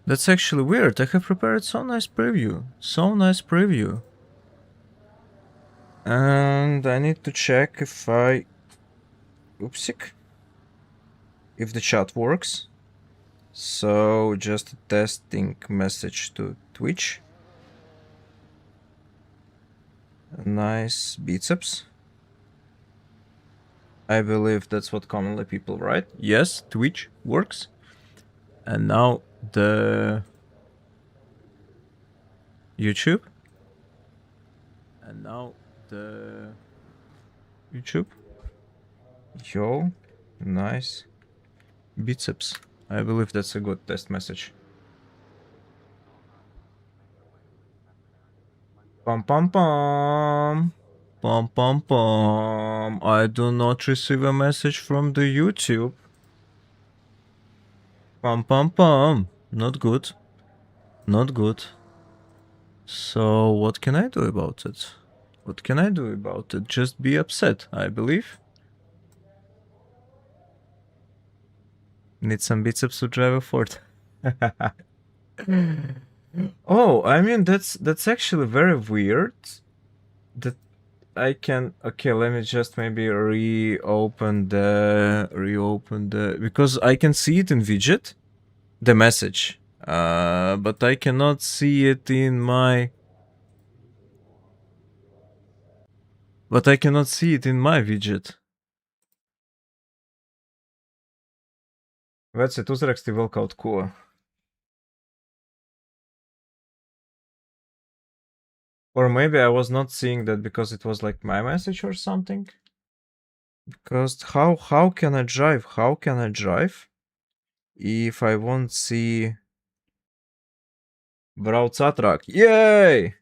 That's actually weird. I have prepared so nice preview. So nice preview. And I need to check if I... Oopsick. If the chat works. So just a testing message to Twitch. Nice biceps. I believe that's what commonly people write. Yes, Twitch works. And now the YouTube. And now the YouTube. Yo, nice. Biceps. I believe that's a good test message. Pom pom pom. Pom pom pom. I do not receive a message from the YouTube. Pom pom pom. Not good. Not good. So what can I do about it? What can I do about it? Just be upset, I believe. Need some biceps to drive a Ford. Oh, I mean that's actually very weird. That I can... Okay, let me just maybe reopen the because I can see it in widget, the message. But I cannot see it in my... But I cannot see it in my widget. Vecīt uzraksti vēl kaut ko. Or maybe I was not seeing that because it was like my message or something. Because how can I drive? How can I drive if I won't see... Brauc ātrāk. Yay!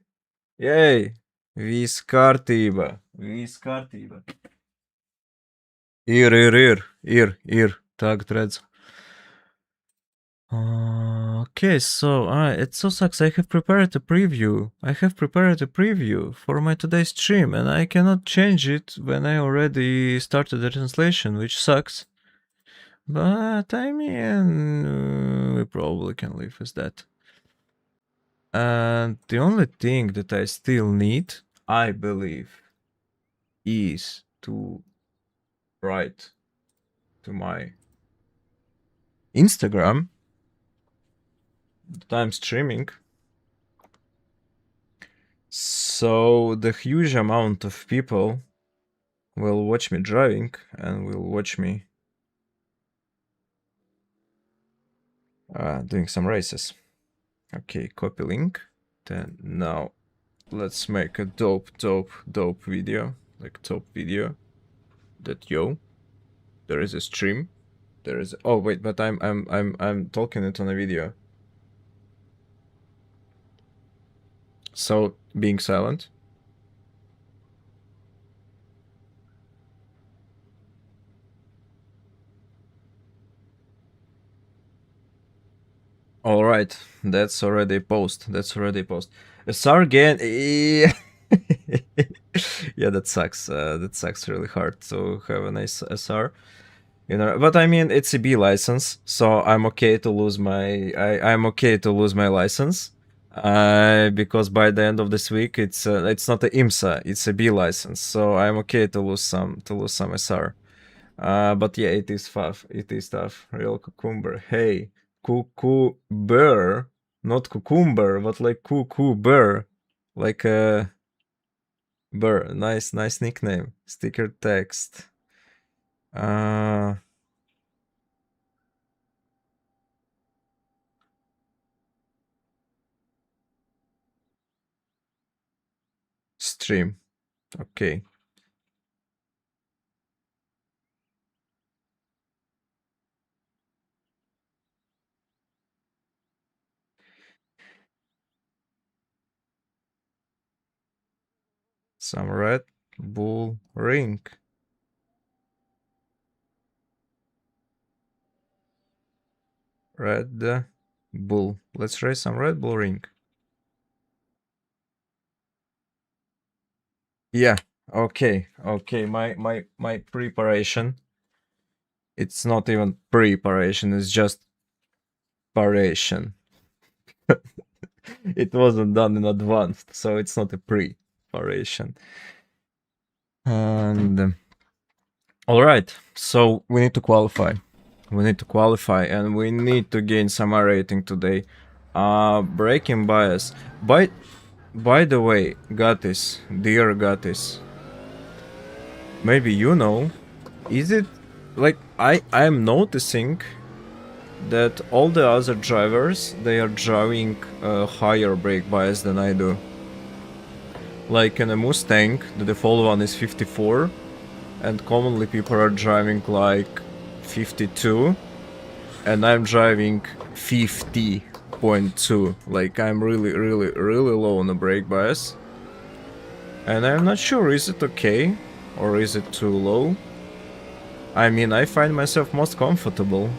Yay! Viss kārtība. Viss kārtība. Ir. Tagad redzu. Okay, so it so sucks. I have prepared a preview. For my today's stream, and I cannot change it when I already started the translation, which sucks. But I mean, we probably can live with that. And the only thing that I still need, I believe, is to write to my Instagram that I'm streaming. So the huge amount of people will watch me driving and will watch me doing some races. Okay, copy link. Then now let's make a dope video, like top video. That there is a stream. There is... Oh wait, but I'm talking it on a video. So being silent. All right, that's already a post. SR again. Yeah, that sucks. That sucks really hard to have a nice SR. You know, but I mean, it's a B license, so I'm okay to lose my... I'm okay to lose my license. Because by the end of this week, it's not a IMSA, it's a B license, so I'm okay to lose some SR. But yeah, it is tough. Real cucumber. Hey, cucumber, not cucumber, but like cucumber, like a burr. Nice nickname. Sticker text. Stream. Okay. Some Red Bull Ring. Red Bull. Let's race some Red Bull Ring. Yeah. Okay. My preparation. It's not even preparation. It's just paration. It wasn't done in advance, so it's not a preparation. And all right, so we need to qualify. We need to qualify, and we need to gain some rating today. Braking bias. By the way, Gatis, dear Gatis, maybe you know, is it like I'm noticing that all the other drivers, they are driving a higher brake bias than I do. Like in a Mustang, the default one is 54, and commonly people are driving like 52, and I'm driving 50.2. Like I'm really low on the brake bias. And I'm not sure, is it okay or is it too low? I mean, I find myself most comfortable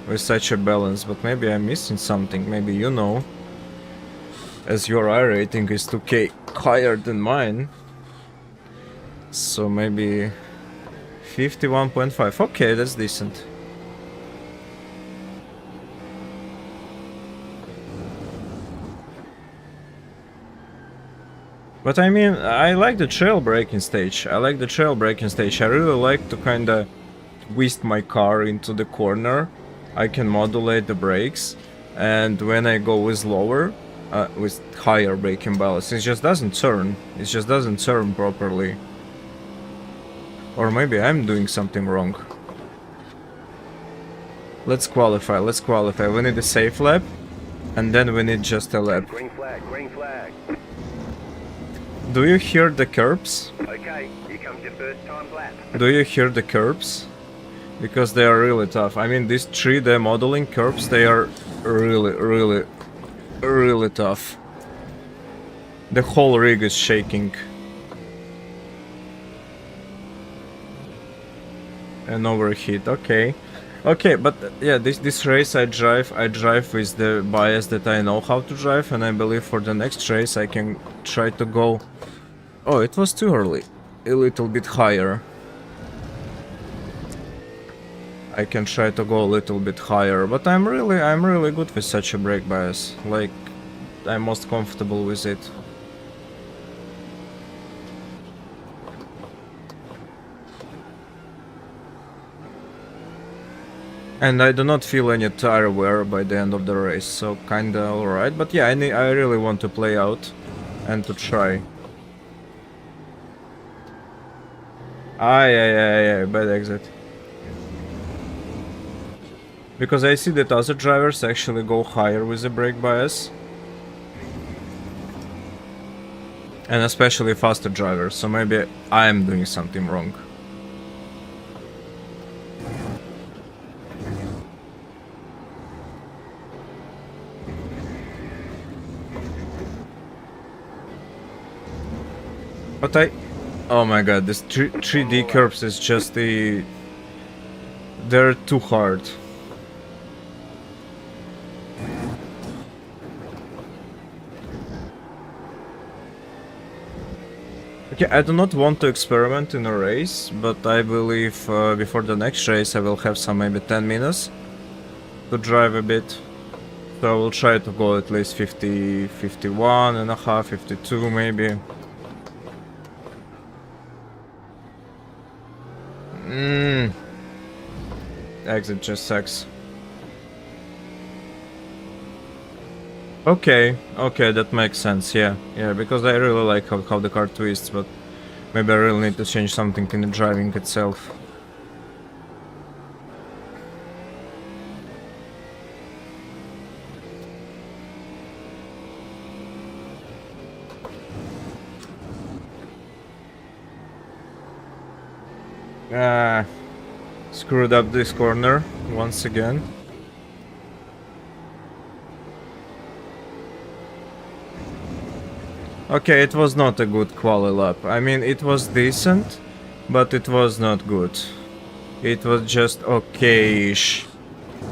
with such a balance, but maybe I'm missing something, maybe you know. As your iRating is 2k higher than mine. So maybe 51.5. Okay, that's decent. But I mean, I like the trail braking stage. I really like to kinda whisk my car into the corner. I can modulate the brakes, and when I go with higher braking balance, it just doesn't turn. It just doesn't turn properly. Or maybe I'm doing something wrong. Let's qualify. We need a safe lap, and then we need just a lap. Green flag. Do you hear the curbs? Okay, here comes your first time lap. Do you hear the curbs? Because they are really tough. I mean, these 3D modeling curbs, they are really tough. The whole rig is shaking. And overheat, okay. Okay, but yeah, this race I drive with the bias that I know how to drive, and I believe for the next race I can try to go... Oh, it was too early. A little bit higher. I can try to go a little bit higher, but I'm really good with such a brake bias. Like, I'm most comfortable with it. And I do not feel any tire wear by the end of the race, so kinda alright. But yeah, I really want to play out and to try. Yeah, bad exit. Because I see that other drivers actually go higher with the brake bias. And especially faster drivers, so maybe I'm doing something wrong. But oh my god, this 3D curves is just they're too hard. Okay, I do not want to experiment in a race, but I believe before the next race I will have some maybe 10 minutes to drive a bit. So I will try to go at least 50, 51 and a half, 52 maybe. Exit just sucks. Okay, that makes sense, yeah, because I really like how the car twists, but maybe I really need to change something in the driving itself. Screwed up this corner once again. Okay, it was not a good quali lap. I mean, it was decent, but it was not good. It was just okay-ish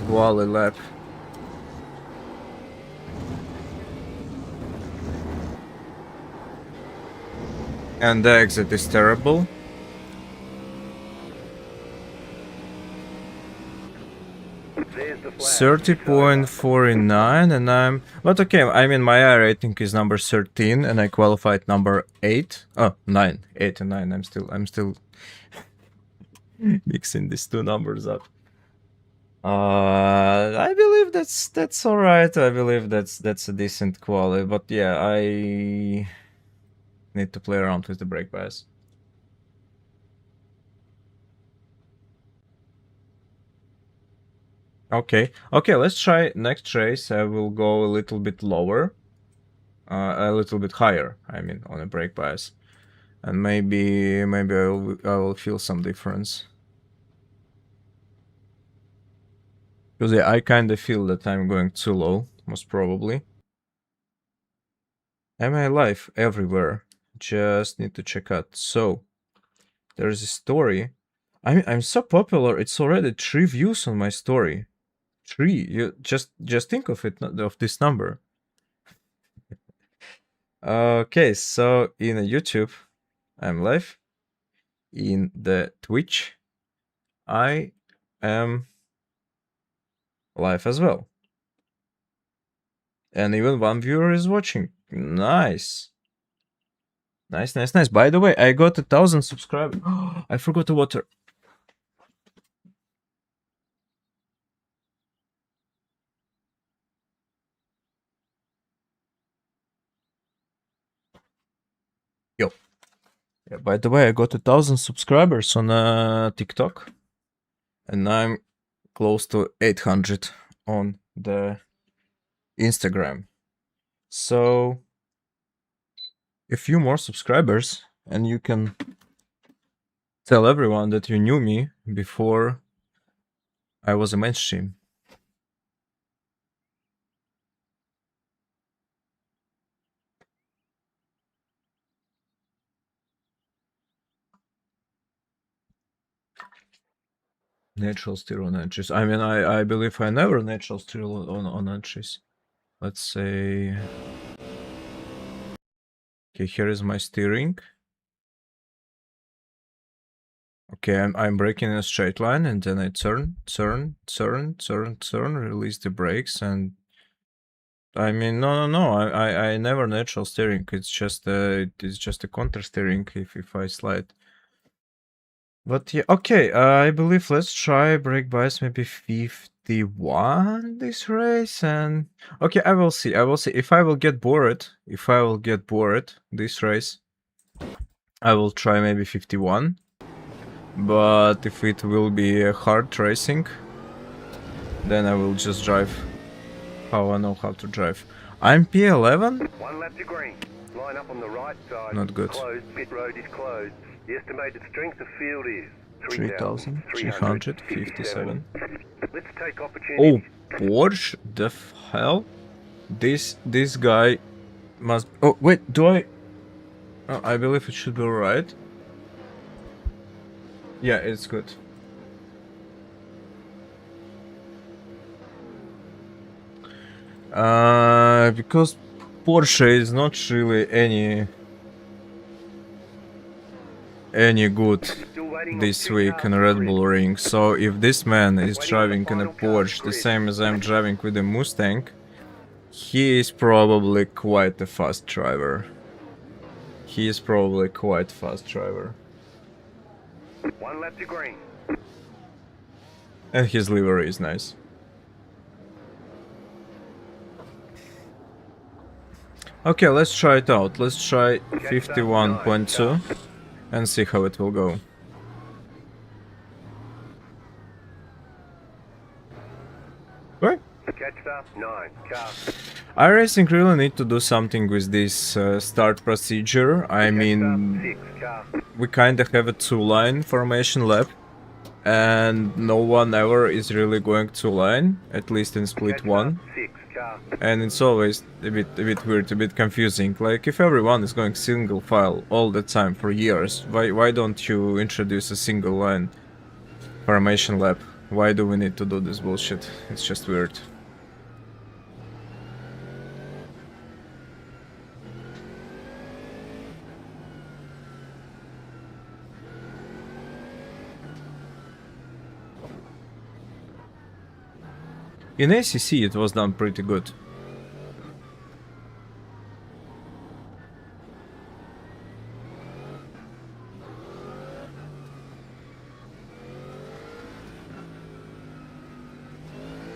quali lap. And the exit is terrible. There's the flag. 30.49 and I'm... But okay, I mean my I rating is number 13 and I qualified number 8. Oh, 9. 8 and 9. I'm still mixing these two numbers up. I believe that's all right. I believe that's a decent quality, but yeah, I need to play around with the brake bias. Okay, let's try next race. I will go a little bit lower, a little bit higher. I mean, on a brake bias, and maybe I will feel some difference. Because yeah, I kind of feel that I'm going too low, most probably. Am I live everywhere? Just need to check out. So there's a story. I'm so popular. It's already 3 views on my story. 3. You just think of it, of this number. Okay, so in YouTube, I'm live. In the Twitch, I am live as well. And even 1 viewer is watching. Nice. Nice. By the way, I got 1,000 subscribers. I forgot the water. Yo. Yeah, by the way, I got 1,000 subscribers on TikTok. And I'm close to 800 on the Instagram. So a few more subscribers and you can tell everyone that you knew me before I was a mainstream. Natural steer on entries. I mean, I believe I never natural steer on entries. Let's say... Okay, here is my steering. Okay, I'm braking in a straight line and then I turn, release the brakes and... I mean, no, I never natural steering. It's just a counter steering if I slide. But yeah, okay, I believe let's try brake bias maybe 51 this race and... Okay, I will see. If I will get bored this race, I will try maybe 51. But if it will be a hard racing, then I will just drive how I know how to drive. I'm P11? 1 lap to green. Line up on the right side. Not good. Closed. Pit road is closed. The estimated strength of field is 3,357. Let's take opportunity. Oh, Porsche? The hell? This guy must... Oh, wait, do I... Oh, I believe it should be alright. Yeah, it's good. Because Porsche is not really any good this week in RedBullRing. So if this man is driving in a Porsche the same as I'm driving with a Mustang, he is probably quite a fast driver. 1 lap to green. And his livery is nice. Okay, let's try it out. Let's try 51.2 and see how it will go. What? Catch up 9. Car. iRacing really need to do something with this start procedure. I mean, 6. Car. we kind of have a 2-line formation lap, and no one ever is really going 2-line, at least in split 1. 6. Car. And it's always a bit weird, a bit confusing. Like, if everyone is going single file all the time for years, why don't you introduce a single line formation lap? Why do we need to do this bullshit? It's just weird. In ACC it was done pretty good.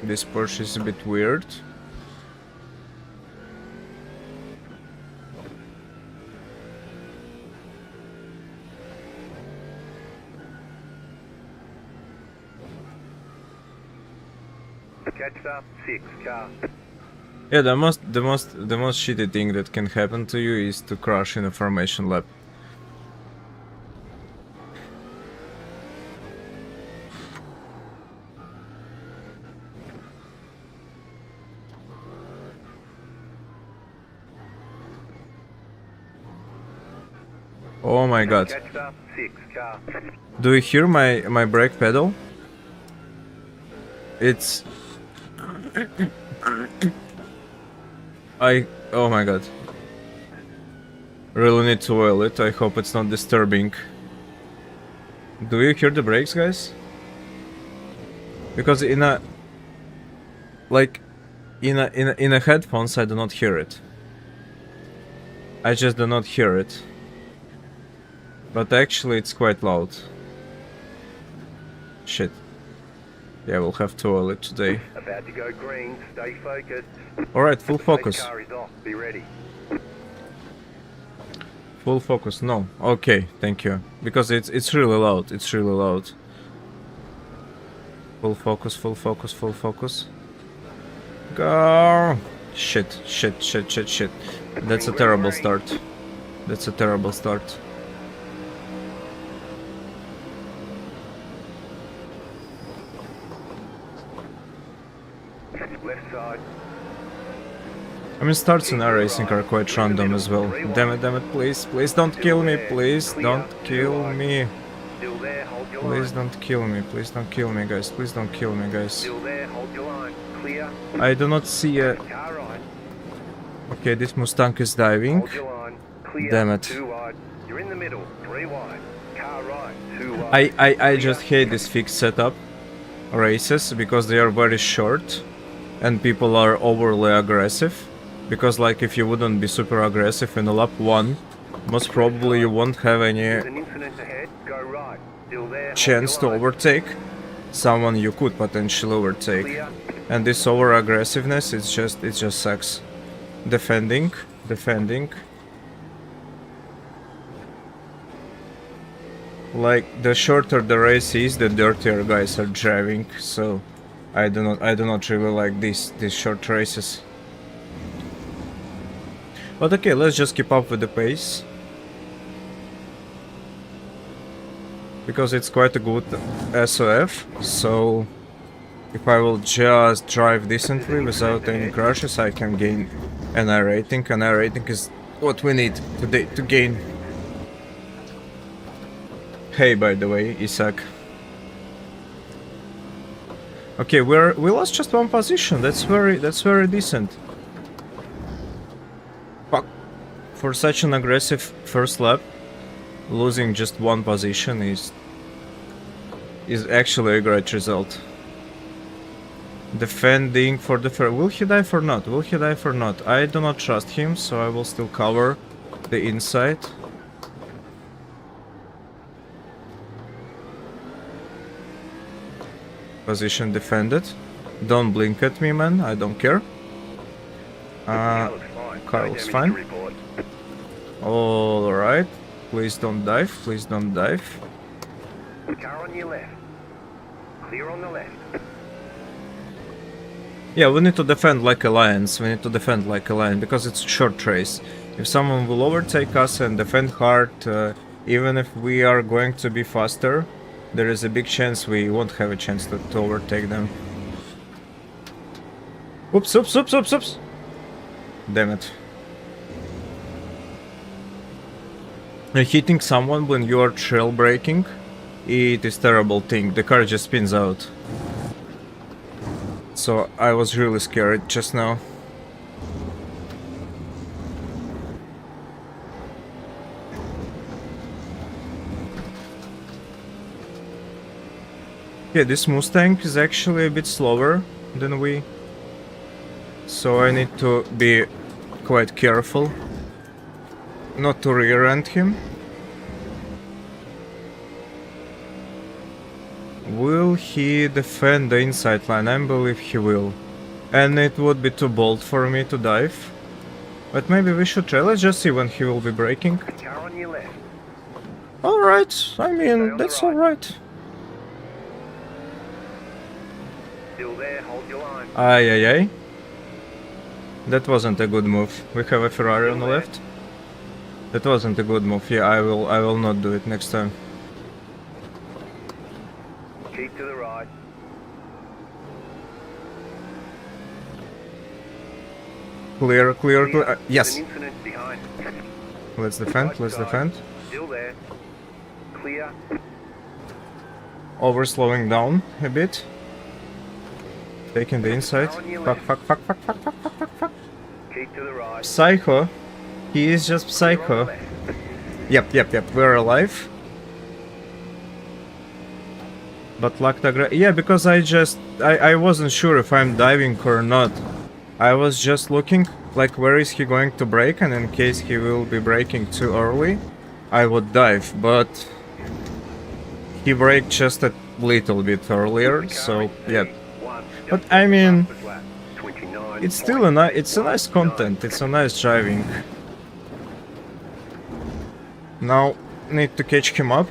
This Porsche is a bit weird. Catch up, 6 car. Yeah, the most shitty thing that can happen to you is to crash in a formation lap. Oh my god. Catch up, 6 car. Do you hear my brake pedal? It's... oh my god. Really need to oil it. I hope it's not disturbing. Do you hear the brakes, guys? Because in a... like... in a headphones I do not hear it. I just do not hear it. But actually it's quite loud. Shit. Yeah, we'll have to oil it today. About to go green, stay focused. Alright, full focus. Car is off, be ready. Full focus, no. Okay, thank you. Because it's really loud, it's really loud. Full focus, full focus, full focus. Go! Shit, shit, shit, shit, shit. That's a terrible start. That's a terrible start. Left side. I mean, starts in iRacing are quite random as well. Damn it, please. Please don't kill me, please don't kill me. Still there, hold your Please line. don't kill me, please don't kill me, guys. Please don't kill me, guys. Still there, hold your line. Clear. I do not see a... Car right. Okay, this Mustang is diving. Hold your line. Clear. Damn it. 2 wide. You're in the middle. 3 wide. Car right. 2 wide. I just hate this fixed setup races because they are very short and people are overly aggressive. Because like if you wouldn't be super aggressive in a lap 1, most probably you won't have any There's an incident ahead. Go right. Still there. hold chance to your line. overtake someone you could potentially overtake. Clear. And this over aggressiveness, it just sucks. Defending. Like the shorter the race is, the dirtier guys are driving. So I do not really like these short races. But okay, let's just keep up with the pace. Because it's quite a good SOF, so if I will just drive decently without any crashes, I can gain an iRating. An iRating is what we need today to gain. Hey, by the way, Isaac. Okay, we lost just 1 position. That's very decent. Fuck. For such an aggressive first lap, losing just 1 position is actually a great result. Defending for the first. Will he dive or not? Will he dive or not? I do not trust him, so I will still cover the inside. Position defended. Don't blink at me, man. I don't care. Car looks fine. Car No looks damage fine. to report. Alright. Please don't dive. Please don't dive. Car on your left. Clear on the left. Yeah, we need to defend like alliance. We need to defend like a lion because it's a short race. If someone will overtake us and defend hard, even if we are going to be faster, there is a big chance we won't have a chance to overtake them. Oops, oops, oops, oops, oops. Damn it. Hitting someone when you are trail braking, it is terrible thing. The car just spins out. So I was really scared just now. Yeah, this Mustang is actually a bit slower than we. So I need to be quite careful not to rear-end him. Will he defend the inside line? I believe he will. And it would be too bold for me to dive. But maybe we should try. Let's just see when he will be braking. Car on your left. Alright, I mean, that's alright. Still there, hold your line. Aye, aye, aye. That wasn't a good move. We have a Ferrari on the left. That wasn't a good move. Yeah, I will not do it next time. Keep to the right. Clear, clear, clear. Yes. An incident behind. Let's defend, let's defend. Still there. Clear. Over slowing down a bit. Taking the inside. Fuck, fuck, fuck, fuck, fuck, fuck, fuck, fuck, fuck. Keep to the right. Psycho. He is just psycho. Yep, yep, yep. We're alive. But yeah, because I wasn't sure if I'm diving or not. I was just looking, like, where is he going to brake, and in case he will be braking too early, I would dive, but he braked just a little bit earlier, so yeah. But I mean, it's still a nice content, it's a nice driving. Now, need to catch him up.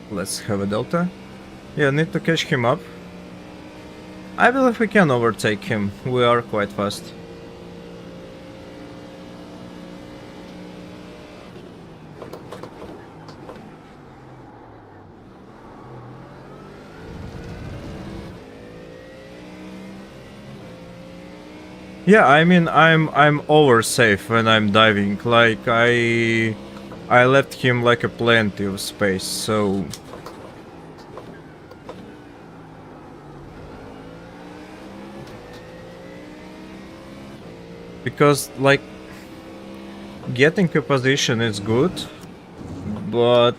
Let's have a delta. Yeah, need to catch him up. I believe we can overtake him. We are quite fast. Yeah, I mean, I'm over safe when I'm diving. Like I left him like a plenty of space, so. Because, like, getting a position is good, but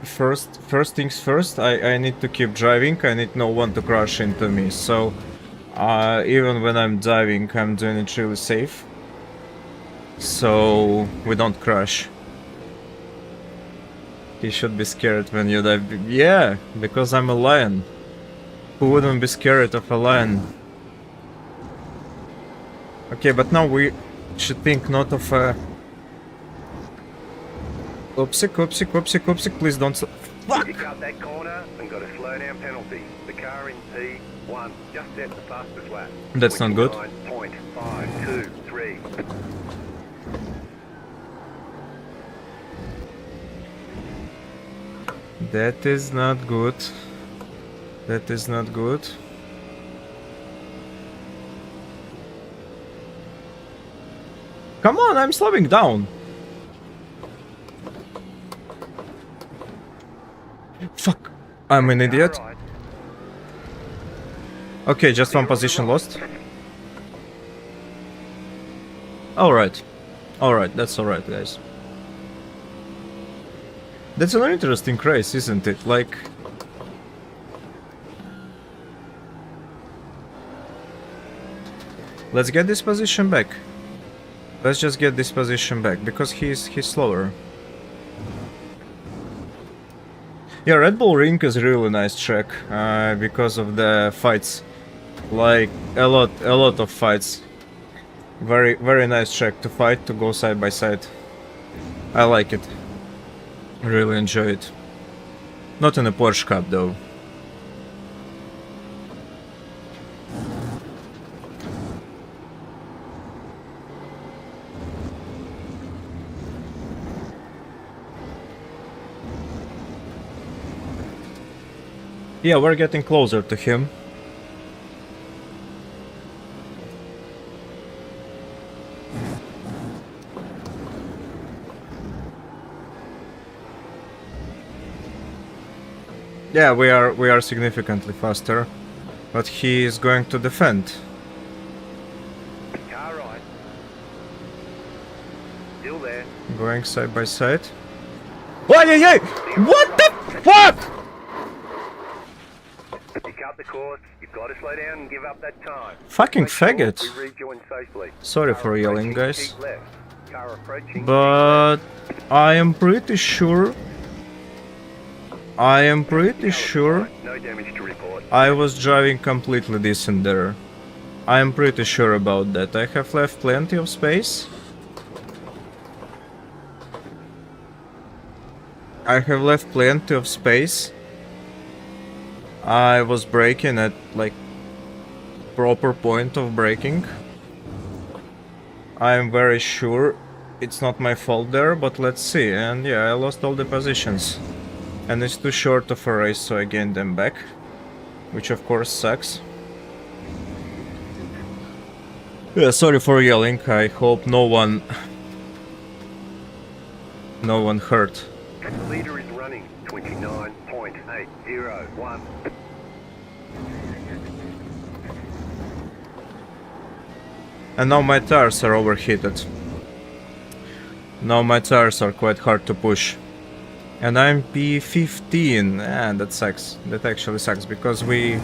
first things first, I need to keep driving, I need no one to crash into me, so even when I'm diving, I'm doing it really safe, so we don't crash. He should be scared when you dive. Yeah, because I'm a lion. Who wouldn't be scared of a lion? Okay, but now we should think not of a... Oopsie, oopsie, oopsie, oopsie, please don't... Fuck! You cut that corner and got a slowdown penalty. The car in P1 just set the fastest lap. That's not good. 29.523. That is not good. That is not good. Come on, I'm slowing down. Fuck. I'm an idiot. Okay, just one position lost. Alright. Alright, that's alright, guys. That's an interesting race, isn't it? Like... Let's get this position back. Let's just get this position back, because he's slower. Yeah, RedBullRing is a really nice track, because of the fights. Like, a lot of fights. Very nice track to fight, to go side by side. I like it. Really enjoy it. Not in a Porsche Cup, though. Yeah, we're getting closer to him. Yeah, we are significantly faster, but he is going to defend. Car right. Still there. Going side by side. Oh, yeah, yeah! What the fuck? course, you've got to slow down and give up that time. Fucking Make sure faggot. we rejoin safely. Sorry Car for yelling, approaching, guys. keep left. Car approaching, But I am pretty sure. no damage to report. I was driving completely decent there. I am pretty sure about that. I have left plenty of space. I have left plenty of space. I was braking at like proper point of braking. I am very sure it's not my fault there, but let's see. And yeah, I lost all the positions. And it's too short of a race, so I gained them back. Which of course sucks. Yeah, sorry for yelling. I hope no one hurt. The leader is running 29.801. And now my tires are overheated. Now my tires are quite hard to push. And I'm P15. That sucks. That actually sucks because we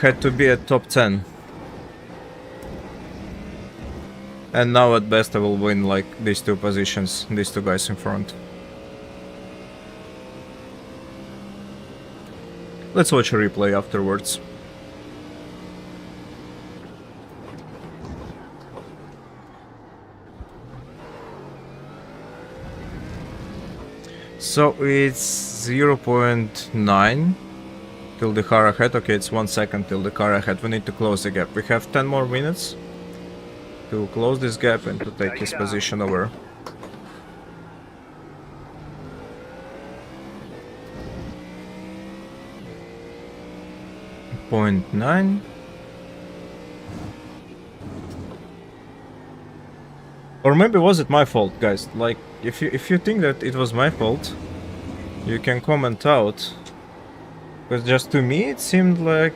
had to be at top 10. And now at best I will win like these two positions, these two guys in front. Let's watch a replay afterwards. So it's 0.9 till the car ahead. Okay, it's 1 second till the car ahead. We need to close the gap. We have 10 more minutes to close this gap and to take his position over. Point 9. Or maybe was it my fault, guys? Like, if you think that it was my fault, you can comment out. Because just to me it seemed like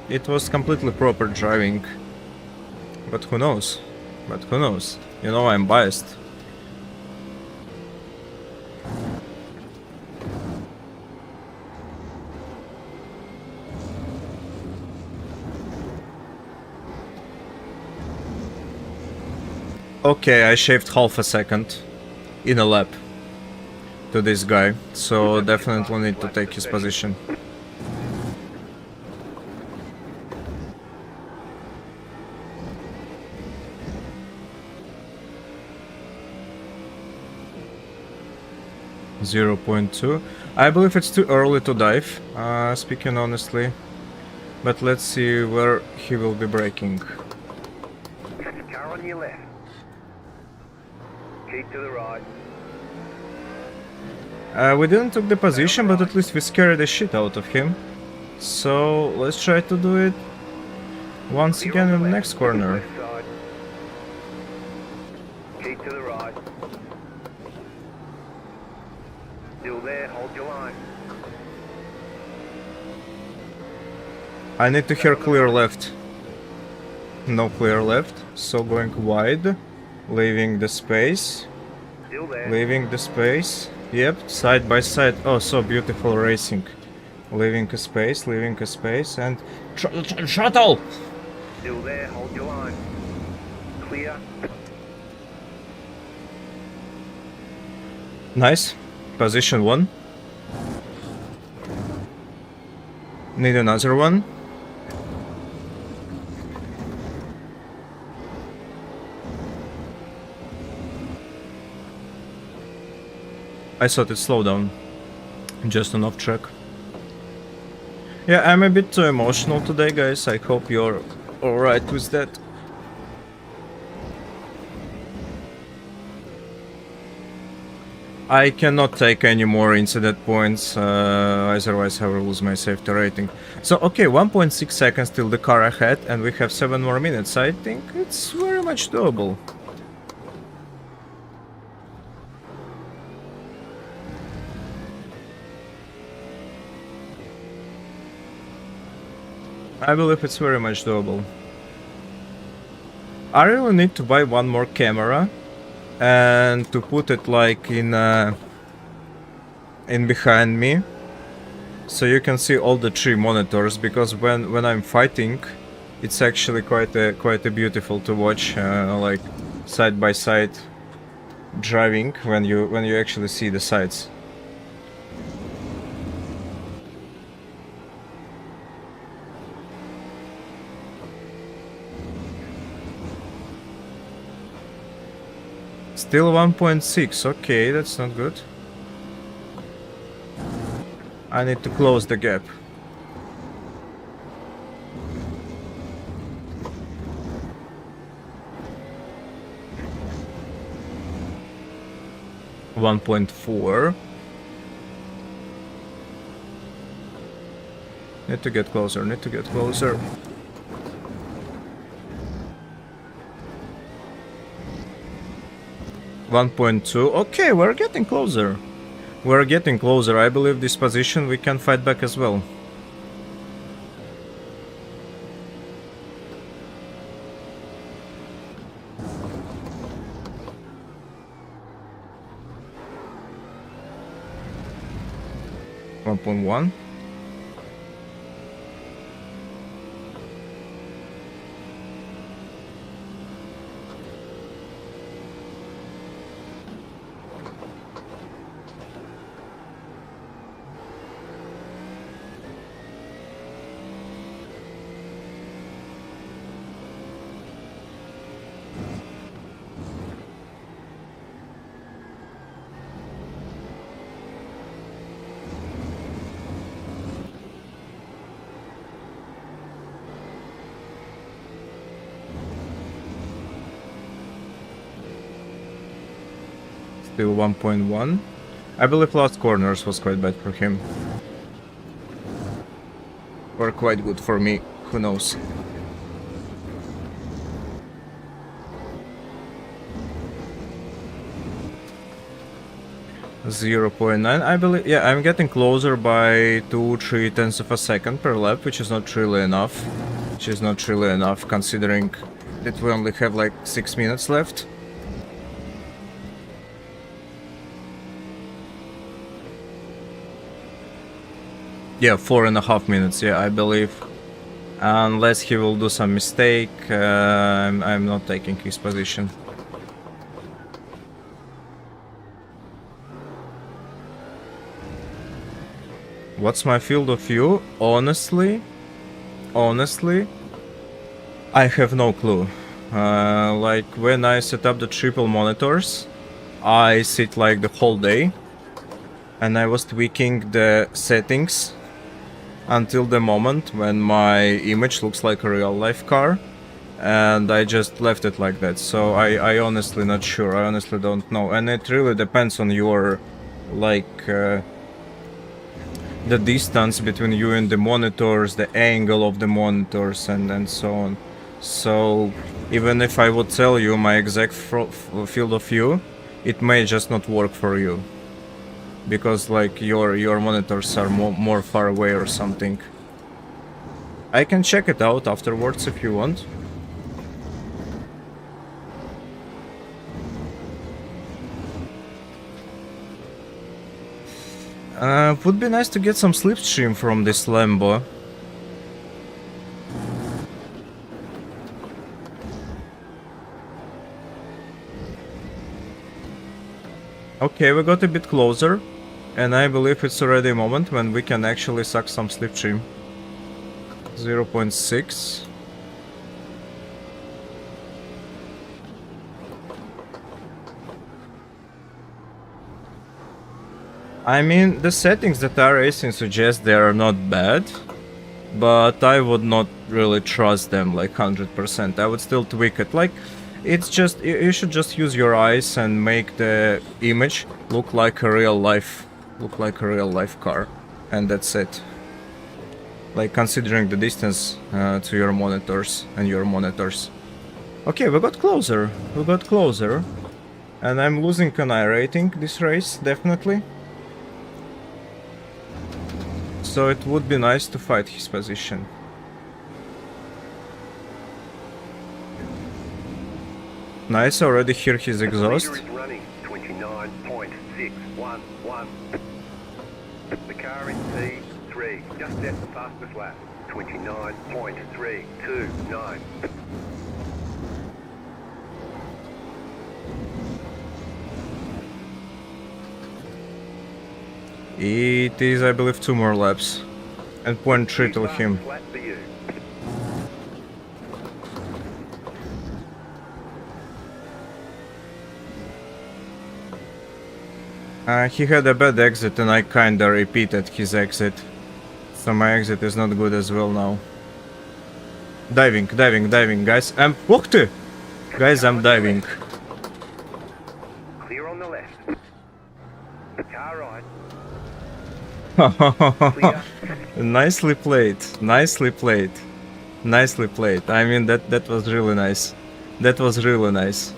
it was completely proper driving. But who knows? But who knows? You know, I'm biased. Okay, I shaved half a second in a lap to this guy, so definitely need to take his position. .2. I believe it's too early to dive, speaking honestly. But let's see where he will be braking. Car on your left. Keep to the right. We didn't took the position, but at least we scared the shit out of him. So let's try to do it once again in the next corner. Left side. Keep to the right. Still there, hold your line. I need to hear clear left. No clear left, so going wide, leaving the space, Still there. leaving the space. Yep, side by side. Oh, so beautiful racing. Leaving a space, and shuttle. Still there, hold your line. Clear. Nice. Position 1. Need another one. I thought it slowed down. Just an off track. Yeah, I'm a bit too emotional today, guys. I hope you're alright with that. I cannot take any more incident points, otherwise I will lose my safety rating. So, okay, 1.6 seconds till the car ahead, and we have 7 more minutes. I think it's very much doable. I believe it's very much doable. I really need to buy one more camera and to put it like in behind me so you can see all the 3 monitors, because when I'm fighting, it's actually quite a beautiful to watch, like side by side driving when you actually see the sides. Still 1.6, okay, that's not good. I need to close the gap. .4. Need to get closer, need to get closer. .2. Okay, we're getting closer. We're getting closer. I believe this position we can fight back as well. .1. Still 1.1. I believe last corners was quite bad for him. Or quite good for me, who knows. .9, I believe. Yeah, I'm getting closer by 2-3 tenths of a second per lap, which is not really enough. Which is not really enough considering that we only have like 6 minutes left. Yeah, 4.5 minutes, yeah, I believe. Unless he will do some mistake, I'm not taking his position. What's my field of view? Honestly, I have no clue. Like when I set up the triple monitors, I sit like the whole day, and I was tweaking the settings until the moment when my image looks like a real life car, and I just left it like that. So I honestly not sure. I honestly don't know, and it really depends on your like the distance between you and the monitors, the angle of the monitors, and so on. So even if I would tell you my exact field of view, it may just not work for you, because like your monitors are more far away or something. I can check it out afterwards if you want. Would be nice to get some slipstream from this Lambo. Okay, we got a bit closer, and I believe it's already a moment when we can actually suck some slipstream. 0.6. I mean, the settings that iRacing suggests, they are not bad, but I would not really trust them like 100%. I would still tweak it. Like, it's just, you should just use your eyes and make the image look like a real life car, and that's it. Like, considering the distance to your monitors and your monitors. Okay, we got closer, and I'm losing an iRating this race, definitely. So it would be nice to fight his position. Nice, I already hear his exhaust. The meter is running 29.611. The car in P3 3. Just set the fastest lap. 29.329. It is, I believe, 2 more laps. And 0.3 to him. Flat for you. He had a bad exit and I kinda repeated his exit. So my exit is not good as well now. Diving, diving, diving, guys. I'm hooked! Guys, I'm diving. Clear on the left. Car right. Clear. Nicely played, nicely played, nicely played. I mean, that was really nice. That was really nice.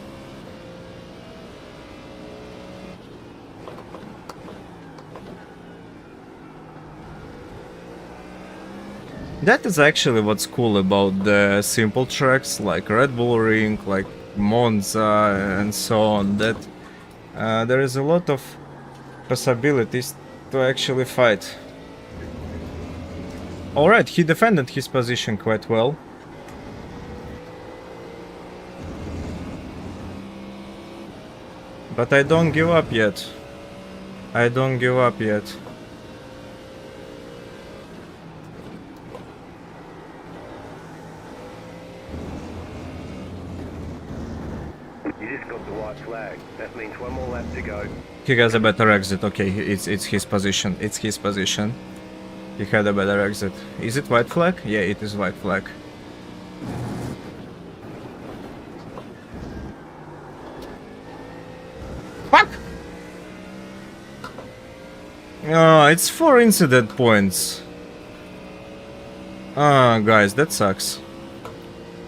That is actually what's cool about the simple tracks like RedBullRing, like Moza and so on, that there is a lot of possibilities to actually fight. Alright, he defended his position quite well. But I don't give up yet. I don't give up yet. You just got the white flag. That means one more lap to go. He has a better exit. Okay, it's his position. It's his position. He had a better exit. Is it white flag? Yeah, it is white flag. Fuck! Oh, it's 4 incident points. Ah, guys, that sucks.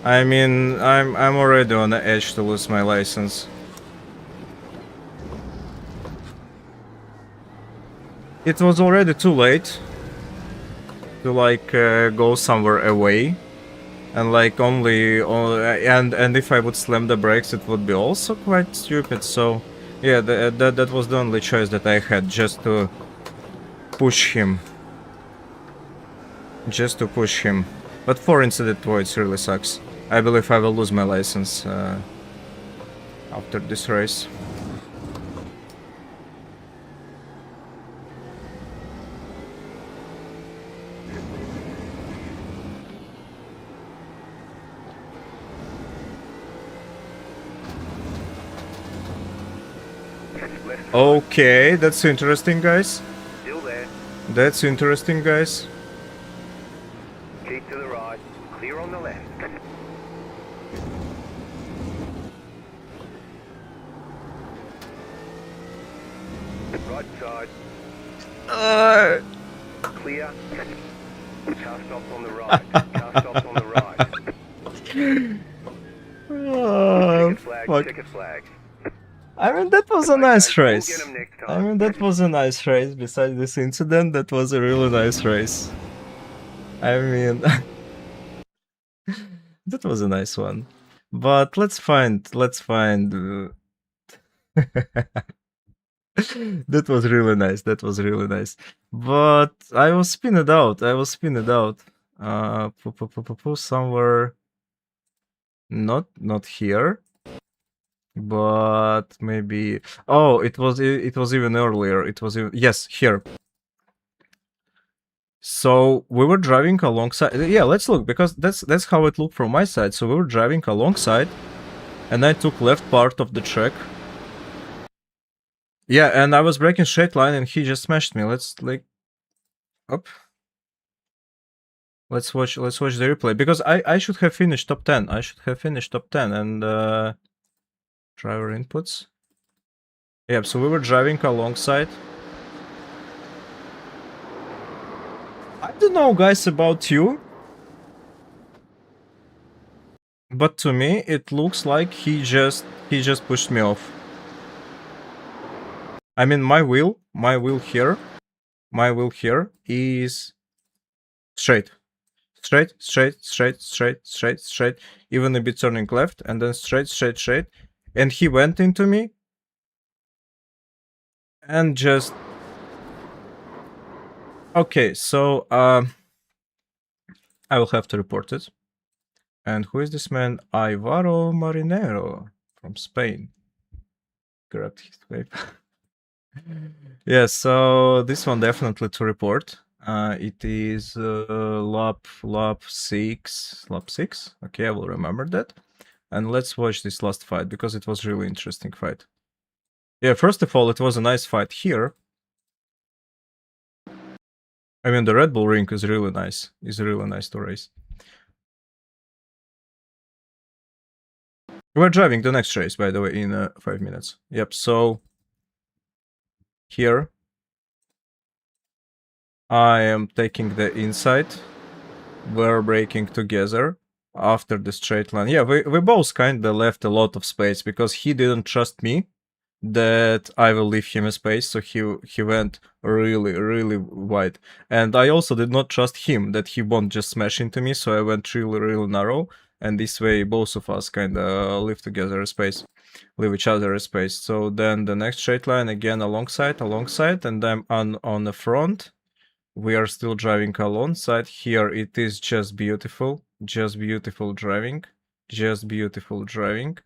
I mean, I'm already on the edge to lose my license. It was already too late to like go somewhere away, and like and if I would slam the brakes, it would be also quite stupid. So yeah, that was the only choice that I had, just to push him. Just to push him. But 4 incident points really sucks. I believe I will lose my license after this race. Okay, that's interesting, guys. Still there. That's interesting, guys. Keep to the right. Clear on the left. Right side. Clear. Car stops on the right. Car stops on the right. Oh, fuck. Check a flag. I mean, that was a nice We'll race. get 'em next time. I mean, that was a nice race. Besides this incident, that was a really nice race. I mean, that was a nice one. But let's find. That was really nice. That was really nice. But I was spinned out. Somewhere. Not here. But maybe. Oh, it was even earlier. It was even, yes, here. So we were driving alongside. Yeah, let's look, because that's how it looked from my side. So we were driving alongside, and I took left part of the track. Yeah, and I was braking straight line, and he just smashed me. Let's like, up. Let's watch the replay, because I should have finished top 10. I should have finished top 10, and driver inputs. Yeah, so we were driving alongside. I don't know, guys, about you, but to me it looks like he just pushed me off. I mean, my wheel here is straight, even a bit turning left, and then straight, and he went into me and just Okay, so I will have to report it. And who is this man? Ivaro Marinero from Spain. Grabbed his vape. Yeah, so this one definitely to report. It is lap 6. Lap 6? Okay, I will remember that. And let's watch this last fight, because it was really interesting fight. Yeah, first of all, it was a nice fight here. I mean, the Red Bull Ring is really nice. It's really nice to race. We're driving the next race, by the way, in 5 minutes. Yep, so here I am taking the inside. We're braking together after the straight line. Yeah, we both kinda left a lot of space because he didn't trust me that I will leave him a space, so he went really wide. And I also did not trust him that he won't just smash into me, so I went really narrow. And this way, both of us kinda leave together a space, leave each other a space. So then the next straight line again alongside, and I'm on the front. We are still driving alongside. Here it is just beautiful driving, just beautiful driving.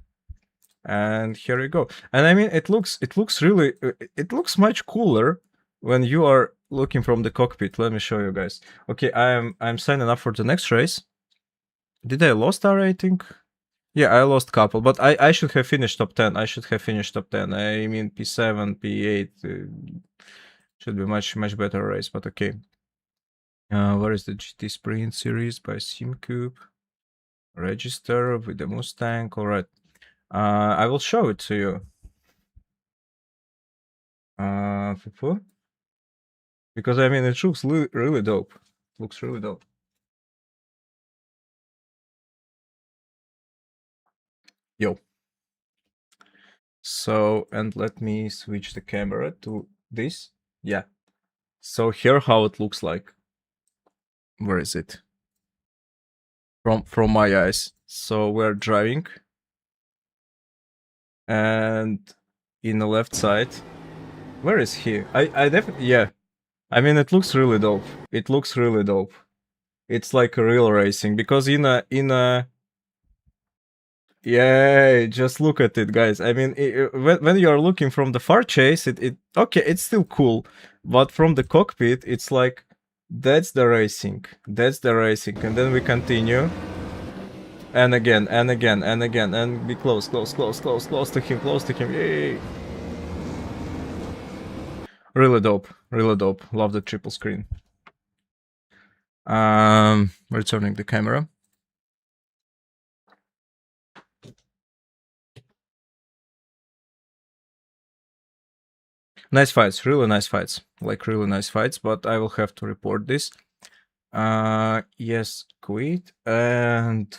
And here we go. And I mean, it looks really, it looks much cooler when you are looking from the cockpit. Let me show you guys. Okay, I'm signing up for the next race. Did I lost our rating? Yeah, I lost couple, but I should have finished top 10. I should have finished top 10. I mean, P7, P8 should be much better race, but okay. Where is the GT Sprint series by Simucube? Register with the Mustang. All right. I will show it to you. Because I mean, it looks really dope. Looks really dope. Yo. So, and let me switch the camera to this. Yeah. So here how it looks like. Where is it? From my eyes. So we're driving. And in the left side. Where is he? I definitely, yeah. I mean, it looks really dope. It looks really dope. It's like a real racing, because in a yeah, just look at it, guys. I mean, when you are looking from the far chase, it okay, it's still cool, but from the cockpit, it's like that's the racing, and then we continue, and again, and be close to him. Yay! Really dope, really dope. Love the triple screen. Returning the camera. Nice fights, really nice fights. Like really nice fights, but I will have to report this. Yes, quit and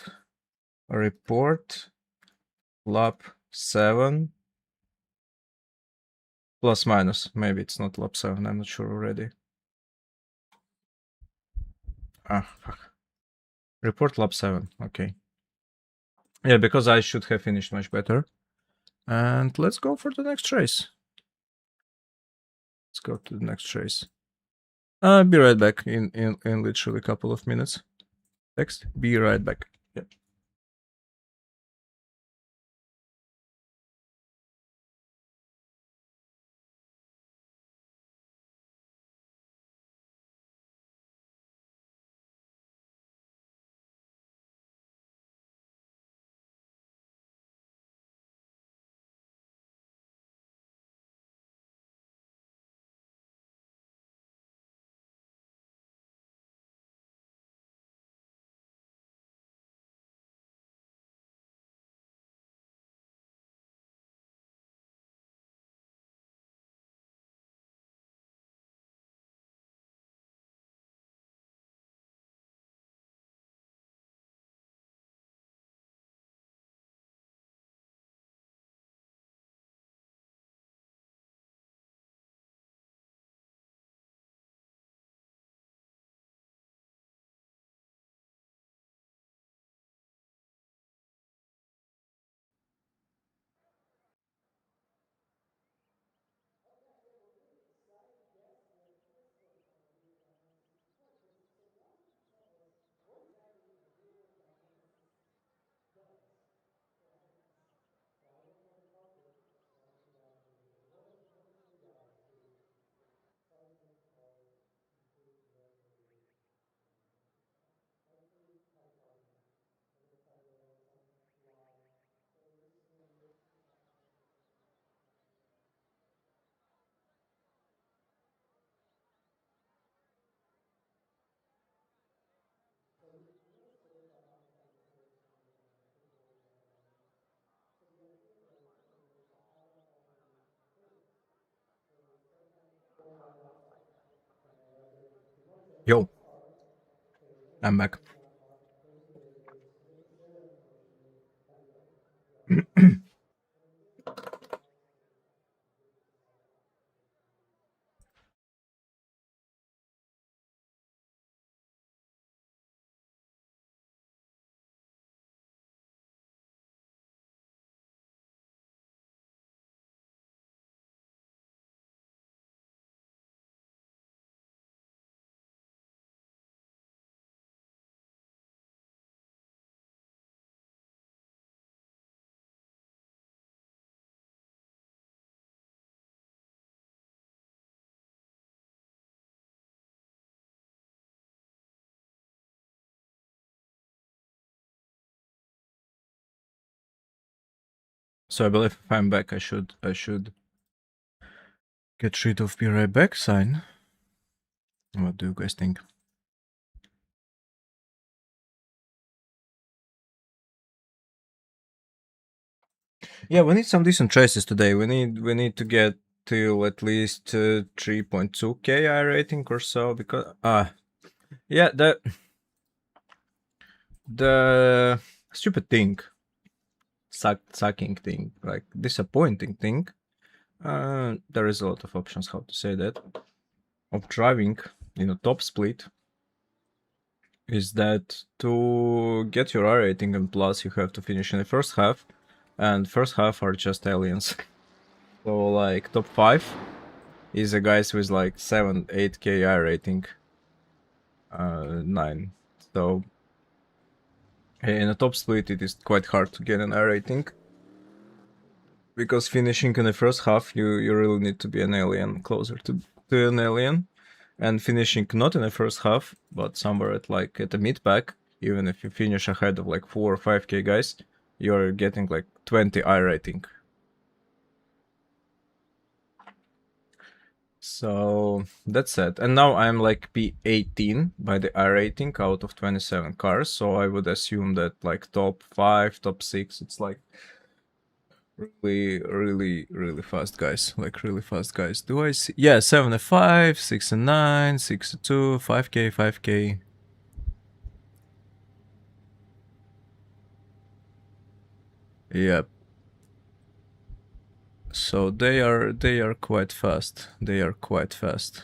report lap 7 plus minus. Maybe it's not lap 7, I'm not sure already. Fuck. Report lap 7, okay. Yeah, because I should have finished much better. And let's go for the next race. Let's go to the next race. Be right back in literally a couple of minutes. Text, be right back. Yep. Yo, I'm back. So I believe if I'm back, I should get rid of "Be Right Back" sign. What do you guys think? Yeah, we need some decent traces today. We need to get to at least 3.2k iRating or so, because yeah, the stupid thing, sucking thing, like disappointing thing. There is a lot of options how to say that, of driving in a top split, is that to get your R rating and plus you have to finish in the first half, and first half are just aliens. So like top 5 is a guys with like 7-8k R rating, 9. So in a top split it is quite hard to get an R rating, because finishing in the first half you really need to be an alien, closer to an alien. And finishing not in the first half, but somewhere at the mid pack, even if you finish ahead of like 4 or 5k guys, you're getting like 20 I rating. So that's it. And now I'm like P18 by the I rating out of 27 cars. So I would assume that like top 5, top 6, it's like really fast guys, like really fast guys. Do I see? Yeah, 75, 69, 62, 5k, 5k. Yep. So they are quite fast. They are quite fast.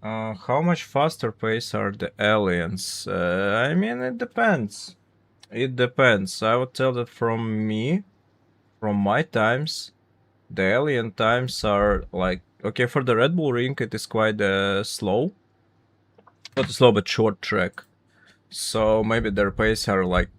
How much faster pace are the aliens? I mean, it depends. It depends. I would tell that from my times, the alien times are like, okay, for the RedBullRing it is quite slow. Not slow, but short track. So maybe their pace are like,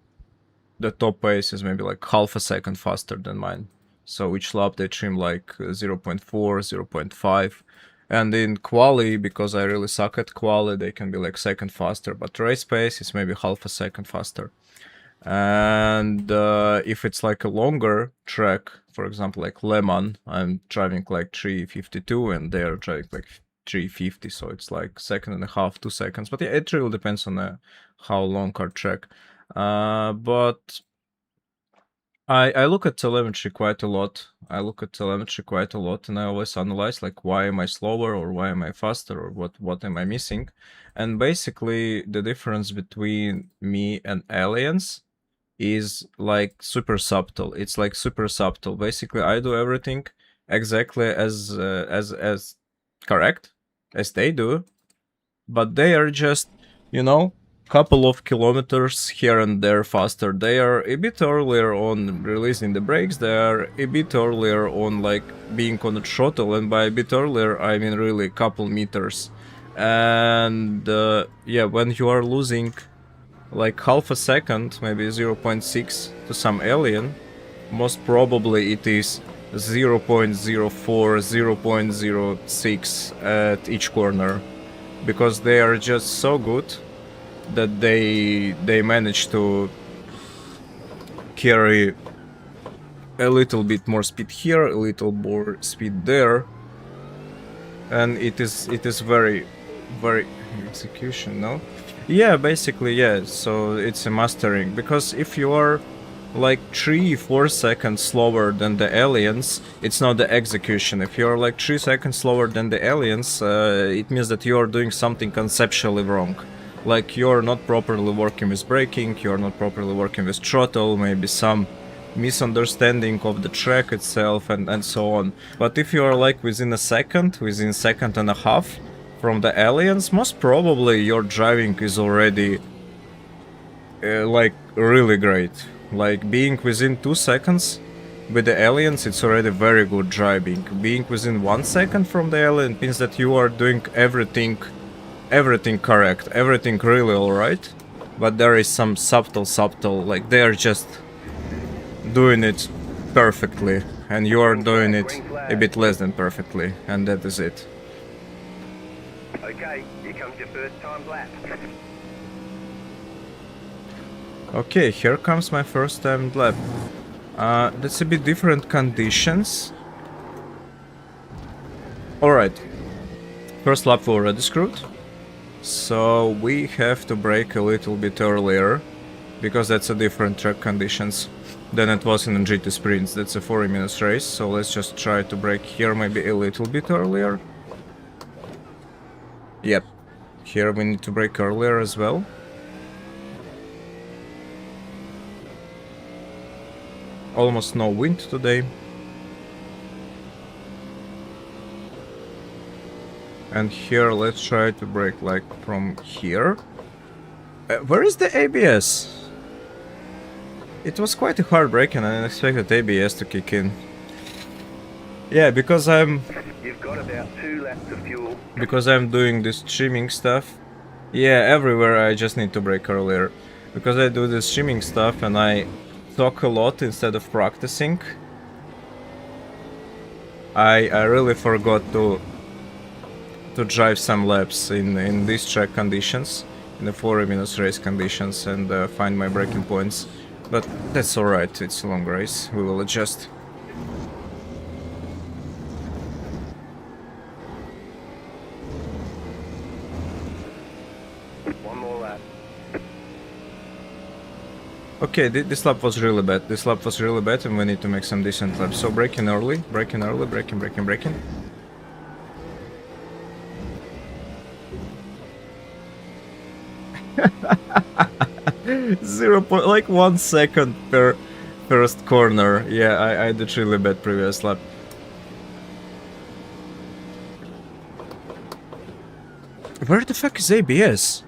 the top pace is maybe like half a second faster than mine. So each lap they trim like 0.4, 0.5. And in quali, because I really suck at quali, they can be like second faster. But race pace is maybe half a second faster. And if it's like a longer track, for example, like Le Mans, I'm driving like 352 and they're driving like 350. So it's like second and a half, 2 seconds. But yeah, it really depends on how long our track. But I look at telemetry quite a lot. And I always analyze like, why am I slower or why am I faster or what am I missing? And basically the difference between me and aliens is like super subtle. It's like super subtle. Basically I do everything exactly as correct as they do, but they are just, couple of kilometers here and there faster. They are a bit earlier on releasing the brakes, they are a bit earlier on like being on the throttle, and by a bit earlier I mean really a couple meters. And yeah, when you are losing like half a second, maybe 0.6 to some alien, most probably it is 0.04, 0.06 at each corner, because they are just so good that they manage to carry a little bit more speed here, a little more speed there, and it is very execution, no? Yeah, basically, yeah. So it's a mastering, because if you are like 3-4 seconds slower than the aliens, it's not the execution. If you're like 3 seconds slower than the aliens, it means that you're doing something conceptually wrong. Like you're not properly working with braking, you're not properly working with throttle, maybe some misunderstanding of the track itself and so on. But if you're like within a second and a half from the aliens, most probably your driving is already like really great. Like being within 2 seconds with the aliens, it's already very good driving. Being within 1 second from the alien means that you are doing everything correct, everything really alright. But there is some subtle, like they are just doing it perfectly, and you are doing it a bit less than perfectly, and that is it. Okay, here comes your first time lap. Okay, here comes my first time lap. That's a bit different conditions. Alright. First lap we already screwed. So we have to brake a little bit earlier, because that's a different track conditions than it was in the GT Sprints. That's a 40 minutes race, so let's just try to brake here maybe a little bit earlier. Yep, here we need to brake earlier as well. Almost no wind today. And here let's try to brake like from here. Where is the ABS? It was quite a hard brake and I expected ABS to kick in. Yeah, because You've got about 2 laps of fuel. Because I'm doing this streaming stuff. Yeah, everywhere I just need to brake earlier. Because I do this streaming stuff and I talk a lot instead of practicing. I really forgot to drive some laps in these track conditions, in the 40 minutes race conditions, and find my braking points. But that's alright, it's a long race, we will adjust. One more lap. Okay, this lap was really bad, and we need to make some decent laps. So braking early, braking. 1 second per first corner. Yeah, I did really bad previous lap. Where the fuck is ABS?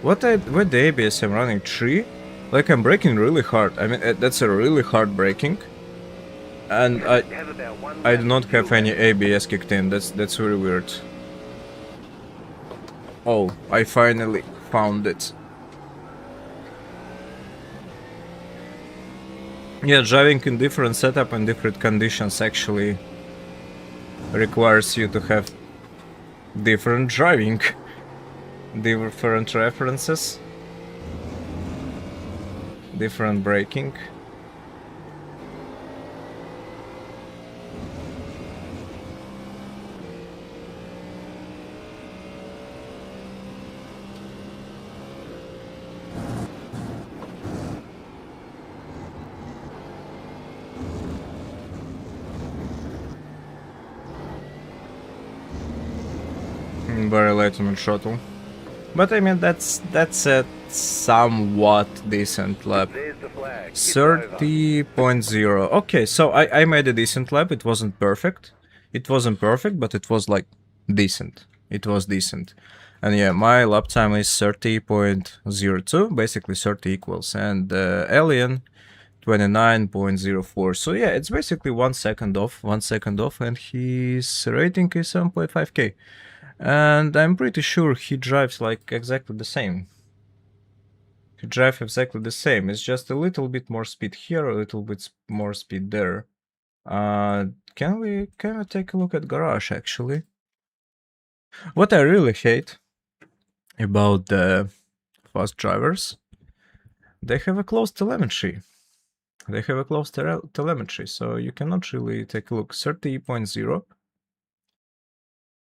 With the ABS I'm running 3? Like I'm braking really hard. I mean, that's a really hard braking. And I do not have any ABS kicked in. That's really weird. Oh, I finally found it. Yeah, driving in different setup and different conditions actually requires you to have different driving, different references, different braking. Very light on the throttle, but I mean that's a somewhat decent lap. 30.0. Okay, so I made a decent lap. It wasn't perfect, but it was like decent. It was decent. And yeah, my lap time is 30.02, basically 30 equals, and Alien 29.04. So yeah, it's basically 1 second off, and his rating is 7.5k. And I'm pretty sure he drives like exactly the same. It's just a little bit more speed here, a little bit more speed there. Can we take a look at garage actually? What I really hate about the fast drivers, they have a closed telemetry. So you cannot really take a look. 30.0.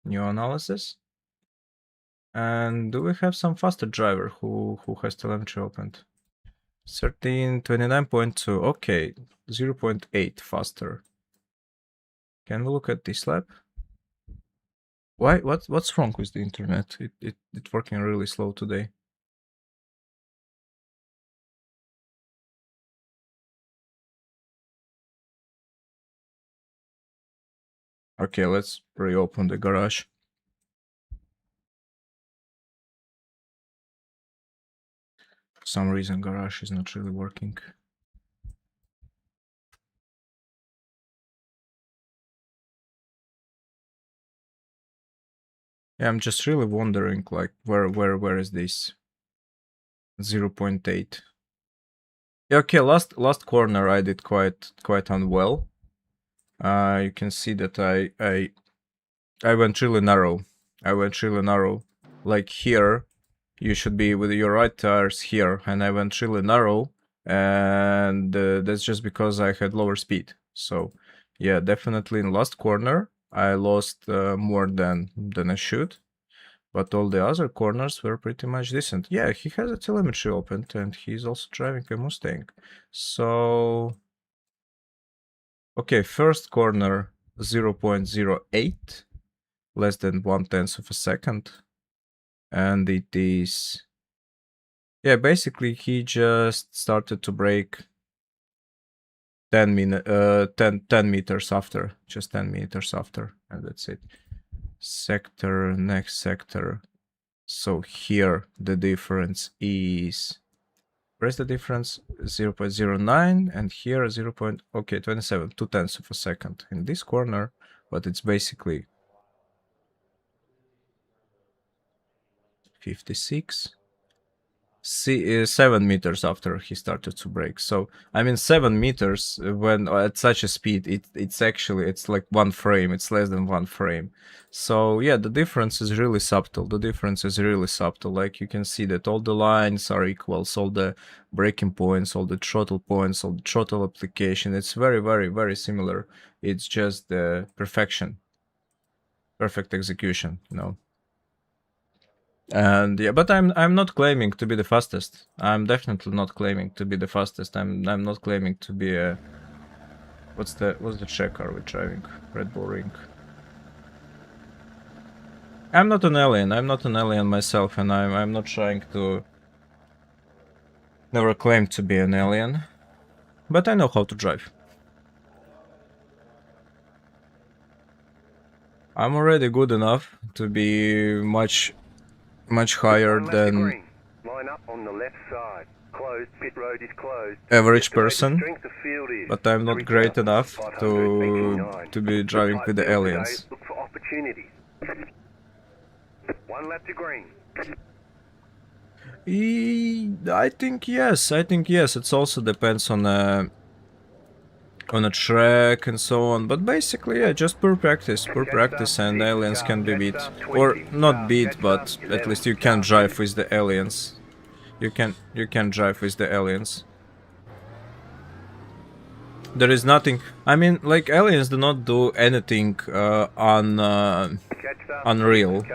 New analysis. And do we have some faster driver who has telemetry opened? 1329.2. Okay, 0.8 faster. Can we look at this lap? Why? What's wrong with the internet? It's working really slow today. Okay, let's reopen the garage. For some reason, garage is not really working. Yeah, I'm just really wondering, like, where is this 0.8? Yeah, okay, last corner I did quite unwell. You can see that I went really narrow. I went really narrow. Like here, you should be with your right tires here, and I went really narrow, and that's just because I had lower speed. So, yeah, definitely in last corner, I lost more than I should. But all the other corners were pretty much decent. Yeah, he has a telemetry opened, and he's also driving a Mustang. So, okay, first corner 0.08, less than 1/10 of a second. And it is... yeah, basically he just started to brake 10 meters after, just 10 meters after, and that's it. Sector, next sector. So here the difference is... where's the difference? 0.09, and here 0.27, 2/10 of a second in this corner, but it's basically 56. 7 meters after he started to brake. So I mean 7 meters when at such a speed, it's actually, it's like 1 frame, it's less than 1 frame. So yeah, the difference is really subtle. The difference is really subtle. Like you can see that all the lines are equal, all the braking points, all the throttle points, all the throttle application. It's very similar. It's just the perfection, perfect execution, you know. And yeah, but I'm not claiming to be the fastest. I'm definitely not claiming to be the fastest. I'm not claiming to be a... what's the track car we're driving? RedBullRing. I'm not an alien. I'm not an alien myself, and I'm not trying to... never claim to be an alien. But I know how to drive. I'm already good enough to be much higher than line up on the left side. Closed, pit road is closed. average person, Strength of field is but I'm not great enough to be driving with the aliens. Look for opportunities. 1 lap to green. I think yes. It also depends on a track and so on. But basically, yeah, just pure practice, and aliens can be beat, or not beat, but at least you can drive with the aliens. You can drive with the aliens. There is nothing. I mean, like aliens do not do anything unreal.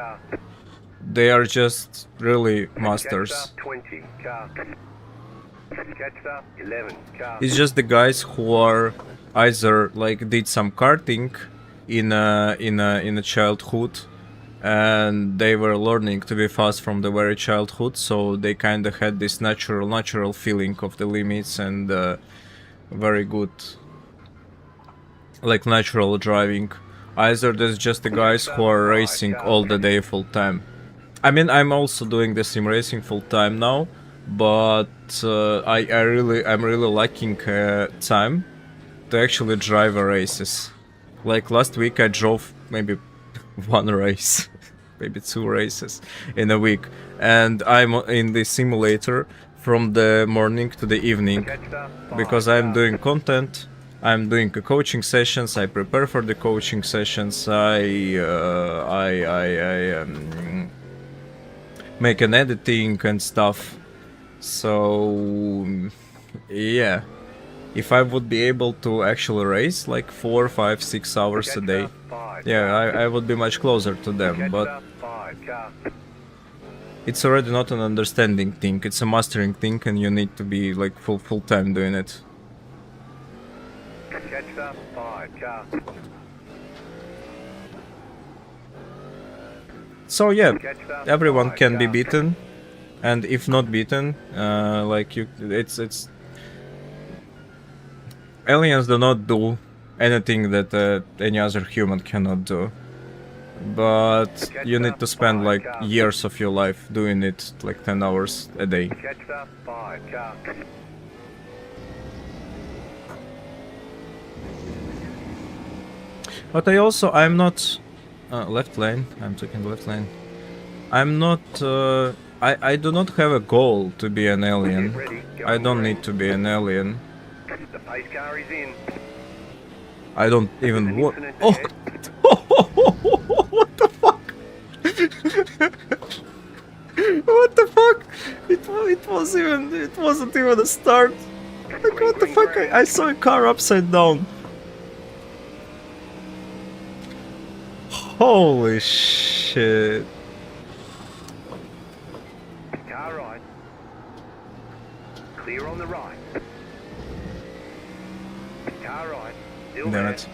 They are just really masters. It's just the guys who are either like did some karting in a childhood, and they were learning to be fast from the very childhood, so they kind of had this natural feeling of the limits and very good, like, natural driving. Either there's just the guys who are racing all the day full time. I mean, I'm also doing the sim racing full time now, but I'm really lacking time to actually drive a races. Like last week I drove maybe 1 race, maybe 2 races in a week, and I'm in the simulator from the morning to the evening because I'm doing content. I'm doing coaching sessions. I prepare for the coaching sessions. I make an editing and stuff. So yeah, if I would be able to actually race like 4, 5, 6 hours a day, yeah, I would be much closer to them. But it's already not an understanding thing, it's a mastering thing, and you need to be like full time doing it. Catch up, 5 car. So yeah, Catch up, everyone 5 can be car. beaten, and if not beaten, like it's aliens do not do anything that any other human cannot do. But you need to spend like years of your life doing it, like 10 hours a day. Catch up, 5 car. But I'm not left lane. I'm taking the left lane. I'm not. I do not have a goal to be an alien. I don't need to be an alien. The pace car is in. I don't even There's an want. incident Oh! ahead. What the fuck? What the fuck? It wasn't even a start. Like what the fuck? I saw a car upside down. Holy shit. Car right. Clear on the right. Car right. Still Damn there. it.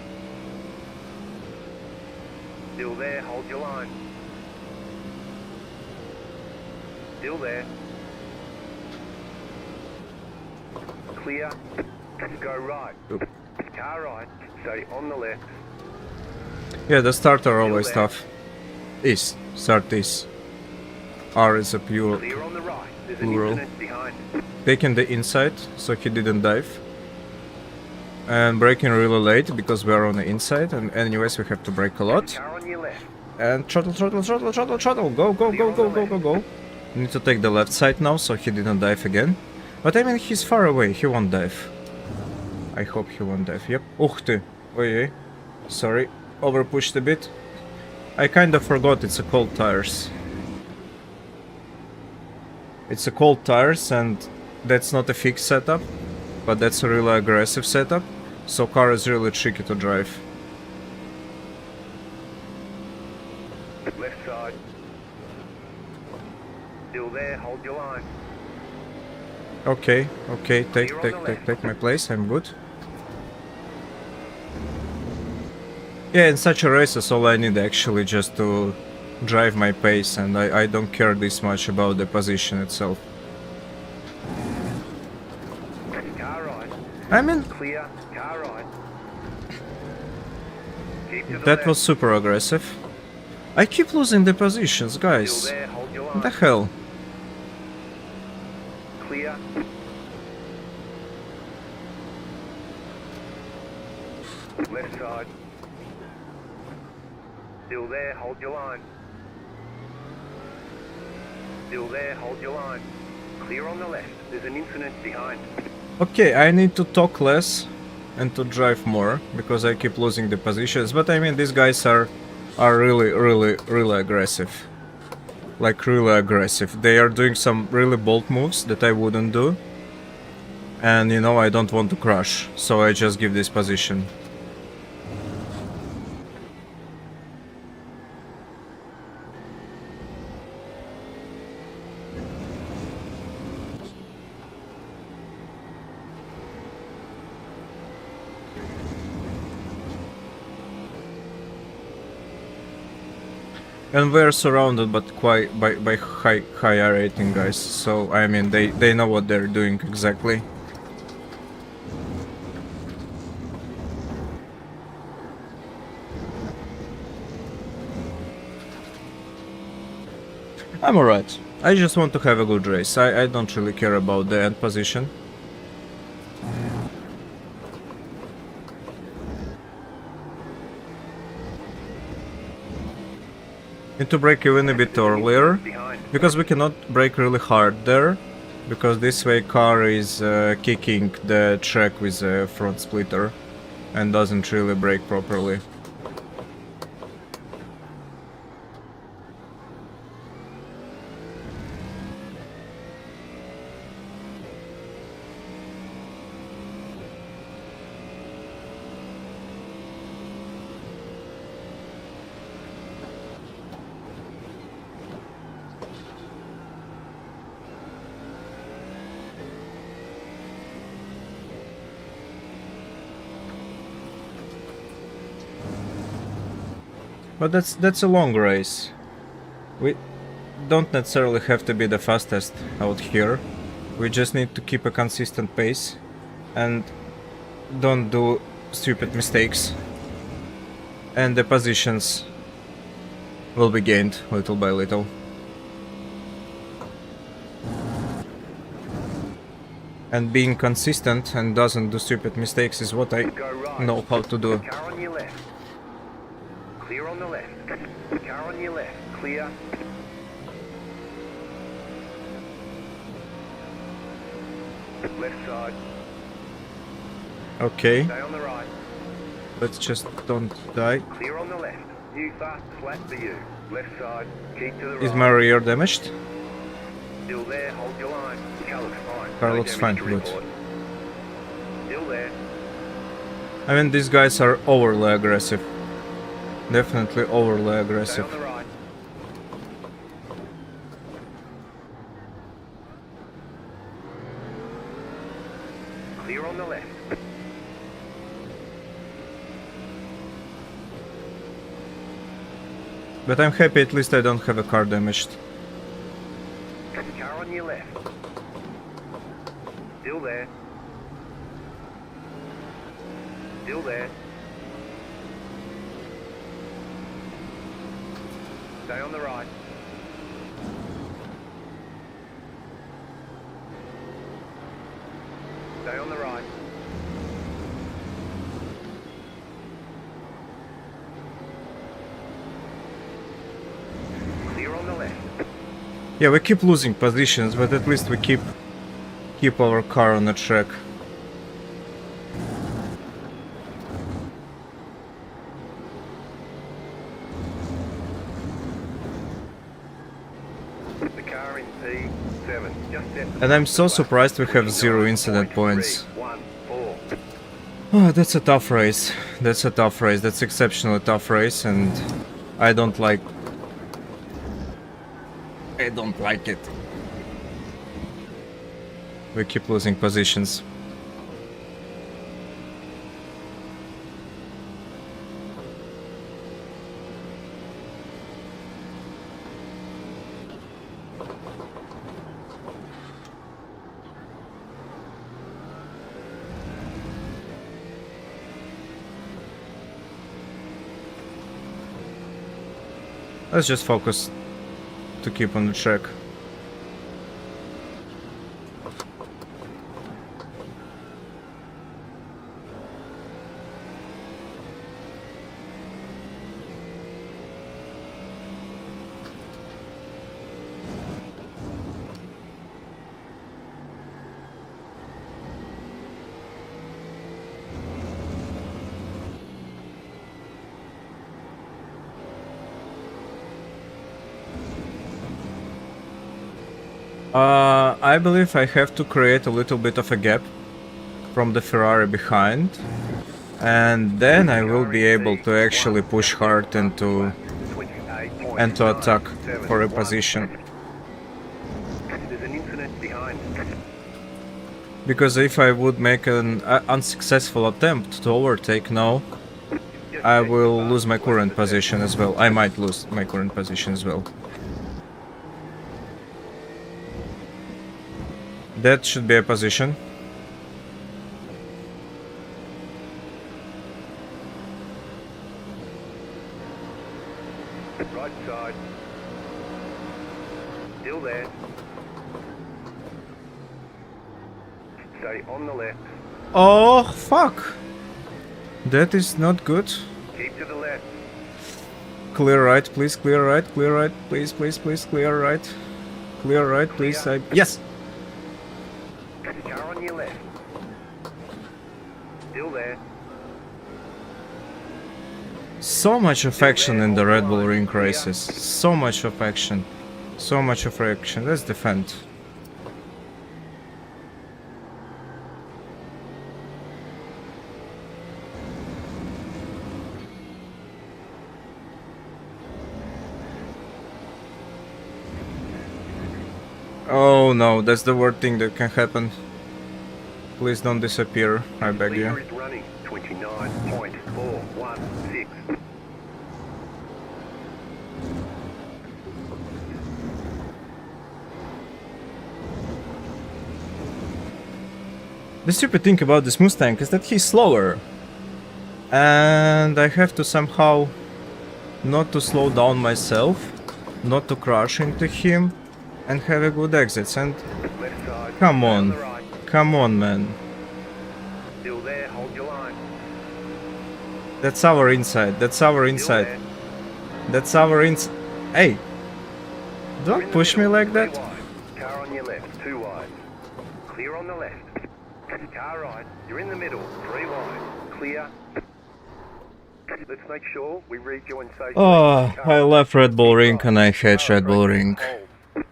Still there. Hold your line. Still there. Clear. Go right. Oop. Car right. Stay on the left. Yeah, the start are always there. tough. East. Start east. R is a pure. Clear on the right. There's an Plural. incident behind. Taking the inside, so he didn't dive. And braking really late because we are on the inside, and anyways we have to brake a lot. Car on your left. And throttle. Go, go, go, go, go, go, go. Need to take the left side now, so he didn't dive again. But I mean, he's far away, he won't dive. I hope he won't dive, yep. Uch ty. Ojej. Sorry, overpushed a bit. I kinda forgot it's a cold tires. It's a cold tires, and that's not a fixed setup, but that's a really aggressive setup, so car is really tricky to drive. Left side. Still there. Hold your line. Okay, take my place, I'm good. Yeah, in such a races all I need actually just to drive my pace, and I don't care this much about the position itself. Car right. I mean, Clear. Car right. Keep to the that left. was super aggressive. I keep losing the positions, Still guys. there. Hold your What the line. hell? Clear. Left side. Still there. Hold your line. Still there. Hold your line. Clear on the left. There's an incident behind. Okay, I need to talk less and to drive more, because I keep losing the positions, but I mean, these guys are really aggressive. Like, really aggressive. They are doing some really bold moves that I wouldn't do. And, you know, I don't want to crash, so I just give this position. And we're surrounded but quite by higher rating guys, so I mean they know what they're doing exactly. I'm alright. I just want to have a good race. I don't really care about the end position. Need to brake even a bit earlier, Behind. because we cannot brake really hard there, because this way car is kicking the track with a front splitter and doesn't really brake properly. But that's a long race. We don't necessarily have to be the fastest out here. We just need to keep a consistent pace and don't do stupid mistakes. And the positions will be gained little by little. And being consistent and doesn't do stupid mistakes is what I know how to do. Car on your left. Clear on the left. Car on your left. Clear. Left side. Okay, Stay on the right. let's just don't die. Clear on the left. New fast flat for you. Left side. Keep to the right. Is my rear damaged? Still there. Hold your line. Car looks fine. Car No looks damage fine, to good. report. Still there. I mean, these guys are overly aggressive. Definitely overly Stay aggressive. on the right. Clear on the left. But I'm happy at least I don't have a car damaged. Car on your left. Still there. Still there. Stay on the right. Stay on the right. Clear on the left. Yeah, we keep losing positions, but at least we keep our car on the track. The car in P7. Just set the And I'm so fastest lap. surprised we have 0 incident points. 29.34. Oh, that's a tough race. That's a tough race. That's exceptionally tough race, and I don't like it. We keep losing positions. Let's just focus to keep on the track. I believe I have to create a little bit of a gap from the Ferrari behind, and then I will be able to actually push hard and to attack for a position. There's an incident behind. Because if I would make an unsuccessful attempt to overtake now, I will lose my current position as well. I might lose my current position as well. That should be a position. Right side. Still there. Stay on the left. Oh, fuck! That is not good. Keep to the left. Clear right, please, clear right, please, please, please, clear right. Clear right, please, yes! Car on your left. Still there. So much of action in the Red Bull Ring races. So much of action. So much of action. Let's defend. Oh no, that's the worst thing that can happen. Please don't disappear, I beg you. Leader is running 29.416. The stupid thing about this Mustang is that he's slower. And I have to somehow not to slow down myself, not to crash into him, and have a good exits. And Left side. come On on, the right. come on, man. Still there. Hold your line. That's our inside. That's our Still inside. there. That's our inside. Hey, You're don't in the push me middle, like 3 that. wide. Car on your left. 2 wide. Clear on the left. Car right. You're in the middle. 3 wide. Clear. Let's make sure we rejoin safely. Oh, Car I right. love Red Bull Keep Ring right. and I hate Car Red Bull straight. Ring. Hold.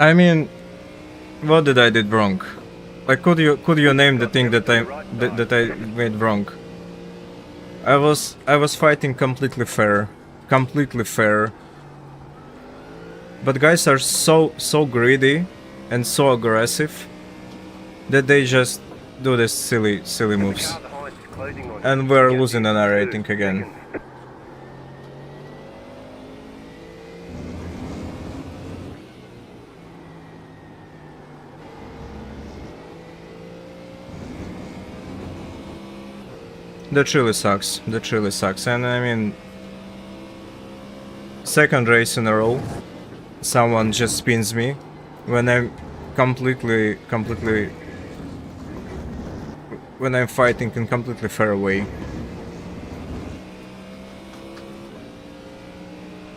I mean, what did I did wrong? Like, could you name the thing that I made wrong? I was fighting completely fair, but guys are so greedy and so aggressive that they just do this silly moves, Car behind is closing on you. and we're Just losing an 2 rating again. seconds. That really sucks. That really sucks. And I mean, second race in a row, someone just spins me when I'm completely when I'm fighting in completely fair way.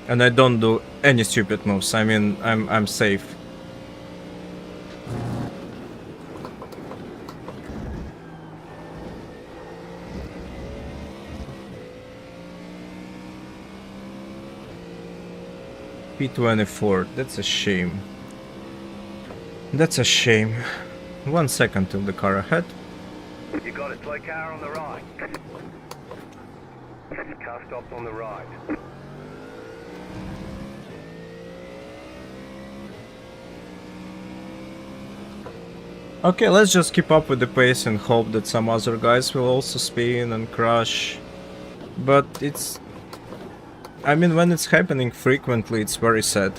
And I don't do any stupid moves. I mean, I'm safe. P24, that's a shame. That's a shame. 1 second till the car ahead. You got it. Slow car on the right. Car stopped on the right. Okay, let's just keep up with the pace and hope that some other guys will also spin and crash. But it's... I mean, when it's happening frequently, it's very sad.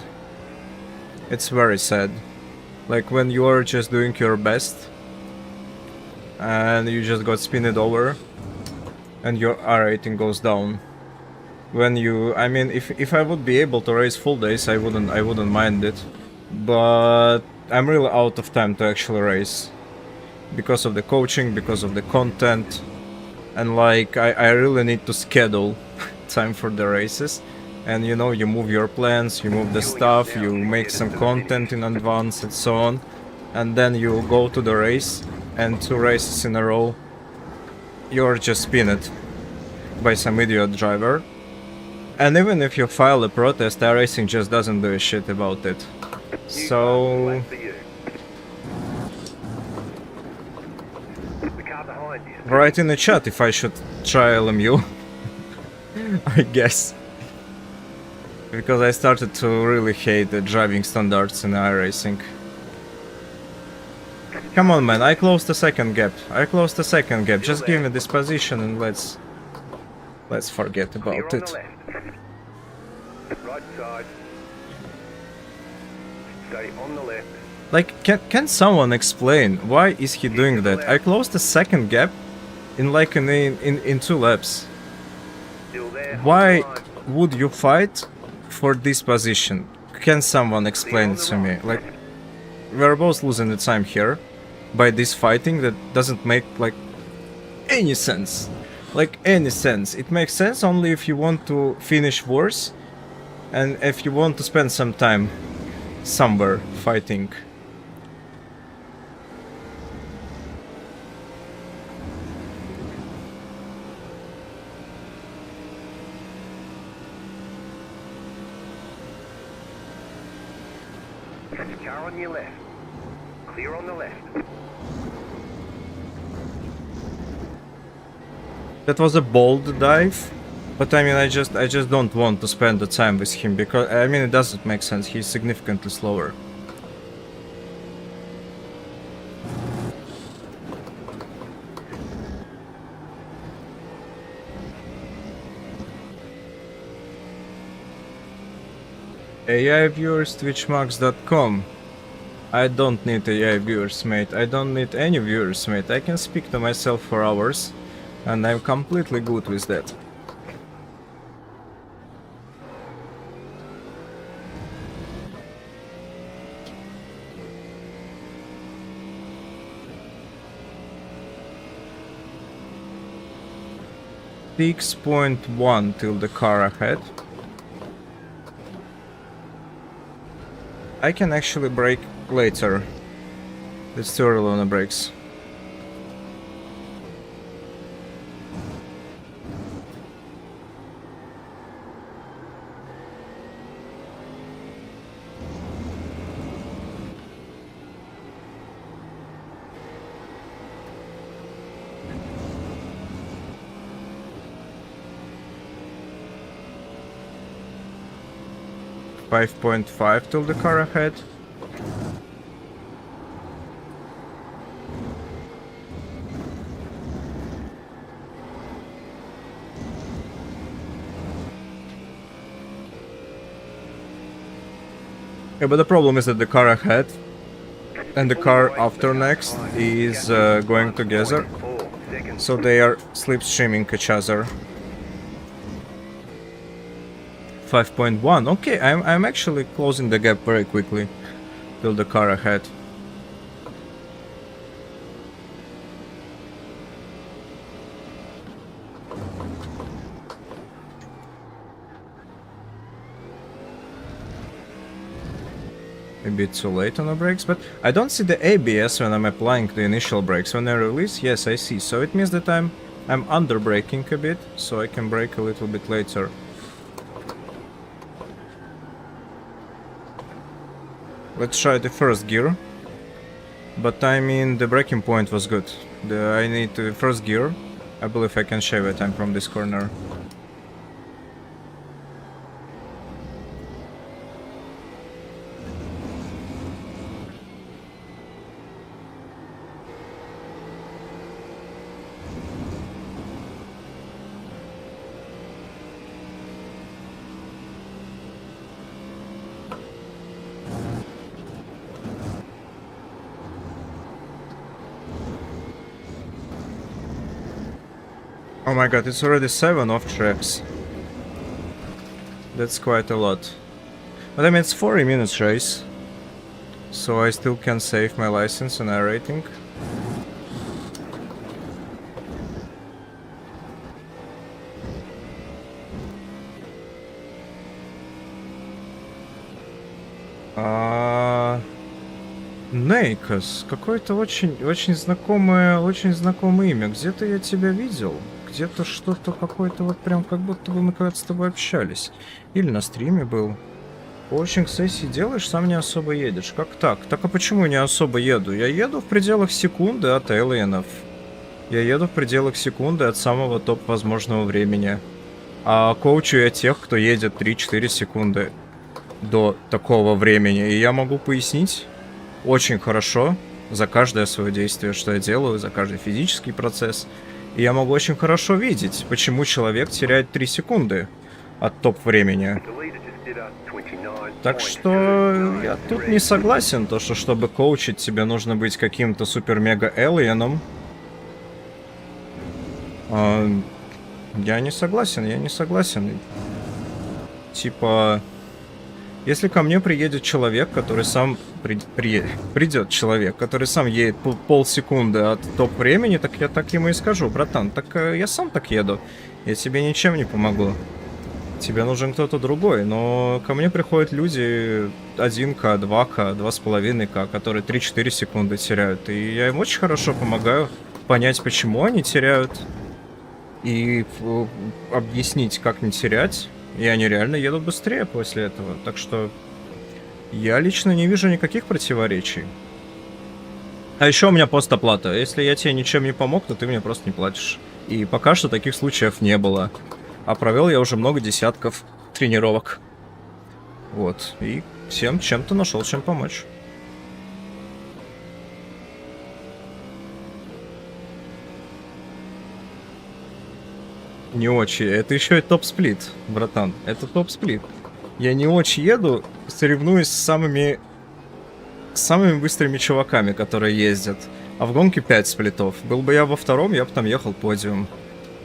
It's very sad. Like when you are just doing your best and you just got spinned over and your R rating goes down. When you... I mean, if I would be able to race full days, I wouldn't mind it. But I'm really out of time to actually race. Because of the coaching, because of the content. And like, I really need to schedule time for the races. And you know, you move your plans, you move the stuff, you make some content in advance and so on. And then you go to the race, and 2 races in a row, you're just spinned by some idiot driver. And even if you file a protest, iRacing just doesn't do a shit about it. So... Left for you. The car behind you. write in the chat if I should try LMU. I guess. Because I started to really hate the driving standards in iRacing. Come on, man, I closed the second gap. Just give me this position and let's forget Clear about on it. the left. Right side. Stay on the left. Like, can someone explain why is he doing that? I closed the second gap in like in 2 laps. Still there. Why hold the line. would you fight for this position? Can someone explain it to me? Like, we're both losing the time here by this fighting that doesn't make like any sense. Like any sense. It makes sense only if you want to finish worse and if you want to spend some time somewhere fighting. Car on your left. Clear on the left. That was a bold dive, but I mean I just don't want to spend the time with him because I mean it doesn't make sense. He's significantly slower. AI viewers twitchmax.com. I don't need AI viewers, mate. I don't need any viewers, mate. I can speak to myself for hours, and I'm completely good with that. .1 till the car ahead. I can actually brake later. It's too early on the brakes. .5 till the car ahead. Yeah, but the problem is that the car ahead and the car after next is going together, so they are slipstreaming each other. 5.1. Okay, I'm actually closing the gap very quickly till the car ahead. A bit too late on the brakes, but I don't see the ABS when I'm applying the initial brakes. When I release, yes, I see. So it means that I'm under braking a bit, so I can brake a little bit later. Let's try the first gear. But I mean, the braking point was good. I need the first gear. I believe I can shave a time from this corner. Oh my god, it's already 7 off tracks. That's quite a lot. But I mean, it's 40 minutes race, so I still can save my license and iRacing. Нейкос, какое-то очень знакомое имя. Где-то я тебя видел. Где-то что-то какое-то вот прям как будто бы мы когда-то с тобой общались. Или на стриме был. Коучинг сессии делаешь, сам не особо едешь. Как так? Так а почему не особо еду? Я еду в пределах секунды от элиенов. Я еду в пределах секунды от самого топ возможного времени. А коучу я тех, кто едет 3-4 секунды до такого времени. И я могу пояснить очень хорошо за каждое свое действие, что я делаю, за каждый физический процесс. И я могу очень хорошо видеть, почему человек теряет 3 секунды от топ-времени. Так что я тут не согласен, то что чтобы коучить, тебе нужно быть каким-то супер-мега-элиеном. Я не согласен. Типа, если ко мне приедет человек, который сам... Придет человек, который сам едет полсекунды от топ-времени, так я так ему и скажу: братан, так я сам так еду, я тебе ничем не помогу. Тебе нужен кто-то другой, но ко мне приходят люди 1К, 2К, 2,5К, которые 3-4 секунды теряют, и я им очень хорошо помогаю понять, почему они теряют, и объяснить, как не терять, и они реально едут быстрее после этого, так что я лично не вижу никаких противоречий. А еще у меня постоплата. Если я тебе ничем не помог, то ты мне просто не платишь. И пока что таких случаев не было. А провел я уже много десятков тренировок. Вот. И всем чем-то нашел, чем помочь. Не очень. Это еще и топ-сплит, братан. Это топ-сплит. Я не очень еду, соревнуюсь с самыми быстрыми чуваками, которые ездят. А в гонке 5 сплитов. Был бы я во втором, я бы там ехал подиум.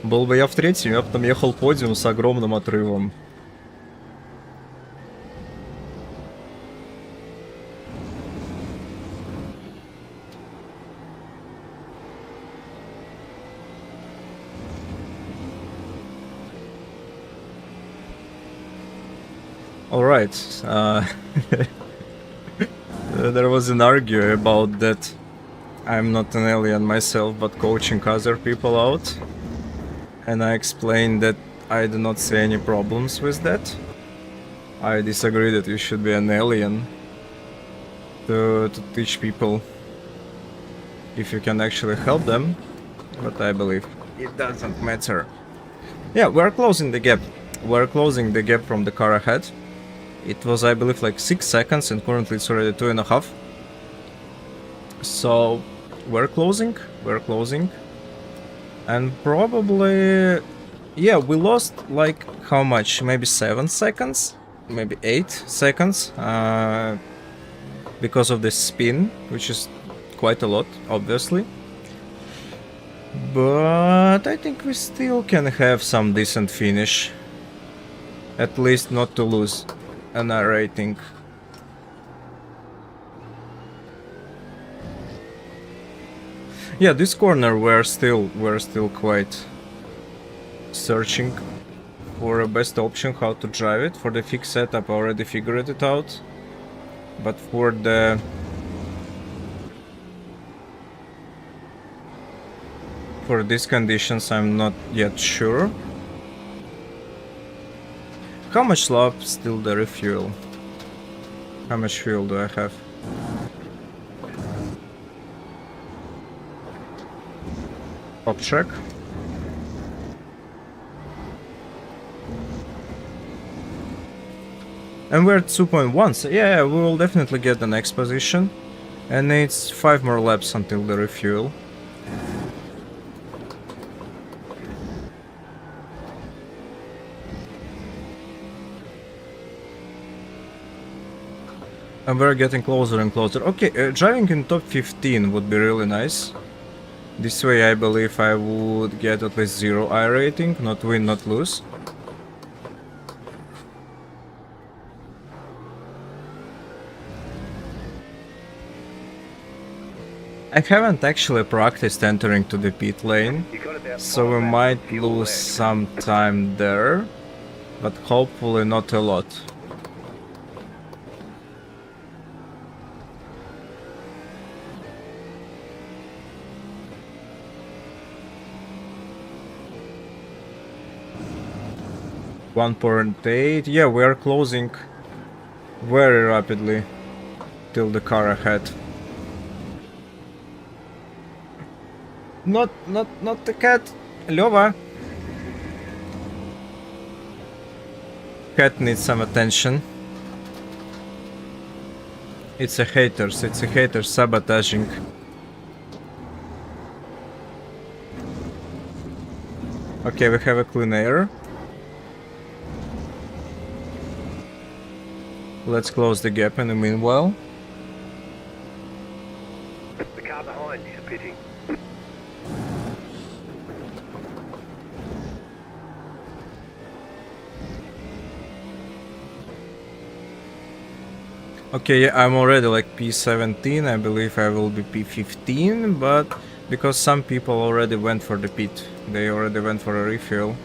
Был бы я в третьем, я бы там ехал подиум с огромным отрывом. Alright, there was an argue about that I'm not an alien myself, but coaching other people out. And I explained that I do not see any problems with that. I disagree that you should be an alien to teach people if you can actually help them, but I believe it doesn't matter. Yeah, we're closing the gap. We're closing the gap from the car ahead. It was, I believe, like 6 seconds, and currently it's already 2.5. So we're closing, and probably, yeah, we lost like how much? Maybe 7 seconds, maybe 8 seconds, because of the spin, which is quite a lot, obviously. But I think we still can have some decent finish, at least not to lose an rating. Yeah, this corner we're still quite searching for a best option how to drive it. For the fixed setup I already figured it out, but for these conditions I'm not yet sure. How much lap still the refuel? How much fuel do I have? Pop check. And we're at 2.1, so yeah, we will definitely get the next position. And it's 5 more laps until the refuel. And we're getting closer and closer. Okay, driving in top 15 would be really nice. This way I believe I would get at least 0 I rating, not win, not lose. I haven't actually practiced entering to the pit lane, so we might lose some time there, but hopefully not a lot. .8, yeah, we are closing very rapidly till the car ahead. Not the cat, Lova. Cat needs some attention. It's a hater sabotaging. Okay, we have a clean air. Let's close the gap in the meanwhile. The car behind is pitting. Okay, yeah, I'm already like P17, I believe I will be P15, but because some people already went for the pit, they already went for a refuel.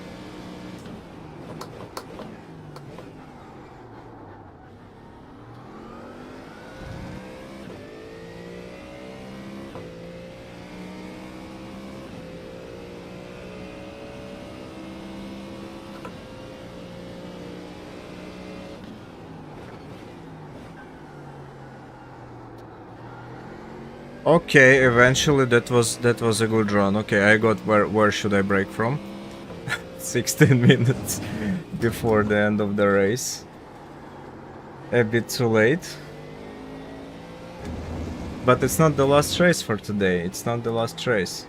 Okay, eventually that was a good run. Okay, I got where should I brake from? 16 minutes before the end of the race. A bit too late. But it's not the last race for today. It's not the last race.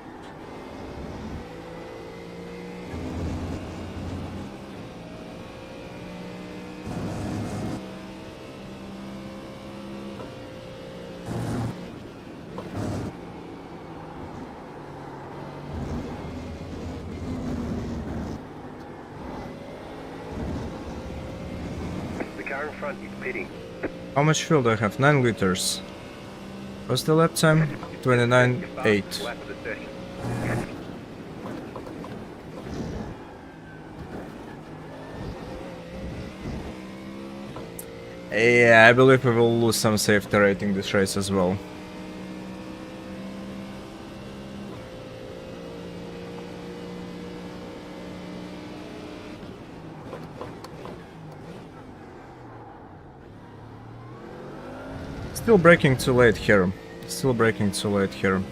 car in front is pitting. How much fuel do I have? 9 liters. What's the lap time? 29.8. Lap of the session. Yeah, I believe we will lose some safety rating this race as well. Still braking too late here. Still braking too late here.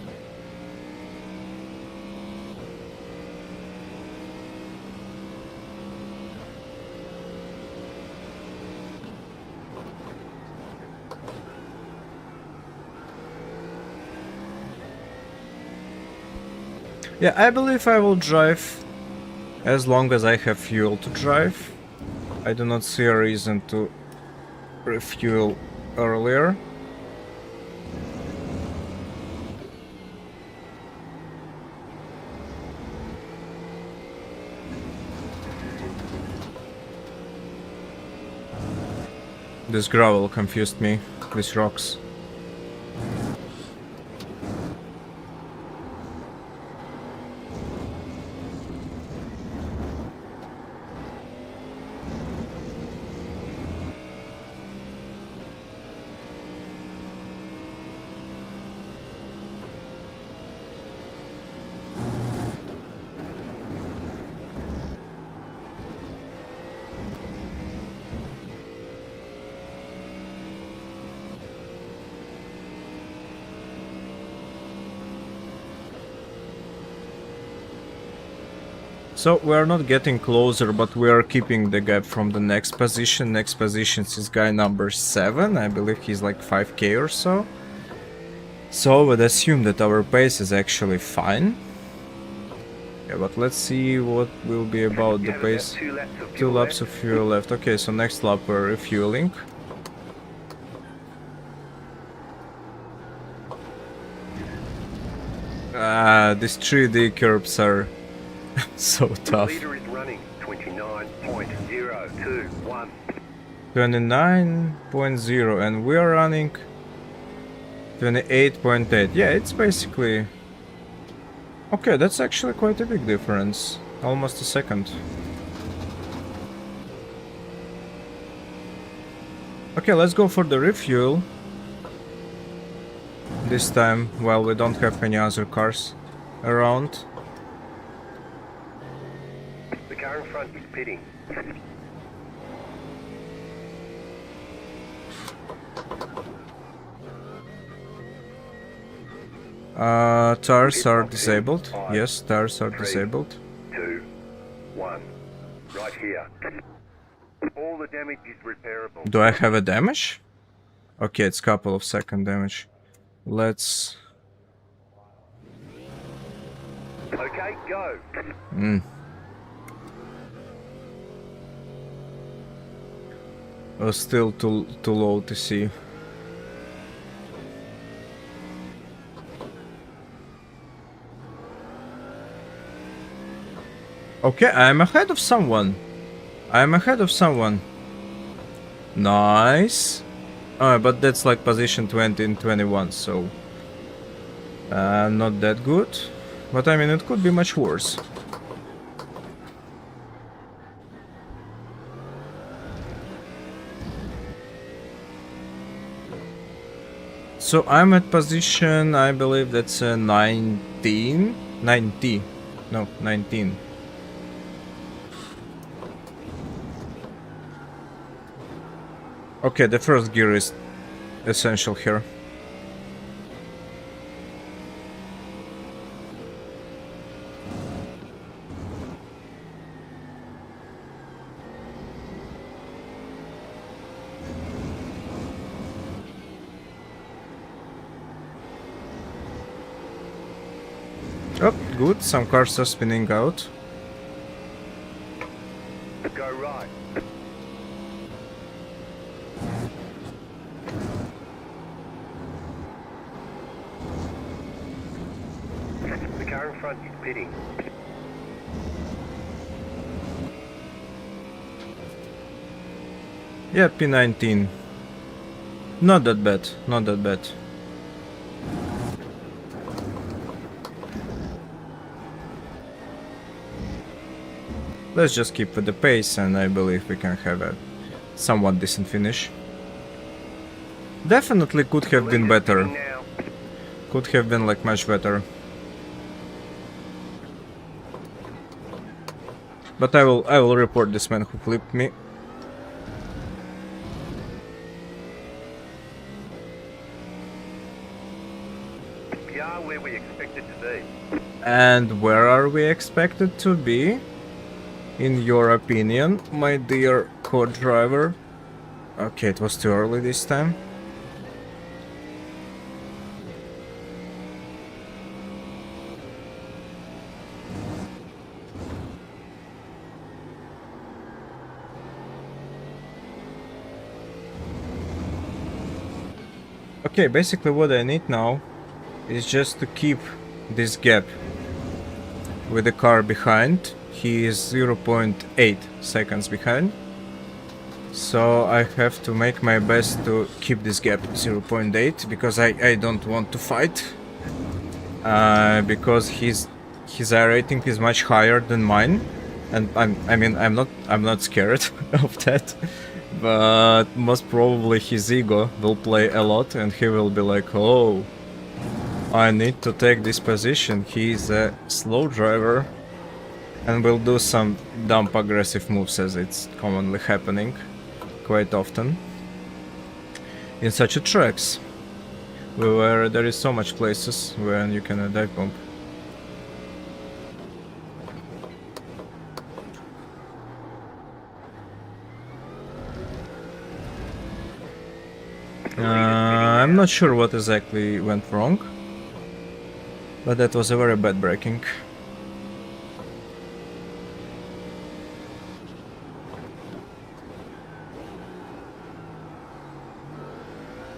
Yeah, I believe I will drive as long as I have fuel to drive. I do not see a reason to refuel earlier. This gravel confused me, these rocks. So we are not getting closer, but we are keeping the gap from the next position. Next position is guy number 7. I believe he's like 5k or so. So I would assume that our pace is actually fine. Yeah, but let's see what will be about the pace. 2 laps of fuel left. Okay, so next lap we're refueling. These 3D curves are so tough. Leader is running 29.021. 29.0 and we are running 28.8. Yeah, it's basically... Okay, that's actually quite a big difference. Almost a second. Okay, let's go for the refuel. This time, while we don't have any other cars around. The car in front is pitting. Tires are disabled. Yes, tires are disabled. 2, 1. Right here. All the damage is repairable. Do I have a damage? Okay, it's couple of second damage. Let's... Okay, go. Still too low to see. Okay, I'm ahead of someone. I'm ahead of someone. Nice. But that's like position 20 and 21, so... not that good. But I mean, it could be much worse. So I'm at position, I believe that's 19. 90. No, 19. Okay, the first gear is essential here. Oh, good, some cars are spinning out. Go right. The car in front is pitting. Yeah, P19. Not that bad, not that bad. Let's just keep with the pace, and I believe we can have a somewhat decent finish. Definitely could have been better. Could have been like much better. But I will report this man who clipped me. We are where we expected to be. And where are we expected to be? In your opinion, my dear co-driver? Okay, it was too early this time. Okay, basically what I need now is just to keep this gap with the car behind. He is 0.8 seconds behind. So I have to make my best to keep this gap 0.8 because I don't want to fight. Because his iRating is much higher than mine. And I'm not scared of that. But most probably his ego will play a lot and he will be like, oh, I need to take this position. He is a slow driver and will do some dumb aggressive moves as it's commonly happening quite often in such a tracks where there is so much places where you can dive bomb. I'm not sure what exactly went wrong, but that was a very bad braking.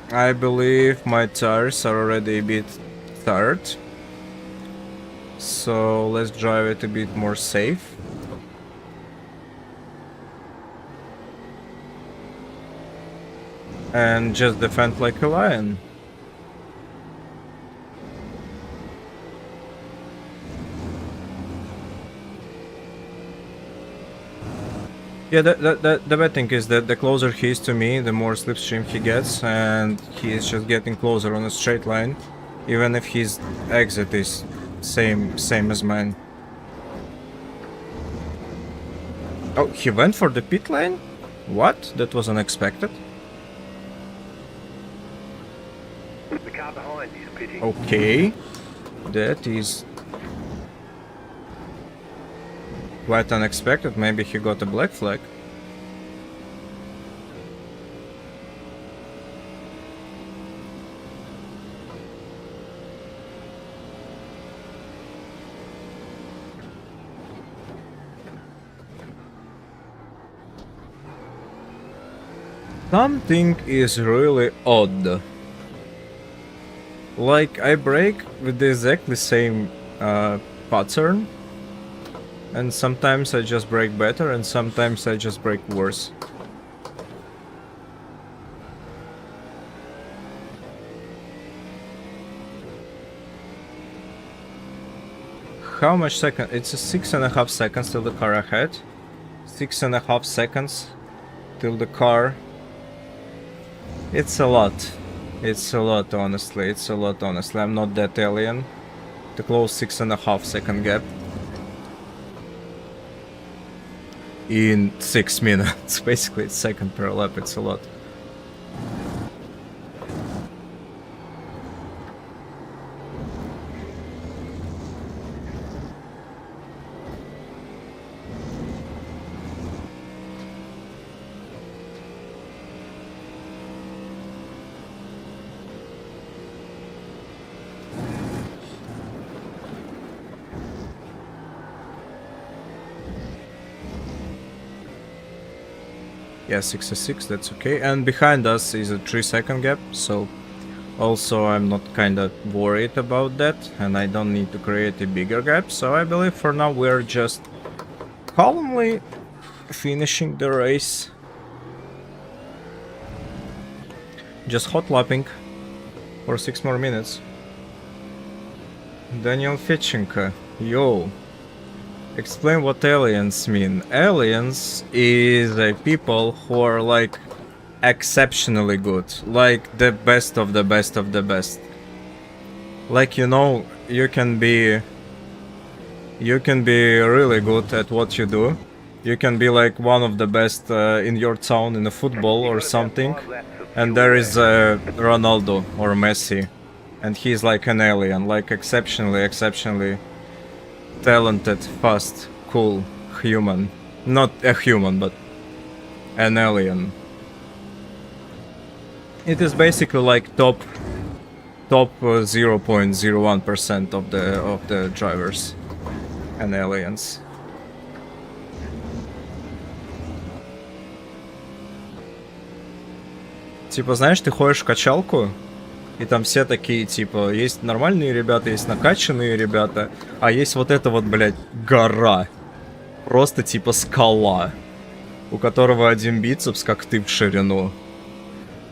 I believe my tires are already a bit tired, so let's drive it a bit more safe. And just defend like a lion. Yeah, the bad thing is that the closer he is to me, the more slipstream he gets, and he is just getting closer on a straight line, even if his exit is same as mine. Oh, he went for the pit lane? What? That was unexpected. The car behind is pitting. Okay, that is quite unexpected. Maybe he got a black flag. Something is really odd. Like, I brake with the exactly same pattern, and sometimes I just brake better and sometimes I just brake worse. How much second? It's a 6.5 seconds till the car ahead. 6.5 seconds till the car. It's a lot. It's a lot, honestly. It's a lot, honestly. I'm not that alien to close 6.5 second gap in 6 minutes. Basically, it's second per lap. It's a lot. Yeah, 6.6, that's okay. And behind us is a 3-second gap, so also I'm not kinda worried about that, and I don't need to create a bigger gap, so I believe for now we're just calmly finishing the race. Just hot lapping for 6 more minutes. Daniel Fitchenka, yo. Explain what aliens mean. Aliens is people who are like exceptionally good, like the best of the best of the best. Like, you know, you can be really good at what you do. You can be like one of the best in your town in a football or something, and there is Ronaldo or Messi, and he's like an alien, like exceptionally talented, fast, cool human. Not a human, but an alien. It is basically like top 0.01% of the drivers and aliens. Типа, знаешь, ты ходишь в качалку, и там все такие, типа, есть нормальные ребята, есть накачанные ребята, а есть вот эта вот, блядь, гора. Просто типа скала, у которого один бицепс, как ты, в ширину.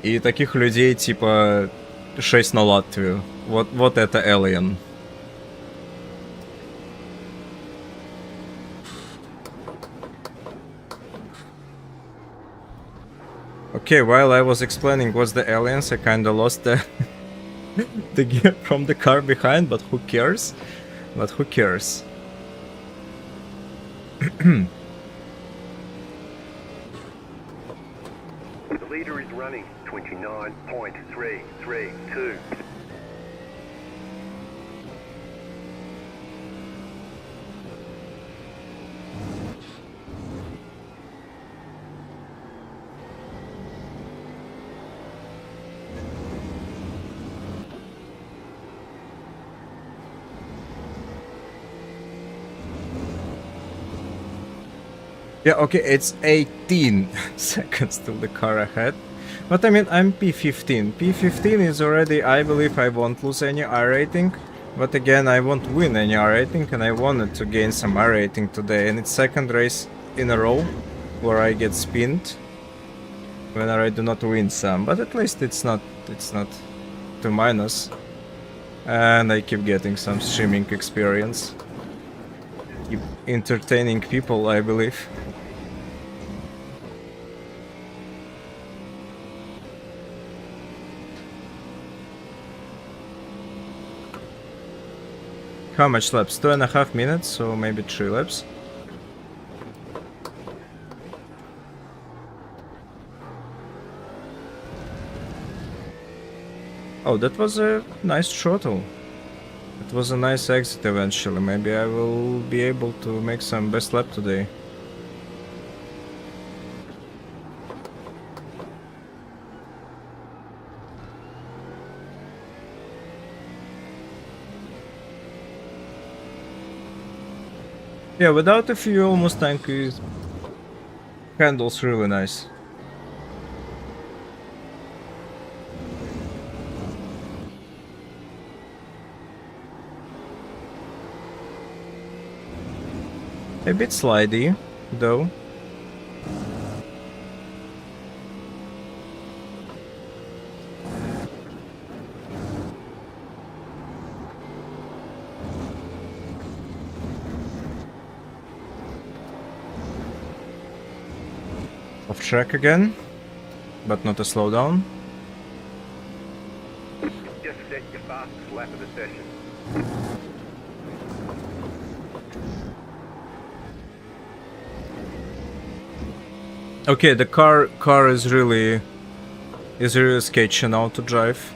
И таких людей, типа, 6 на Латвию. Вот это alien. Okay, while I was explaining what's the aliens, I kinda lost the gear from the car behind, but who cares? But who cares? The leader is running 29.332. Yeah, okay, it's 18 seconds till the car ahead. But I mean, I'm P15. P15 is already, I believe I won't lose any R rating. But again, I won't win any R rating, and I wanted to gain some R rating today. And it's second race in a row where I get spinned when I do not win some. But at least it's not 2-. And I keep getting some streaming experience. Keep entertaining people, I believe. How much laps? 2.5 minutes, so maybe 3 laps. Oh, that was a nice throttle. It was a nice exit eventually. Maybe I will be able to make some best lap today. Yeah, without the fuel, Mustang handles really nice. A bit slidey, though. Off track again, but not a slowdown. Just set your fastest lap of the session. Okay, the car is really sketchy now to drive,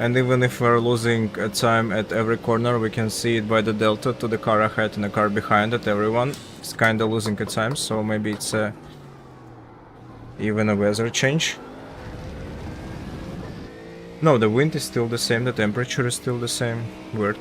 and even if we're losing a time at every corner, we can see it by the delta to the car ahead and the car behind it. Everyone is kinda losing at times, so maybe it's even a weather change. No, the wind is still the same, the temperature is still the same. Weird.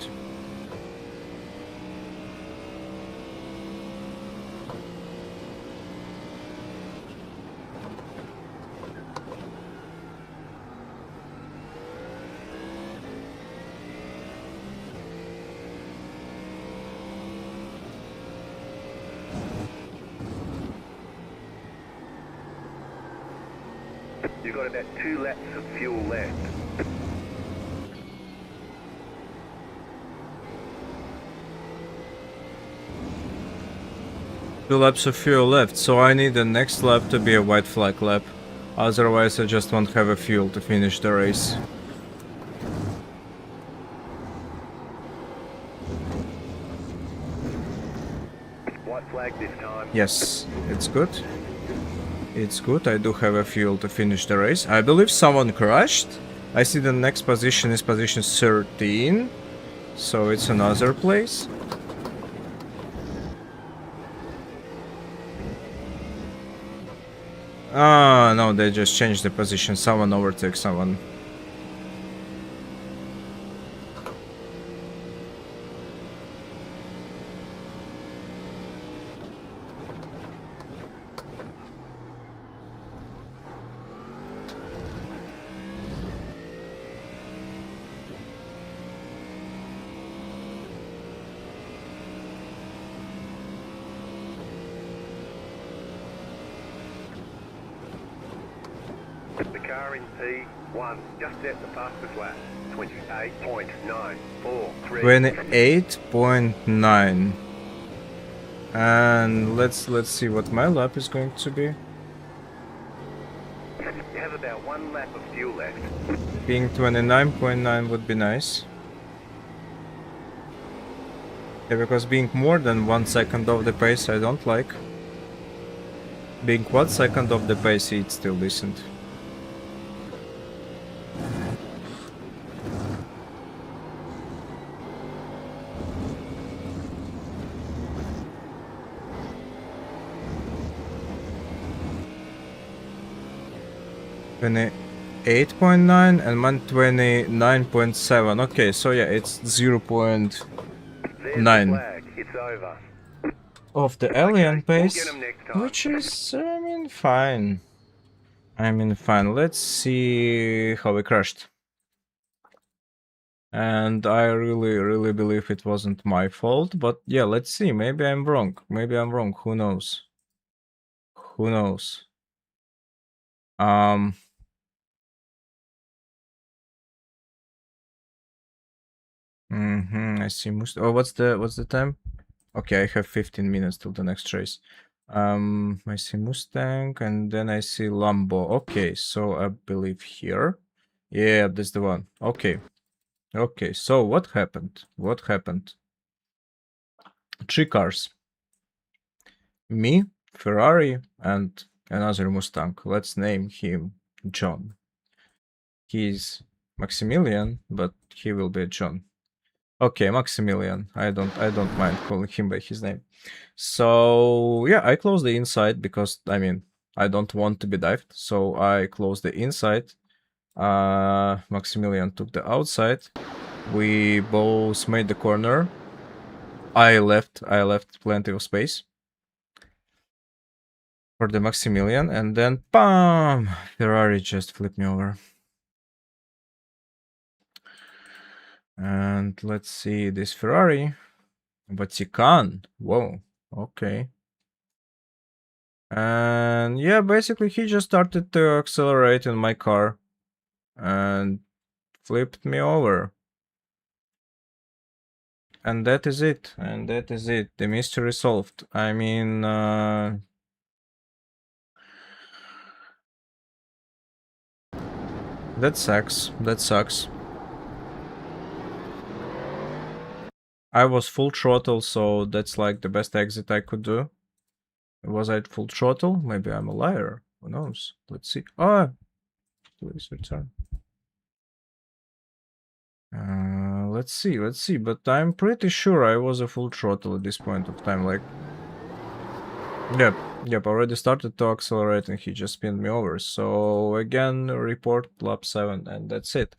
You've got about 2 laps of fuel left. Two laps of fuel left, so I need the next lap to be a white flag lap. Otherwise I just won't have a fuel to finish the race. White flag this time. Yes, it's good. It's good, I do have a fuel to finish the race. I believe someone crashed. I see the next position is position 13. So it's another place. Ah, no, they just changed the position. Someone overtook someone. The car in P1 just set the fastest lap. 28.943. 28.9. And let's see what my lap is going to be. You have about 1 lap of fuel left. Being 29.9 would be nice. Yeah, because being more than 1 second off the pace I don't like. Being 1 second off the pace it's still decent. Twenty 8.9 and mine 29.7. Okay, so yeah, it's 0.9 Flag. It's over. of the alien We'll pace, get 'em next time. which is, I mean, fine. I mean, fine. Let's see how we crashed. And I really believe it wasn't my fault, but yeah, let's see. Maybe I'm wrong. Maybe I'm wrong. Who knows? Who knows? I see Mustang. Oh, what's the time? Okay, I have 15 minutes till the next race. I see Mustang and then I see Lambo. Okay, so I believe here. Yeah, that's the one. Okay. Okay, so what happened? What happened? 3 cars. Me, Ferrari, and another Mustang. Let's name him John. He's Maximilian, but he will be John. Okay, Maximilian. I don't mind calling him by his name. So yeah, I closed the inside because I mean I don't want to be dived, so I closed the inside. Maximilian took the outside. We both made the corner. I left plenty of space for the Maximilian, and then bam! Ferrari just flipped me over. And let's see this Ferrari. Vatican. Whoa. Okay. And yeah, basically he just started to accelerate in my car and flipped me over. And that is it. And that is it. The mystery solved. I mean, that sucks. That sucks. I was full throttle, so that's like the best exit I could do. Was I at full throttle? Maybe I'm a liar. Who knows? Let's see. Oh, please return. Let's see. But I'm pretty sure I was a full throttle at this point of time. Like, yep. Already started to accelerate, and he just pinned me over. So again, report lap 7, and that's it.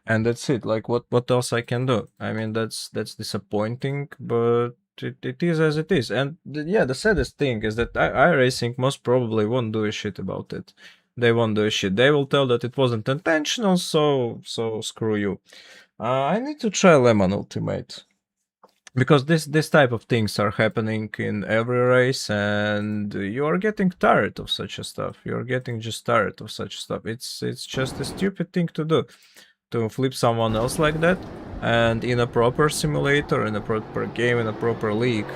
And that's it. Like, what else I can do? I mean, that's disappointing, but it is as it is. And yeah, the saddest thing is that iRacing most probably won't do a shit about it. They won't do a shit. They will tell that it wasn't intentional, so screw you. I need to try Lemon Ultimate. because this type of things are happening in every race, and you are getting tired of such a stuff. You're getting just tired of such stuff. It's just a stupid thing to do, to flip someone else like that. And in a proper simulator, in a proper game, in a proper league,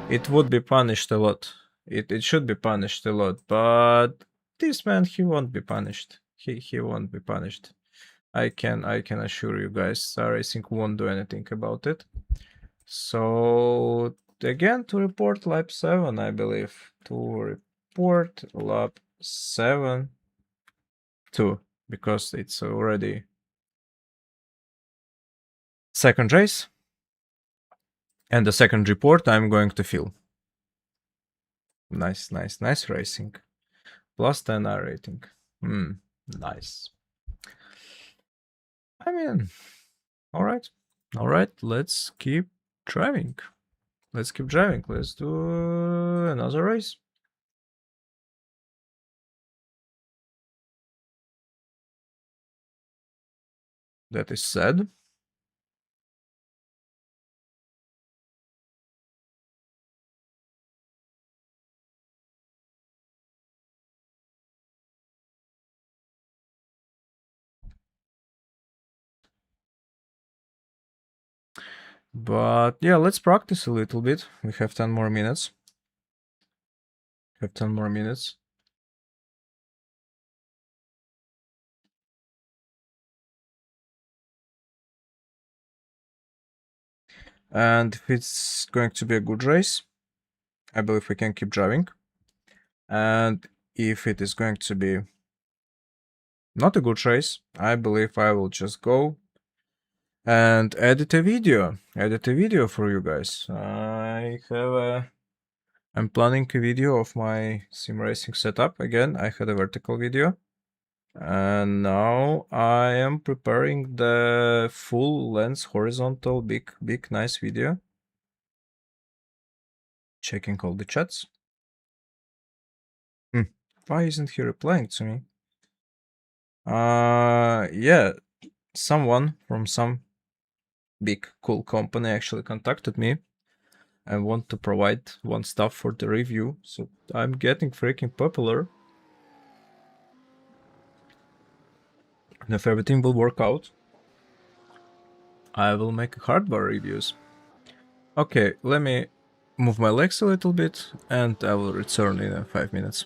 it would be punished a lot. It should be punished a lot. But this man, he won't be punished. He won't be punished. I can assure you guys, iRacing won't do anything about it. So again, to report lap 7, I believe. To report lap 7 2, because it's already second race. And the second report I'm going to fill. Nice racing. Plus 10 R rating. Nice. I mean, alright, let's keep driving. Let's do another race. That is sad. But yeah, let's practice a little bit. We have 10 more minutes. And if it's going to be a good race, I believe we can keep driving. And if it is going to be not a good race, I believe I will just go and edit a video for you guys. I'm planning a video of my sim racing setup. Again, I had a vertical video, and now I am preparing the full lens horizontal big nice video. Checking all the chats. Why isn't he replying to me? Yeah, someone from some big cool company actually contacted me and want to provide one stuff for the review, so I'm getting freaking popular. And if everything will work out, I will make hardware reviews. Okay, let me move my legs a little bit and I will return in 5 minutes.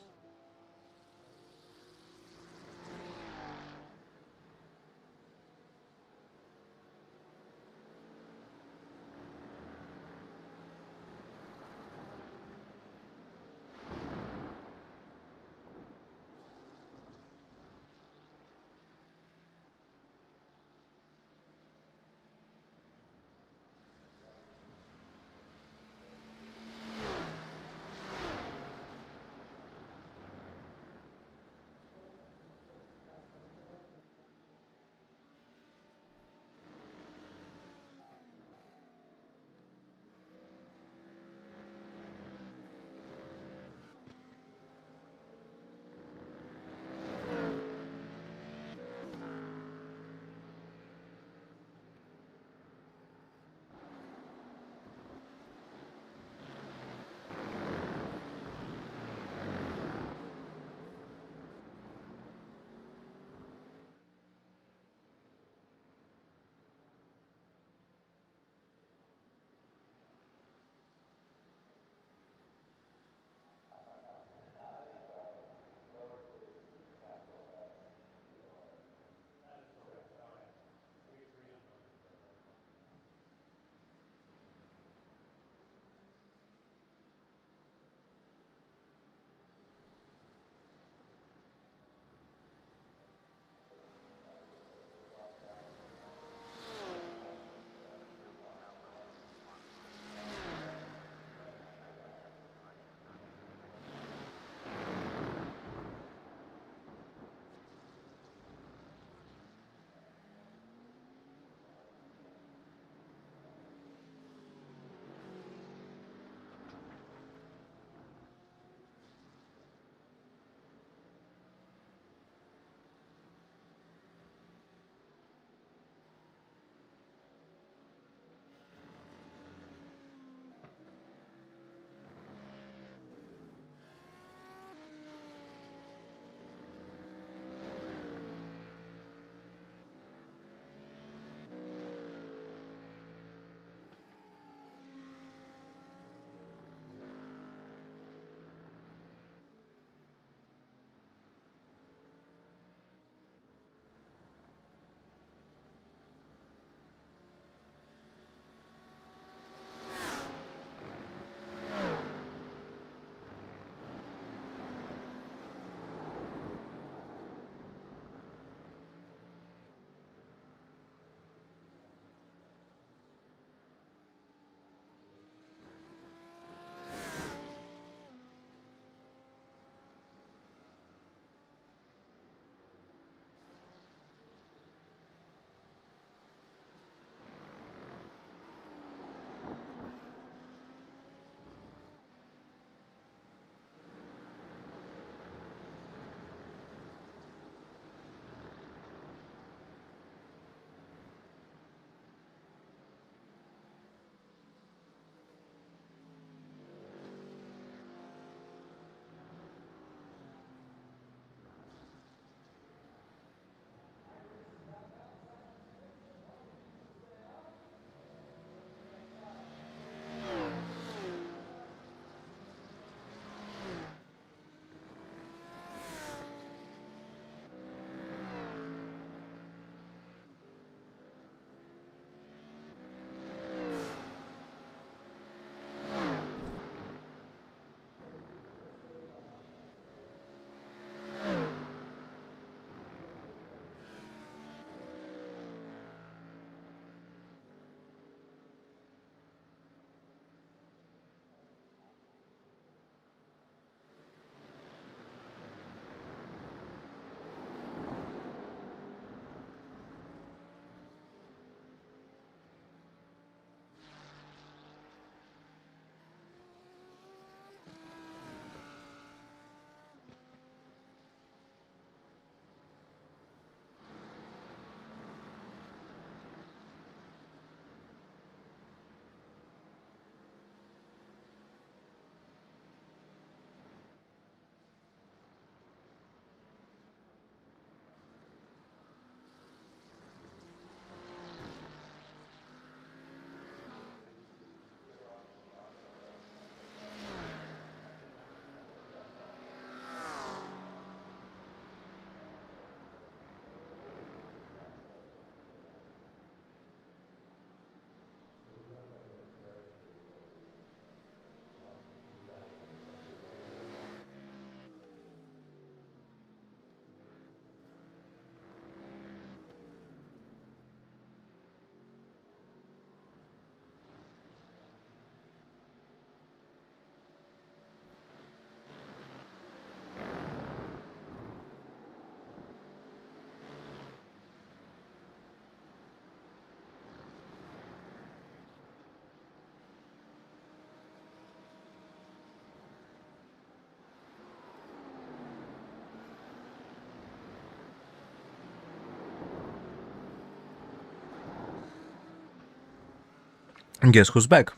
Guess who's back?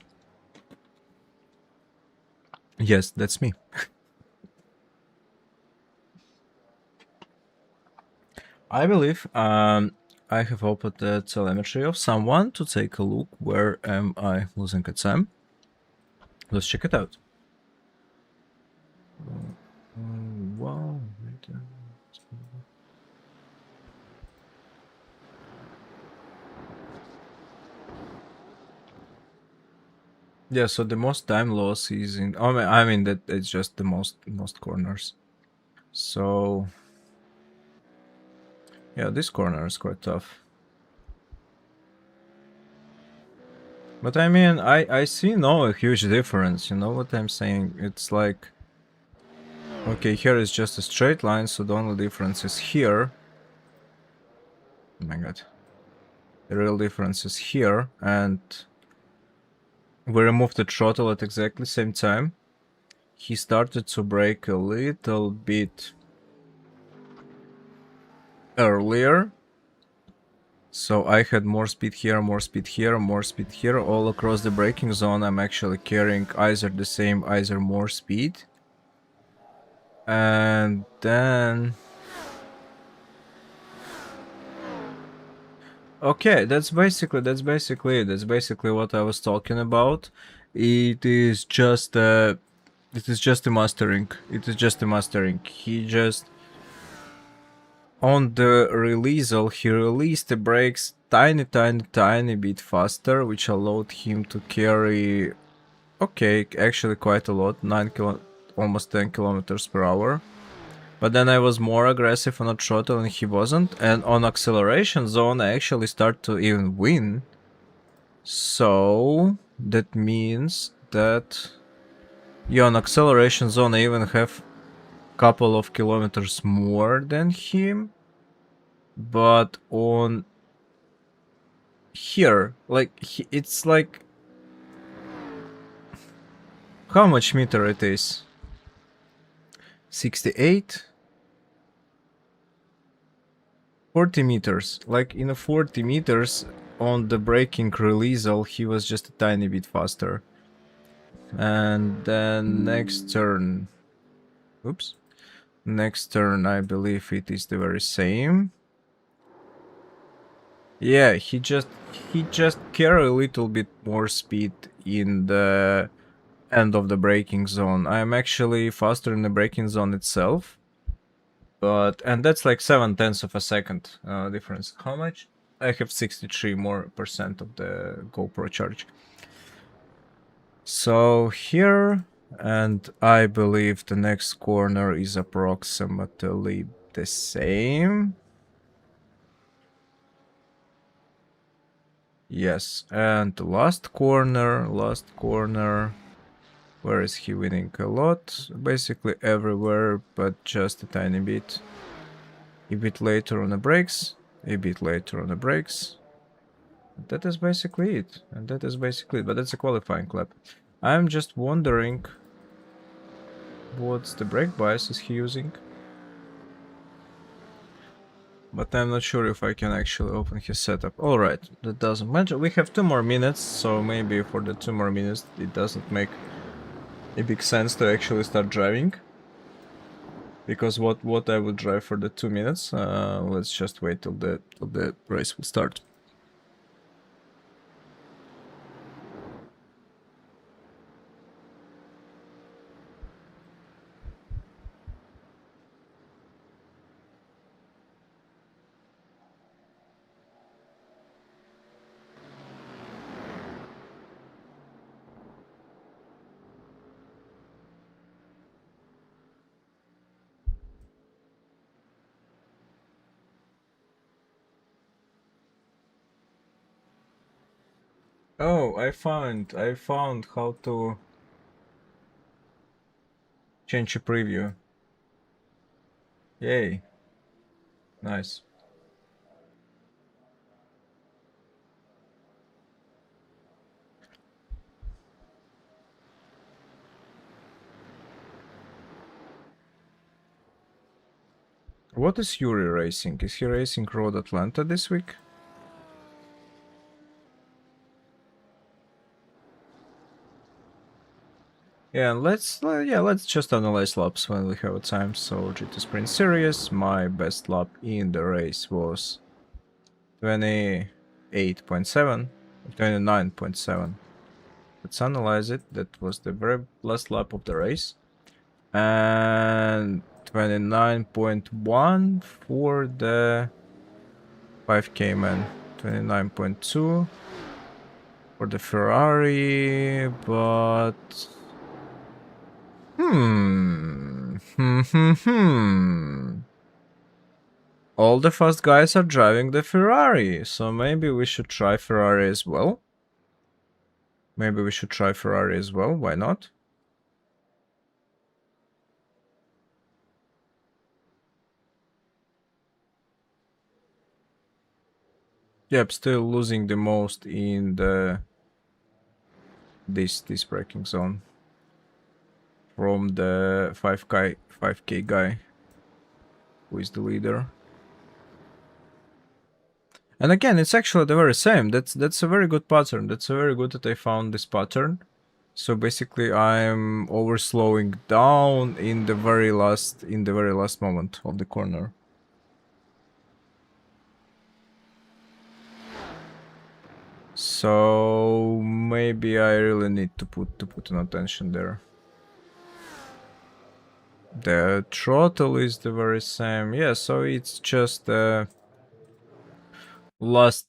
Yes, that's me. I believe I have opened the telemetry of someone to take a look. Where am I losing at time? Let's check it out. Wow. Yeah, so the most time loss is in. I mean that it's just the most corners. So yeah, this corner is quite tough. But I mean, I see no a huge difference. You know what I'm saying? It's like, okay, here is just a straight line, so the only difference is here. Oh my god, the real difference is here, and we removed the throttle at exactly same time. He started to brake a little bit earlier. So I had more speed here, more speed here, more speed here. All across the braking zone, I'm actually carrying either the same, either more speed. And then... okay, that's basically it. That's basically what I was talking about. It is just a mastering. It is just a mastering. He just... on the releasal, he released the brakes tiny bit faster, which allowed him to carry, okay, actually quite a lot, almost 10 kilometers per hour. But then I was more aggressive on a throttle and he wasn't, and on acceleration zone I actually start to even win. So that means that, yeah, on acceleration zone I even have couple of kilometers more than him. But on here, like, it's like, how much meter it is? 68? 40 meters. Like, in a 40 meters on the braking releasal, he was just a tiny bit faster. And then next turn, oops, next turn I believe it is the very same. Yeah, he just carry a little bit more speed in the end of the braking zone. I'm actually faster in the braking zone itself, but, and that's like 7/10 of a second difference. How much? I have 63% more of the GoPro charge. So here, and I believe the next corner is approximately the same. Yes, and the last corner, where is he winning a lot? Basically everywhere, but just a tiny bit. A bit later on the brakes, a bit later on the brakes. That is basically it, and that is basically it, but that's a qualifying lap. I'm just wondering, what's the brake bias is he using? But I'm not sure if I can actually open his setup. Alright, that doesn't matter. We have 2 more minutes, so maybe for the 2 more minutes it doesn't make a big sense to actually start driving. Because what I would drive for the 2 minutes, let's just wait till the race will start. Oh, I found how to change a preview. Yay. Nice. What is Yuri racing? Is he racing Road Atlanta this week? Yeah, let's just analyze laps when we have a time. So GT Sprint Series, my best lap in the race was 28.7, 29.7. Let's analyze it. That was the very last lap of the race. And 29.1 for the 5K man. 29.2 for the Ferrari, but all the fast guys are driving the Ferrari, so maybe we should try Ferrari as well. Why not? Yep, still losing the most in the this braking zone from the 5K guy who is the leader. And again, it's actually the very same. That's a very good pattern. That's a very good that I found this pattern. So basically, I'm overslowing down in the very last moment of the corner. So maybe I really need to put an attention there. The throttle is the very same. Yeah, so it's just last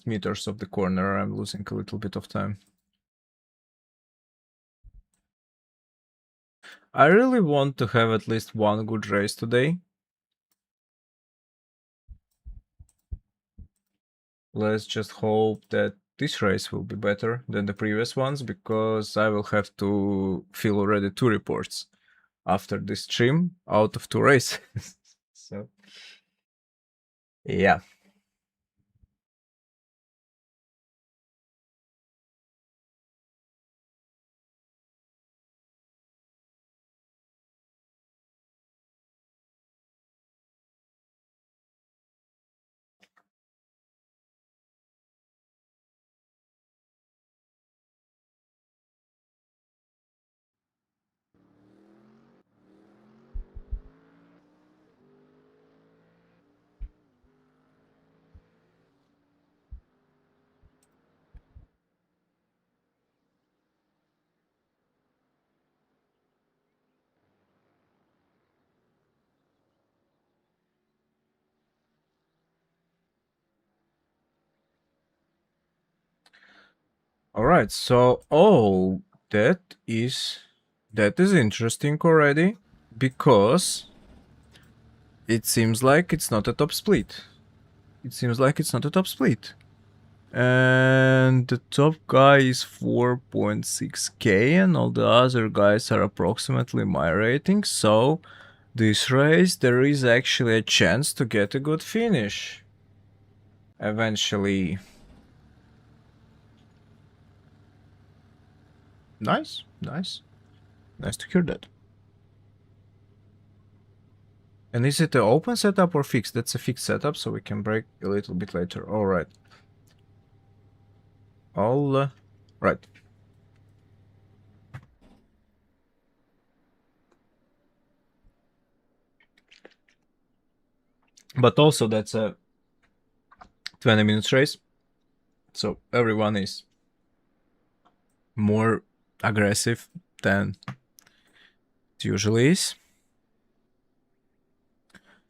meters of the corner. I'm losing a little bit of time. I really want to have at least one good race today. Let's just hope that this race will be better than the previous ones, because I will have to fill already 2 reports after this stream out of 2 races. So, yeah. All right, so that is interesting already, because it seems like it's not a top split. And the top guy is 4.6k, and all the other guys are approximately my rating. So this race, there is actually a chance to get a good finish eventually. Nice to hear that. And is it an open setup or fixed? That's a fixed setup, so we can break a little bit later. All right. Right. But also that's a 20 minutes race, so everyone is more aggressive than it usually is.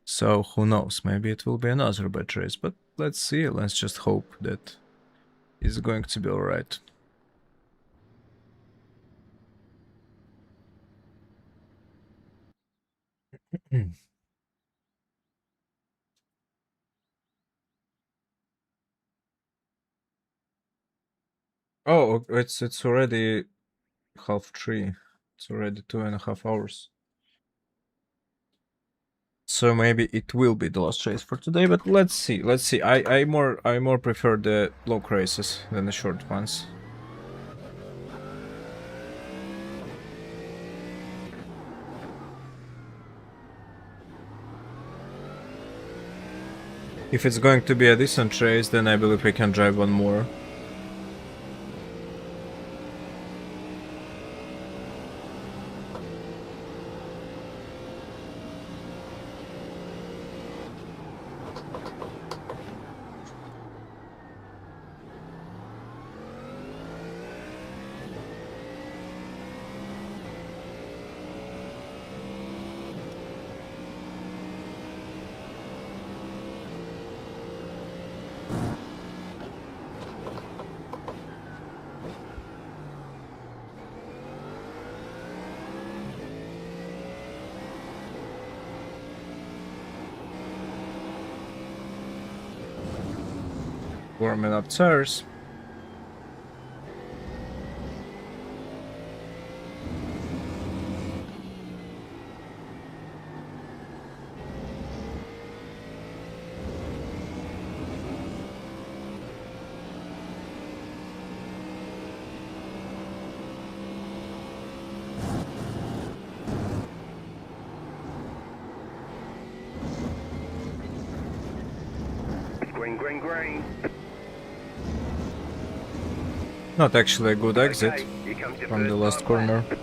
So who knows, maybe it will be another bad race, but let's see. Let's just hope that it's going to be alright. Oh, it's already 3:30. It's already 2.5 hours. So maybe it will be the last race for today, but let's see. I more prefer the long races than the short ones. If it's going to be a decent race, then I believe we can drive one more. Warming up tires. Green, green, green. Not actually a good exit Okay, here comes your from the first last time corner. lap.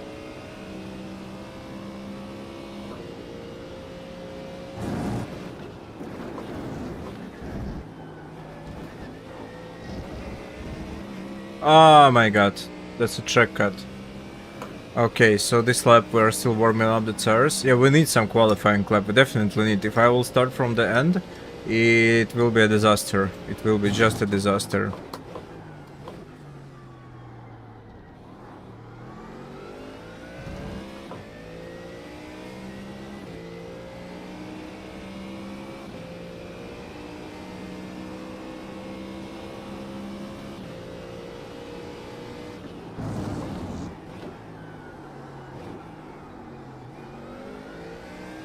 Oh my god, that's a track cut. Okay, so this lap we're still warming up the tires. Yeah, we need some qualifying lap, we definitely need. If I will start from the end, it will be a disaster. It will be just a disaster.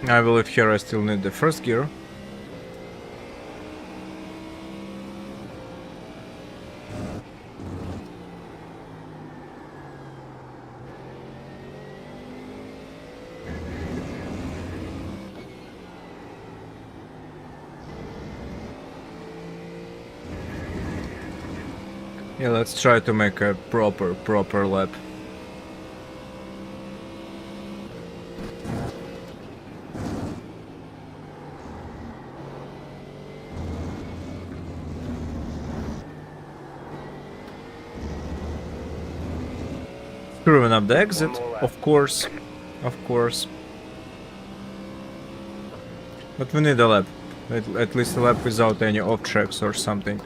I believe here I still need the first gear. Yeah, let's try to make a proper lap. Screwing up the exit, of course. Of course. But we need a lap. At least a lap without any off tracks or something.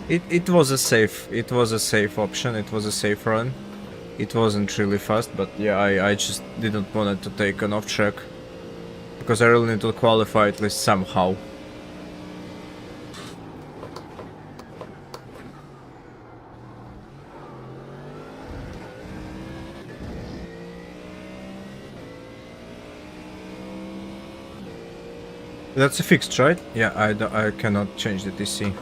It was a safe option, it was a safe run. It wasn't really fast, but yeah, I just didn't want it to take an off track. Because I really need to qualify at least somehow. That's a fixed, right? Yeah, I cannot change the TC.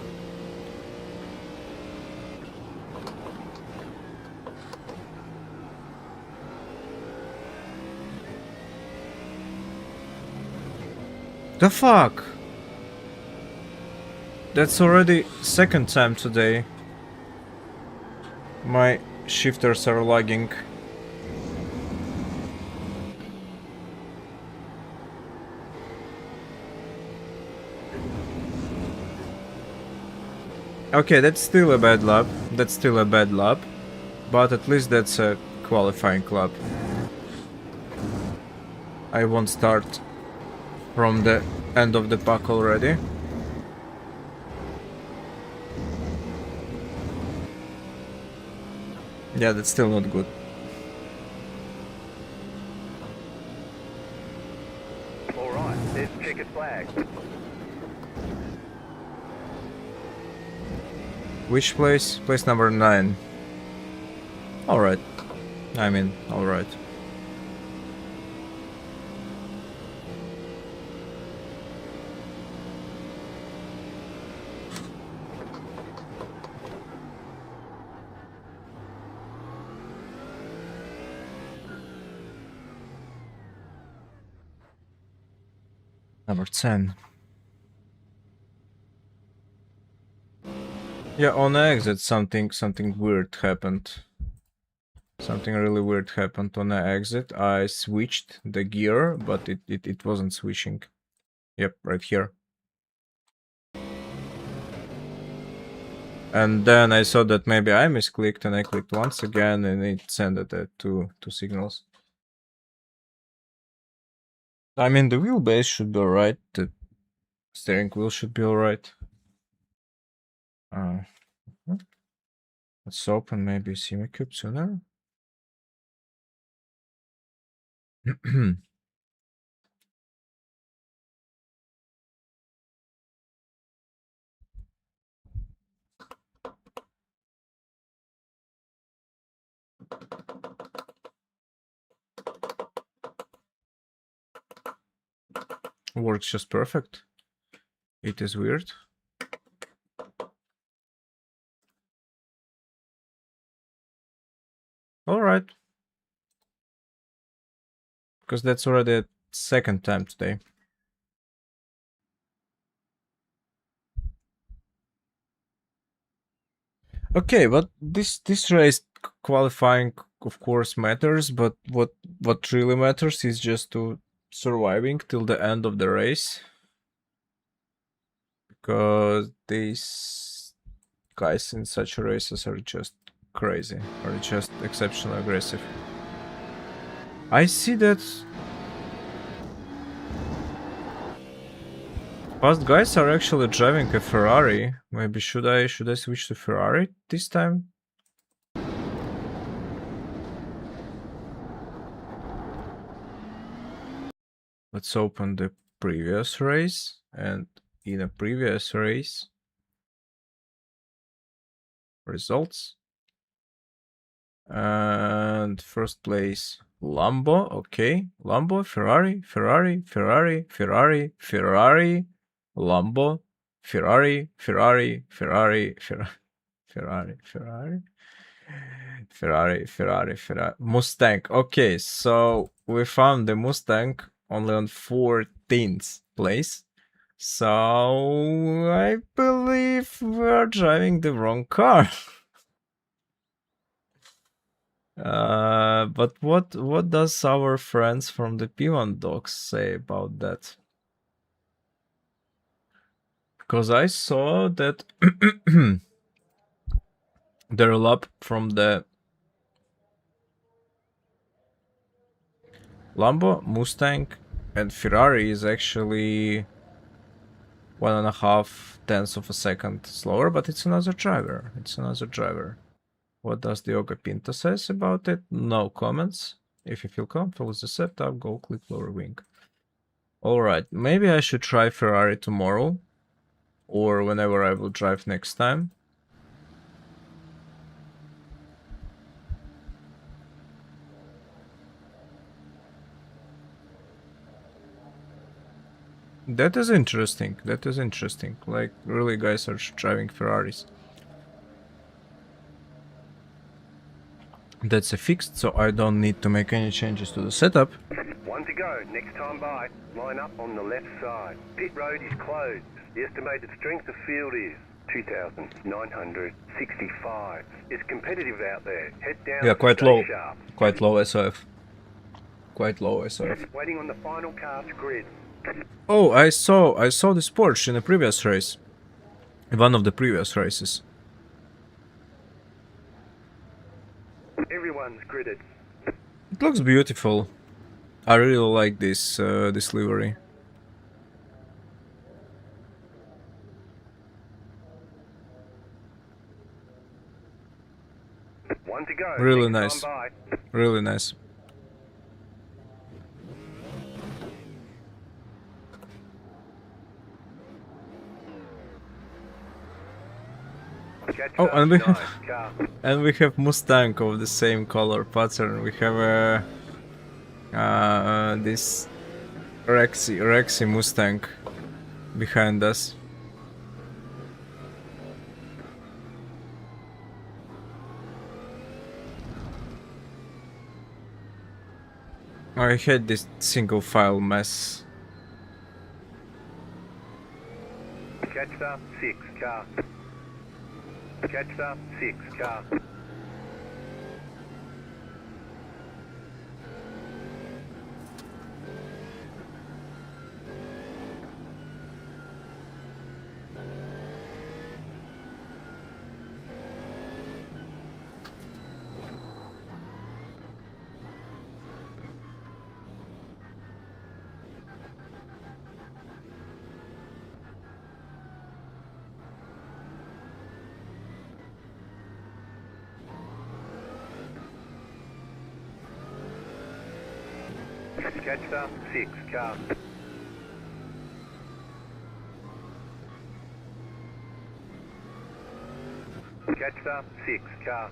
The fuck? That's already second time today. My shifters are lagging. Okay, that's still a bad lap. That's still a bad lap. But at least that's a qualifying lap. I won't start from the end of the pack already. Yeah, that's still not good. Alright, there's the checkered flag. Which place? Place number 9. Alright. I mean, alright. Number 10. Yeah, on the exit something weird happened. Something really weird happened on the exit. I switched the gear, but it wasn't switching. Yep, right here. And then I saw that maybe I misclicked and I clicked once again and it sent two signals. I mean, the wheelbase should be alright. The steering wheel should be alright. Let's open maybe Simucube sooner. Works just perfect. It is weird. All right. Because that's already the second time today. Okay, but this race qualifying of course matters, but what really matters is just to surviving till the end of the race. Because these guys in such races are just crazy, are just exceptionally aggressive. I see that fast guys are actually driving a Ferrari. Maybe should I switch to Ferrari this time? Let's open the previous race, and in a previous race results, and first place Lambo. Okay, Lambo, Ferrari, Ferrari, Ferrari, Ferrari, Ferrari, Lambo, Ferrari, Ferrari, Ferrari, Ferrari, Ferrari, Ferrari, Ferrari, Ferrari, Ferrari, Mustang. Okay, so we found the Mustang only on 14th place. So I believe we're driving the wrong car. But what does our friends from the P1 docs say about that? Because I saw that their lap from the Lambo, Mustang, and Ferrari is actually 1.5 tenths of a second slower, but it's another driver. It's another driver. What does Diogo Pinto says about it? No comments. If you feel comfortable with the setup, go click lower wing. Alright, maybe I should try Ferrari tomorrow, or whenever I will drive next time. That is interesting. That is interesting. Like, really guys are driving Ferraris. That's a fixed, so I don't need to make any changes to the setup. One to go, next time by. Line up on the left side. Pit road is closed. The estimated strength of field is 2,965. It's competitive out there. Head down. Yeah, quite low. Sharp. Quite low SOF. Quite low SOF. Waiting on the final car's grid. Oh, I saw this Porsche in a previous race. One of the previous races. Everyone's gridded. It looks beautiful. I really like this this livery. One to go. Really next nice. time by. Really nice. Oh, and we have Mustang of the same color pattern. We have this Rexy Mustang behind us. I hate this single file mess. Catch up 6 car. Catch up 6 car. Catch up 6 car. Catch up 6 car.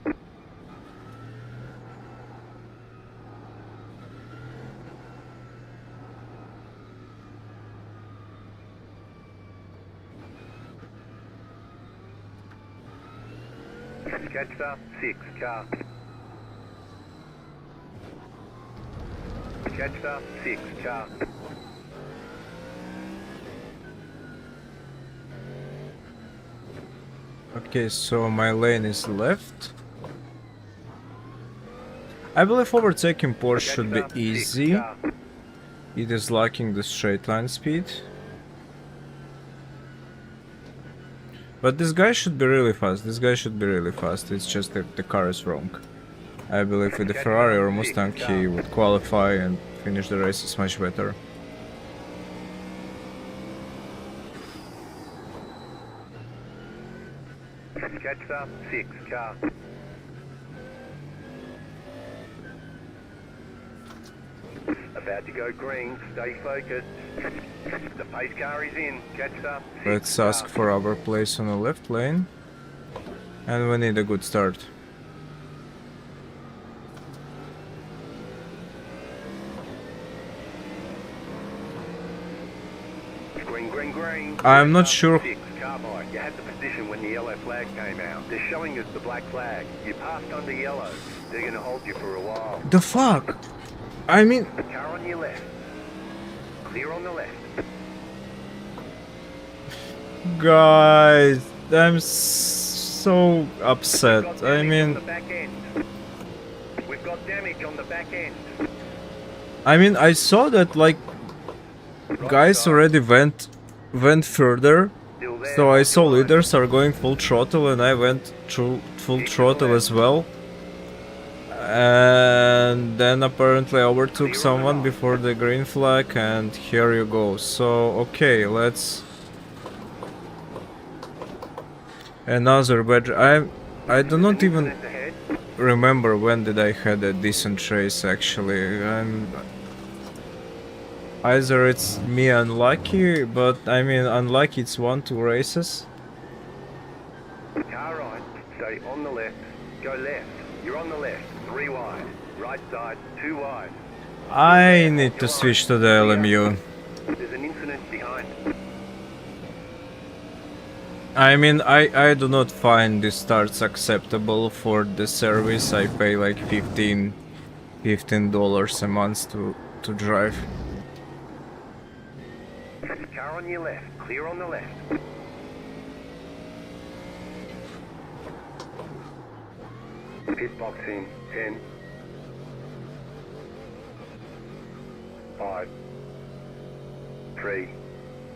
Catch up, 6, car. Catch up, 6, car. Okay, so my lane is left. I believe overtaking Porsche should be easy. It is lacking the straight line speed. But this guy should be really fast. This guy should be really fast. It's just that the car is wrong. I believe with the Ferrari or Mustang he would qualify and finish the races much better. Catch up, 6, car. About to go green, stay focused. The pace car is in, catch up, 6, Let's ask car. for our place on the left lane. And we need a good start. Green, green, green. I'm not sure. 6, carbide. You had the position when the yellow flag came out. They're showing us the black flag. You passed under yellow. They're gonna hold you for a while. The fuck? I mean, The car on your left. Clear on the left. guys, I'm so upset. We've got I damage on mean, the back end. We've got damage on the back end. I saw that like guys already went further. Still there, So I hold saw your line. leaders are going full throttle and I went through full throttle as well. And then apparently I overtook someone before the green flag and here you go. So okay, let's... Another bad... I do not even Ahead. remember when did I had a decent race actually. Either it's me unlucky, but I mean unlucky it's 1-2 races. Car right. Stay on the left. Go left. You're on the left. 3 wide. Right side. 2 wide. I need to switch to the LMU. There's an incident behind. I mean, I do not find these starts acceptable for the service. I pay like $15 a month to drive. Car on your left. Clear on the left. Pit box in. 10. 5. 3.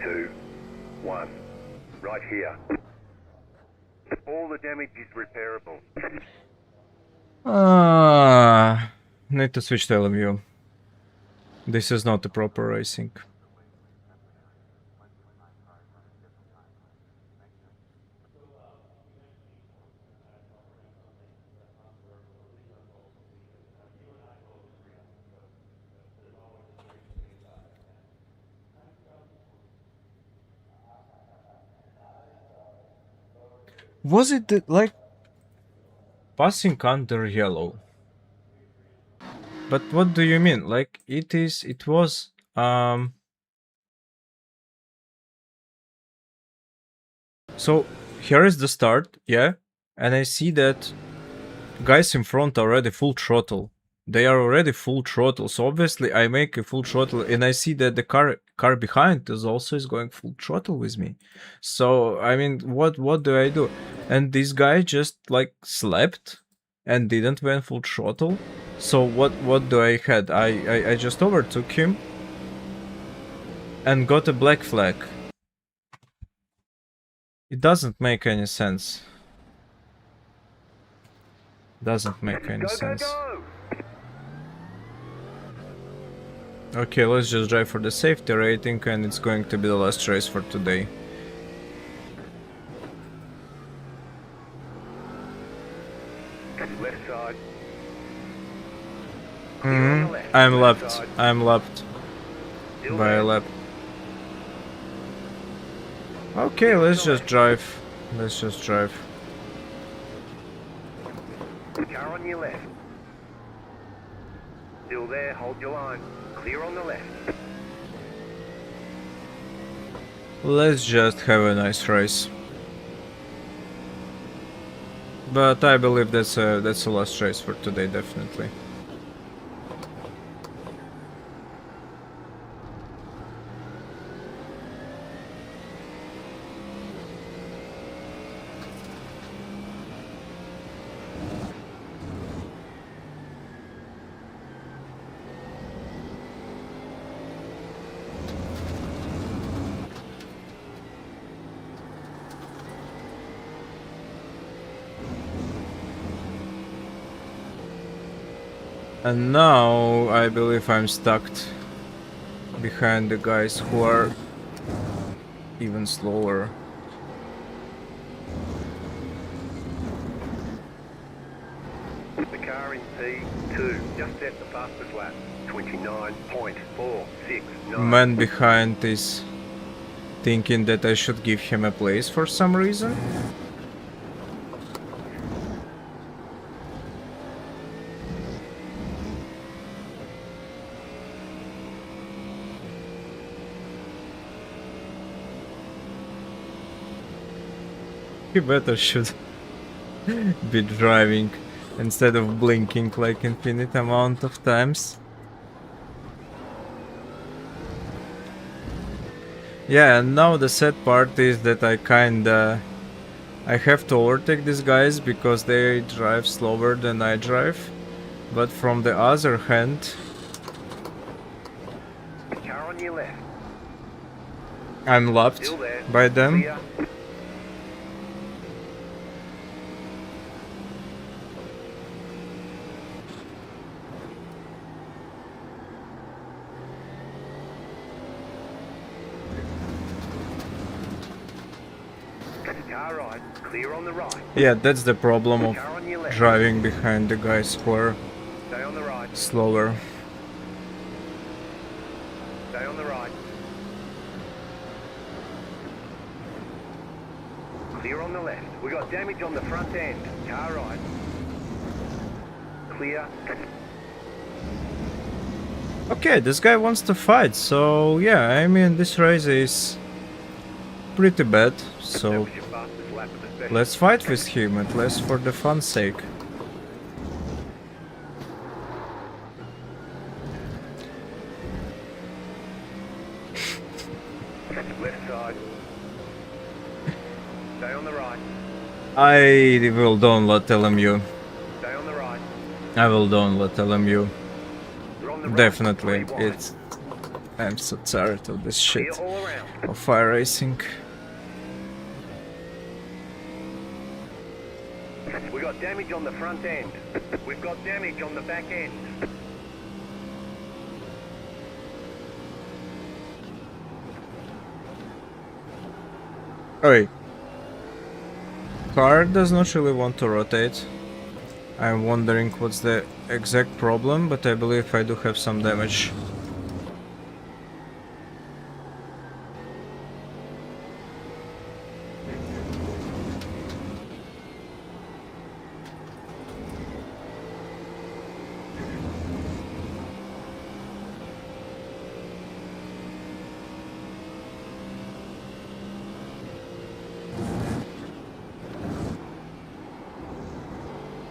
2. 1. Right here. All the damage is repairable. Need to switch to LMU. This is not the proper racing. Was it like passing under yellow? But what do you mean? Like it was so here is the start, yeah, and I see that guys in front are already full throttle. They are already full throttle, so obviously I make a full throttle, and I see that the car behind is also going full throttle with me. So I mean, what do I do? And this guy just like slept and didn't went full throttle. So what do I had? I just overtook him and got a black flag. It doesn't make any sense. Doesn't make any sense. Go! Okay, let's just drive for the safety rating, and it's going to be the last race for today. Left side. I'm lapped. I'm lapped Still by a there. lap. Okay, let's just drive. Let's just drive. Car on your left. Still there, hold your line. Clear on the left. Let's just have a nice race. But I believe that's a last race for today, definitely. And now I believe I'm stuck behind the guys who are even slower. The car in P2 just set the fastest lap. 29.469. Man behind is thinking that I should give him a place for some reason. He better should be driving instead of blinking like infinite amount of times. Yeah, and now the sad part is that I have to overtake these guys because they drive slower than I drive. But from the other hand, Car on your left. I'm loved Still there. by them. Clear. Car right. Clear on the right. Yeah, that's the problem of Car on your left. driving behind the guys who are Stay on the right. slower. Stay on the right. Clear on the left. We got damage on the front end. Car right. Clear. Okay, this guy wants to fight, so yeah, I mean, this race is pretty bad, That so was your fastest lap of the session. let's fight with him, at least for the fun's sake. Left side. Stay on the right. I will download LMU. Stay on the right. I will download LMU. We're on the right. Definitely, Three wide. it's... I'm so tired of this Clear shit. all around. Of iRacing. We got damage on the front end. We've got damage on the back end. Oi. Car does not really want to rotate. I'm wondering what's the exact problem, but I believe I do have some damage.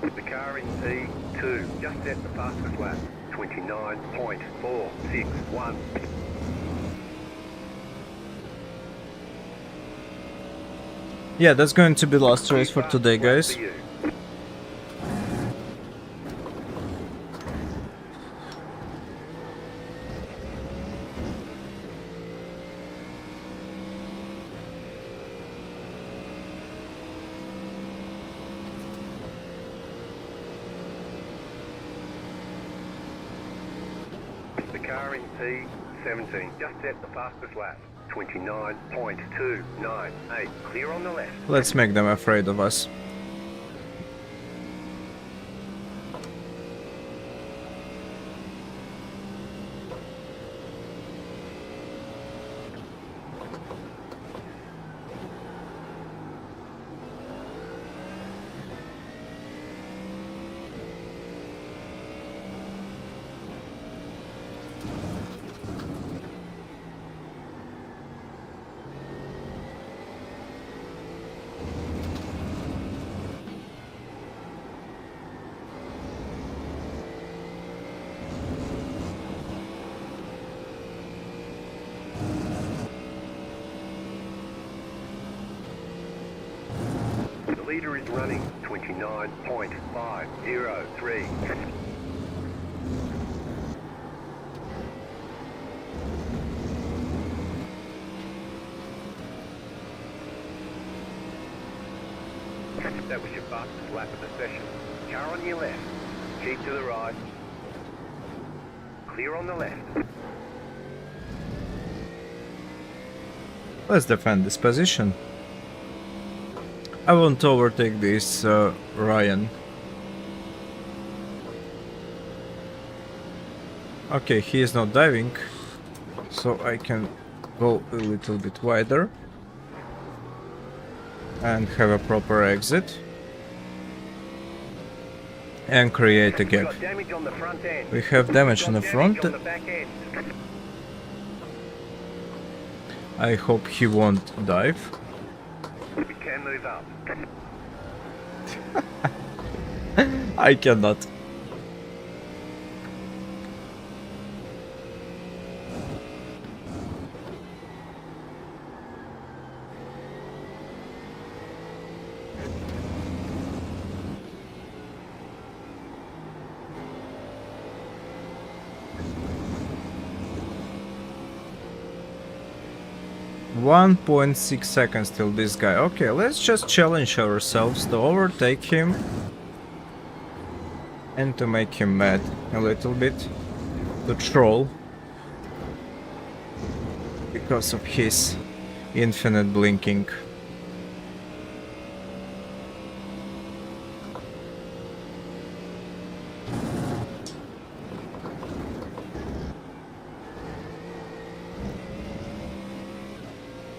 The car in P2 just set the fastest lap. 29.461. Yeah, that's going to be the last race for today, guys. For you. The car in P17 just set the fastest lap. 29.298. Clear on the left. Let's make them afraid of us. Leader is running 29.503. That was your fastest lap of the session. Car on your left. Keep to the right. Clear on the left. Let's defend this position. I want to overtake this Ryan. Okay, he is not diving, so I can go a little bit wider and have a proper exit and create a gap. We have damage on the front. I hope he won't dive. We can move up. I cannot. .6 seconds till this guy. Okay, let's just challenge ourselves to overtake him and to make him mad a little bit, to troll because of his infinite blinking.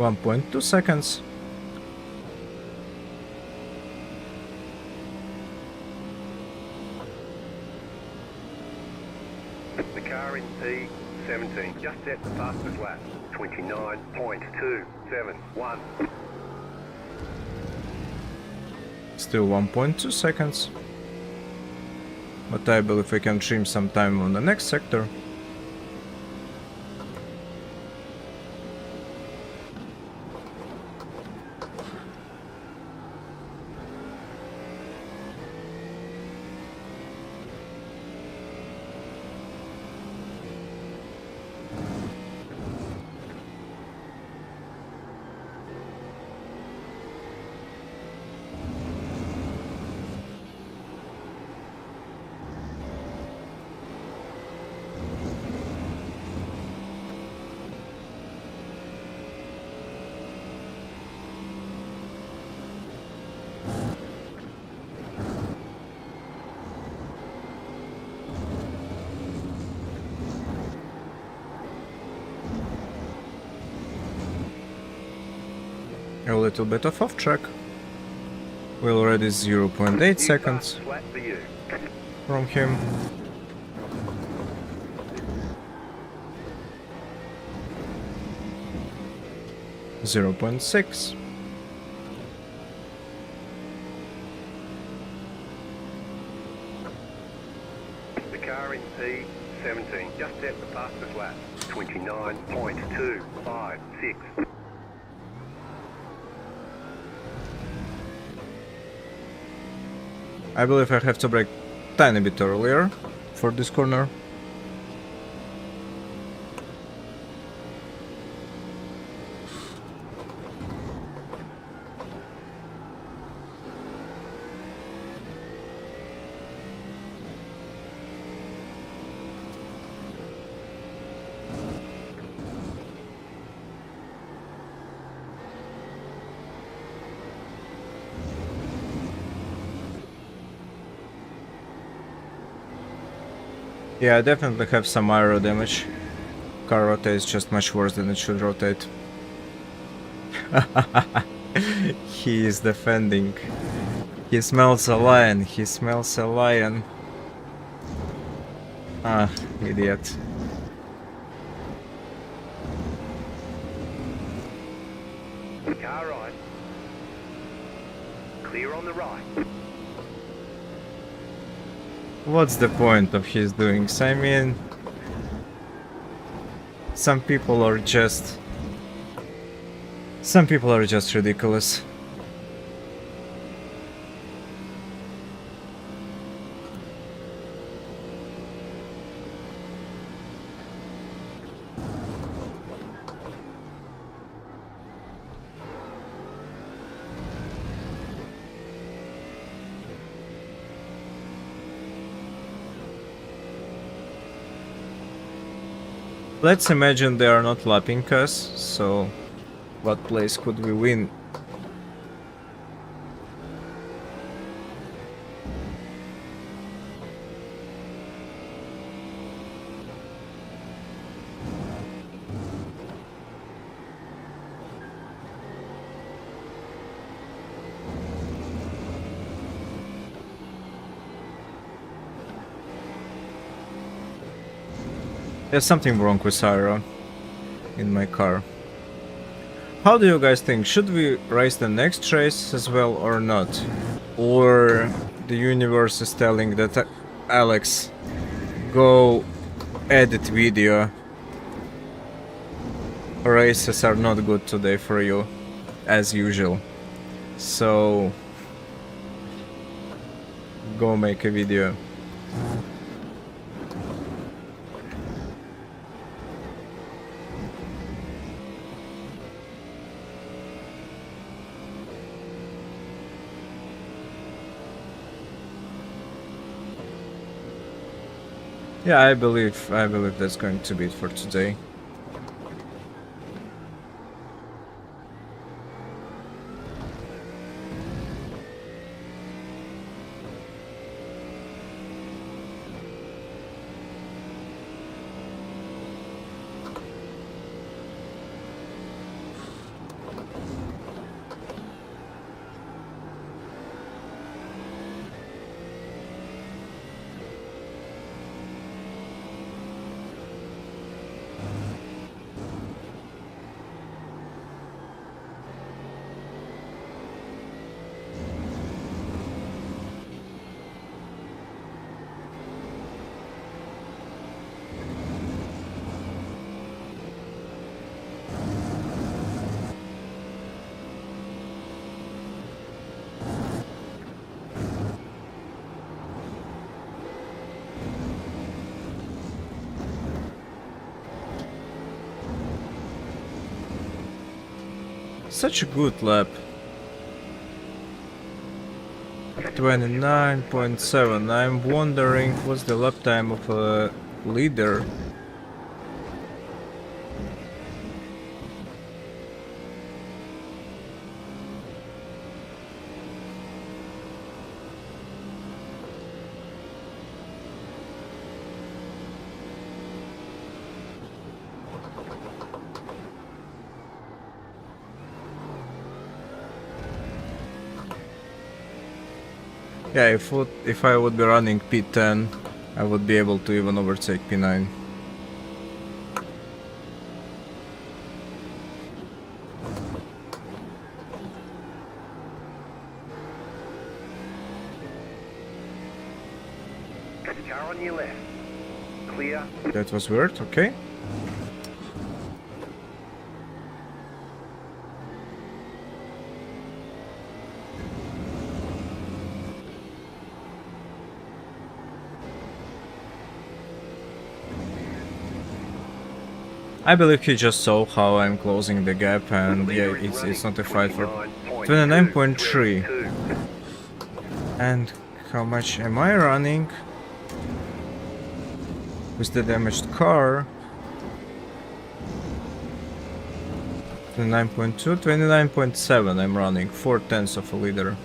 .2 seconds. The car in P17 just set the fastest lap. 29.271. Still 1.2 seconds. But I believe we can trim some time on the next sector. A little bit of off track. We're already 0.8 seconds from him. .6. The car in P17 just set the fastest lap. 29.256. I believe I have to brake tiny bit earlier for this corner. Yeah, I definitely have some aero damage. Car rotates just much worse than it should rotate. He is defending. He smells a lion. He smells a lion. Ah, idiot. Car right. Clear on the right. What's the point of his doings? I mean, some people are just ridiculous. Let's imagine they are not lapping us, so what place could we win? There's something wrong with Syro in my car. How do you guys think? Should we race the next race as well or not? Or the universe is telling that Alex, go edit video. Races are not good today for you, as usual. So go make a video. Yeah, I believe that's going to be it for today. Such a good lap. 29.7. I'm wondering what's the lap time of a leader. Yeah, if I would be running P10, I would be able to even overtake P9. Car on your left. Clear. That was weird, okay. I believe he just saw how I'm closing the gap, and yeah, it's not a fight for 29.3. And how much am I running with the damaged car? 29.2, 29.7 I'm running, 4/10 of a liter.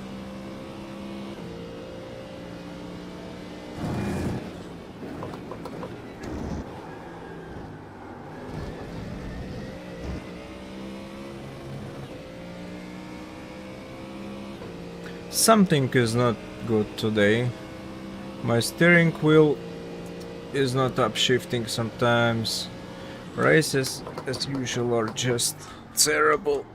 Something is not good today. My steering wheel is not upshifting sometimes. Races, as usual, are just terrible.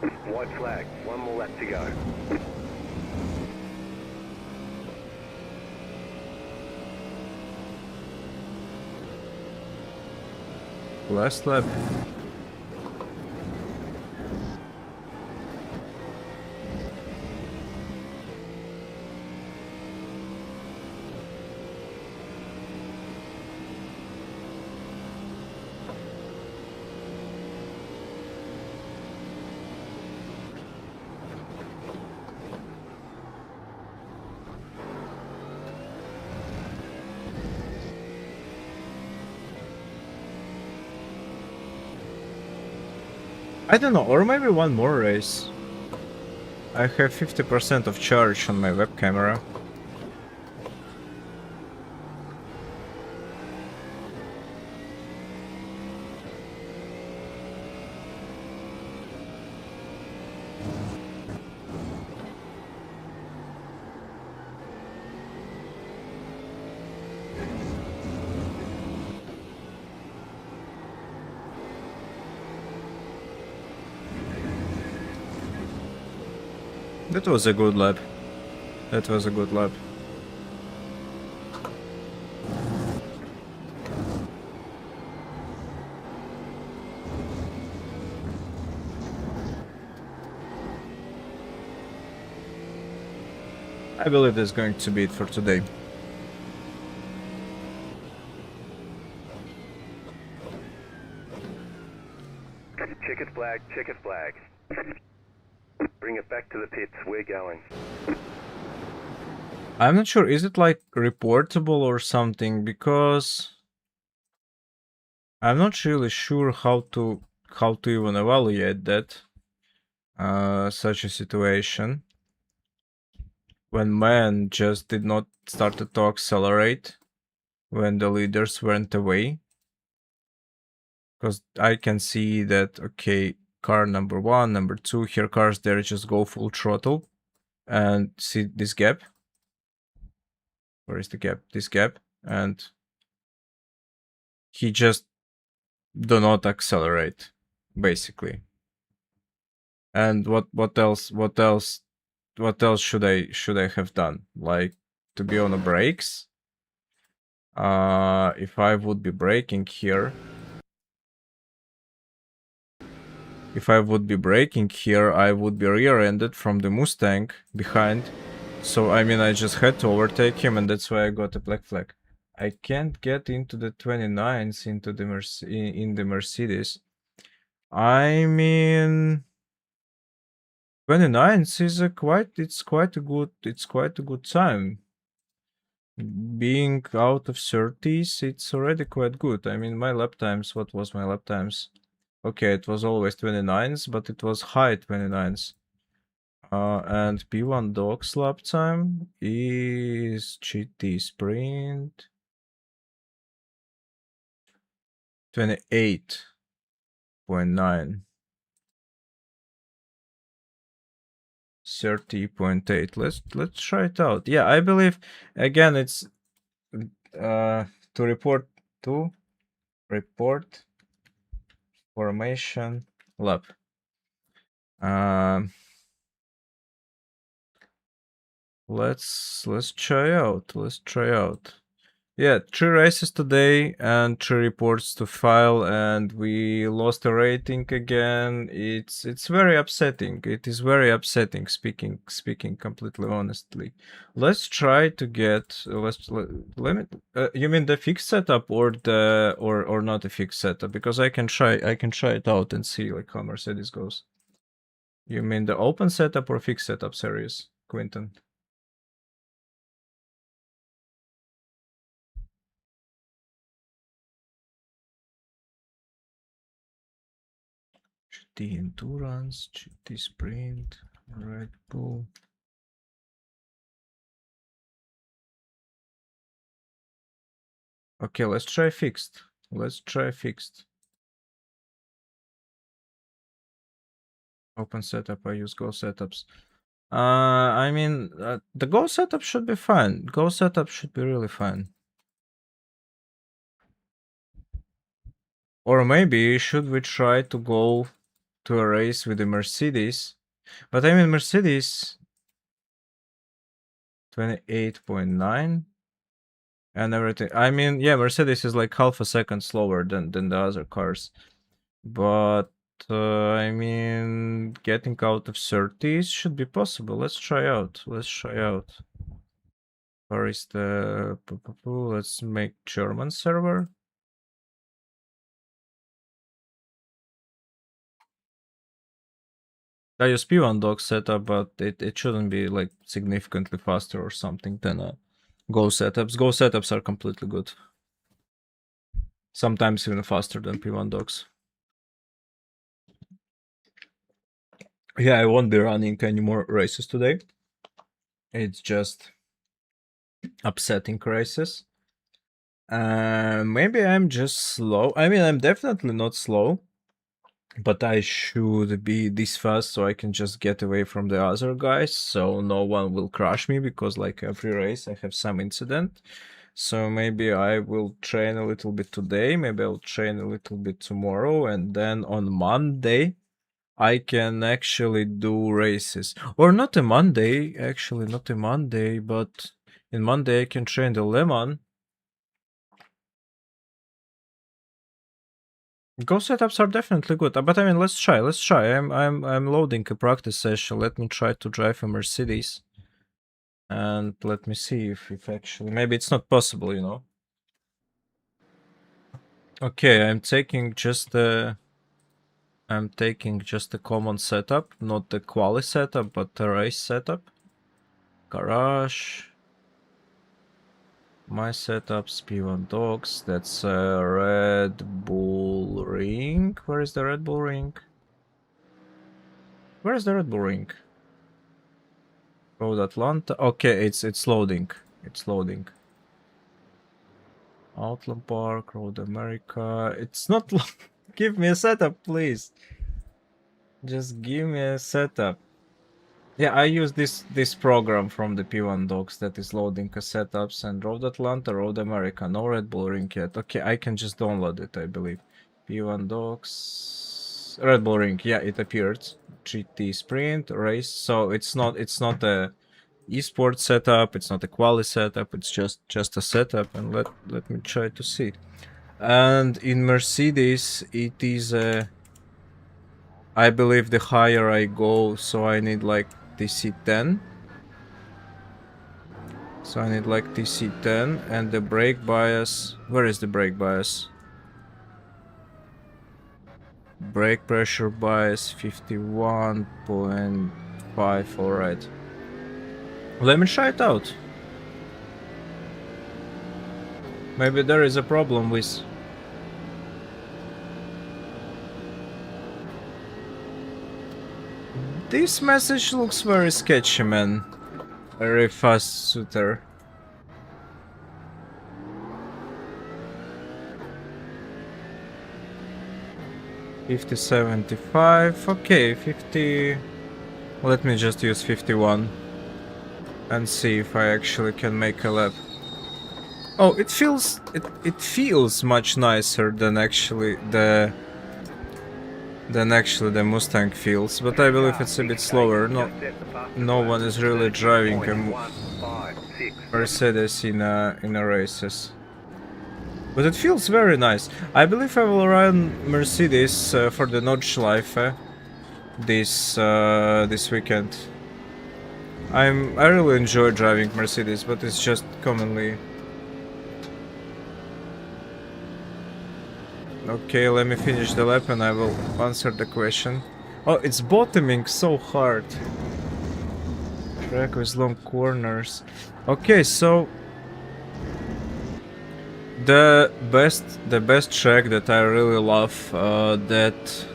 White flag, one more lap to go. Last lap. I don't know, or maybe one more race. I have 50% of charge on my web camera. That was a good lap. That was a good lap. I believe that's going to be it for today. Checkered flag, checkered flag. Bring it back to the pits, we're going. I'm not sure, is it like reportable or something, because I'm not really sure how to even evaluate that such a situation when man just did not start to accelerate when the leaders went away. Because I can see that, okay, car number 1, number 2, here cars there just go full throttle. And see this gap? Where is the gap? This gap. And he just do not accelerate, basically. And what else should I have done? Like, to be on the brakes? If I would be braking here, I would be rear-ended from the Mustang behind. So, I mean, I just had to overtake him, and that's why I got a black flag. I can't get into the 29s into the in the Mercedes. I mean, 29s is quite a good time. Being out of 30s, it's already quite good. I mean, my lap times, what was my lap times? Okay, it was always 29s, but it was high 29s. And P1 Dog's lap time is GT Sprint 28.9. 30.8. Let's try it out. Yeah, I believe again it's to report formation lap. Let's try out. Yeah, 3 races today and 3 reports to file, and we lost a rating again. It's very upsetting. It is very upsetting, speaking completely honestly. Let's try to get let me you mean the fixed setup or the or not a fixed setup? Because I can try it out and see like how Mercedes goes. You mean the open setup or fixed setup series, Quinton? GT Endurance, GT Sprint, Red Bull. Okay, let's try fixed. Open setup, I use Go setups. I mean, the Go setup should be fine. Go setup should be really fine. Or maybe should we try to go to a race with the Mercedes. But I mean, Mercedes 28.9 and everything. I mean, yeah, Mercedes is like half a second slower than the other cars. But I mean, getting out of 30s should be possible. Let's try out. Let's try out. Where is the... Let's make German server. I use P1 dock setup, but it shouldn't be like significantly faster or something than Go setups. Go setups are completely good. Sometimes even faster than P1 docks. Yeah, I won't be running any more races today. It's just upsetting races. Maybe I'm just slow. I mean, I'm definitely not slow, but I should be this fast so I can just get away from the other guys, so no one will crush me, because like every race I have some incident. So maybe I will train a little bit today, maybe I'll train a little bit tomorrow, and then on Monday I can actually do races. Or not a Monday, actually not a Monday, but in Monday I can train the Le Mans. Go setups are definitely good, but I mean, let's try. I'm loading a practice session. Let me try to drive a Mercedes, and let me see if actually maybe it's not possible, you know. Okay, I'm taking just a common setup, not the quali setup, but the race setup. Garage. My setups, P1 dogs. That's a Red Bull Ring. Where is the Red Bull Ring? Where is the Red Bull Ring? Road Atlanta. Okay, it's loading. It's loading. Outland Park, Road America. It's not. Give me a setup, please. Just give me a setup. Yeah, I use this program from the P1 docs that is loading setups, and Road Atlanta, Road America. No Red Bull Ring yet. Okay, I can just download it, I believe. P1 docs. Red Bull Ring. Yeah, it appeared. GT Sprint race. So it's not a esports setup, it's not a quali setup, it's just a setup, and let me try to see. And in Mercedes it is I believe the higher I go, so I need like TC10. So I need like TC10, and the brake bias, where is the brake bias? Brake pressure bias 51.5, alright. Let me try it out. Maybe there is a problem with... This message looks very sketchy, man. Very fast shooter. $50.75. Okay, 50. Let me just use 51 and see if I actually can make a lap. Oh, it feels much nicer than actually the Mustang feels, but I believe it's a bit slower. No one is really driving a Mercedes in a races. But it feels very nice. I believe I will run Mercedes for the Nordschleife this weekend. I really enjoy driving Mercedes, but it's just commonly... Okay, let me finish the lap and I will answer the question. Oh, it's bottoming so hard. Track with long corners. Okay, so the best track that I really love, that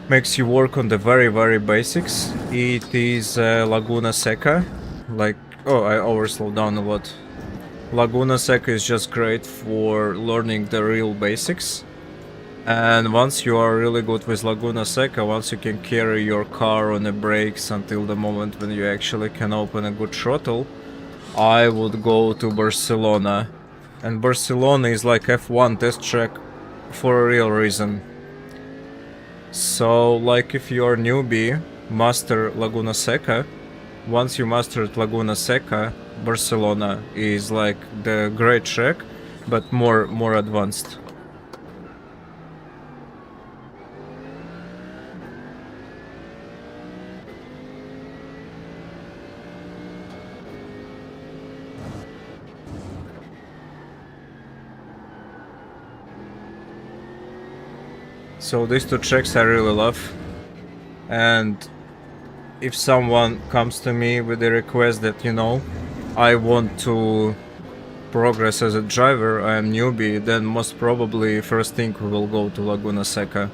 makes you work on the very basics, it is Laguna Seca. Like, oh, I overslowed down a lot. Laguna Seca is just great for learning the real basics. And once you are really good with Laguna Seca, once you can carry your car on the brakes until the moment when you actually can open a good throttle, I would go to Barcelona. And Barcelona is like F1 test track for a real reason. So, like, if you're newbie, master Laguna Seca. Once you mastered Laguna Seca, Barcelona is like the great track, but more advanced. So these two tracks I really love, and if someone comes to me with a request that, you know, I want to progress as a driver, I am newbie, then most probably first thing we will go to Laguna Seca.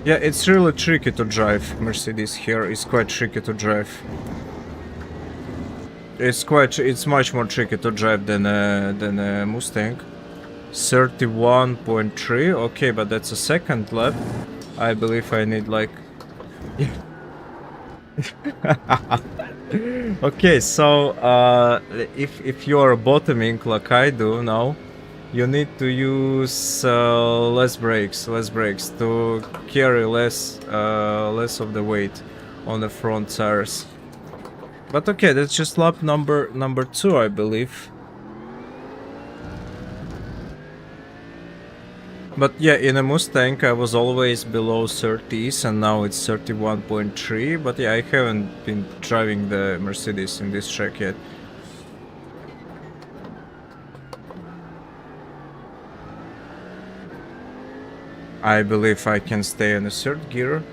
Yeah, it's really tricky to drive. Mercedes here is quite tricky to drive. It's much more tricky to drive than a Mustang. 31.3, okay, but that's a second lap. I believe I need like... Okay, so if you are bottoming like I do now, you need to use less brakes to carry less of the weight on the front tires. But okay, that's just lap number 2, I believe. But yeah, in a Mustang I was always below 30s and now it's 31.3. But yeah, I haven't been driving the Mercedes in this track yet. I believe I can stay in the third gear.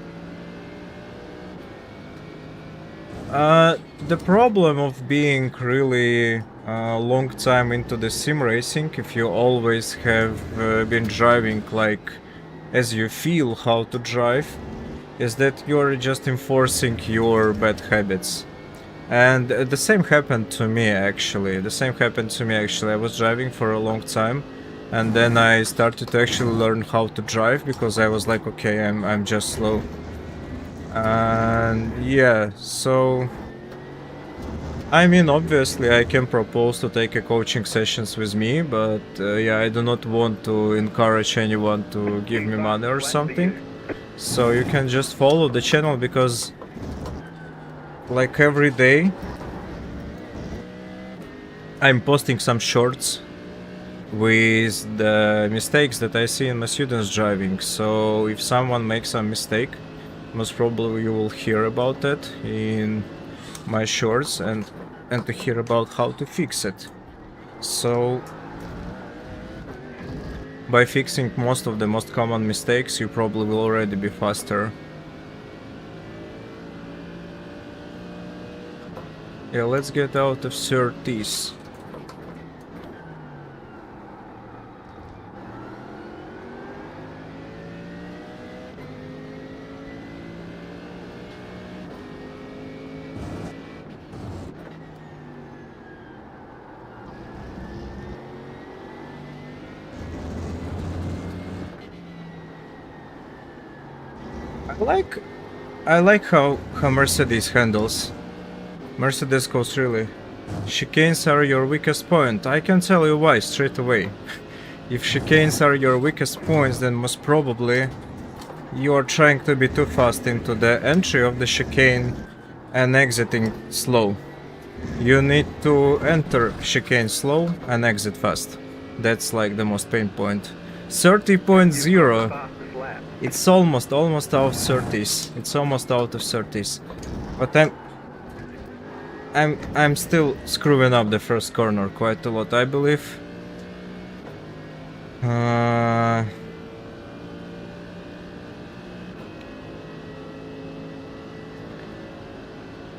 The problem of being really long time into the sim racing, if you always have been driving like as you feel how to drive, is that you're just enforcing your bad habits. And the same happened to me actually. I was driving for a long time, and then I started to actually learn how to drive because I was like, okay, I'm just slow. And yeah, so I mean, obviously I can propose to take a coaching sessions with me, but yeah, I do not want to encourage anyone to give me money or something. So you can just follow the channel, because like every day I'm posting some shorts with the mistakes that I see in my students driving. So if someone makes a mistake, most probably you will hear about that in my shorts and to hear about how to fix it. So by fixing most of the most common mistakes, you probably will already be faster. Yeah, let's get out of 30s. I like how Mercedes handles. Mercedes goes really. Chicanes are your weakest point. I can tell you why straight away. If chicanes are your weakest points, then most probably you are trying to be too fast into the entry of the chicane and exiting slow. You need to enter chicane slow and exit fast. That's like the most pain point. 30.0. It's almost out of 30s. It's almost out of 30s. But I'm still screwing up the first corner quite a lot, I believe.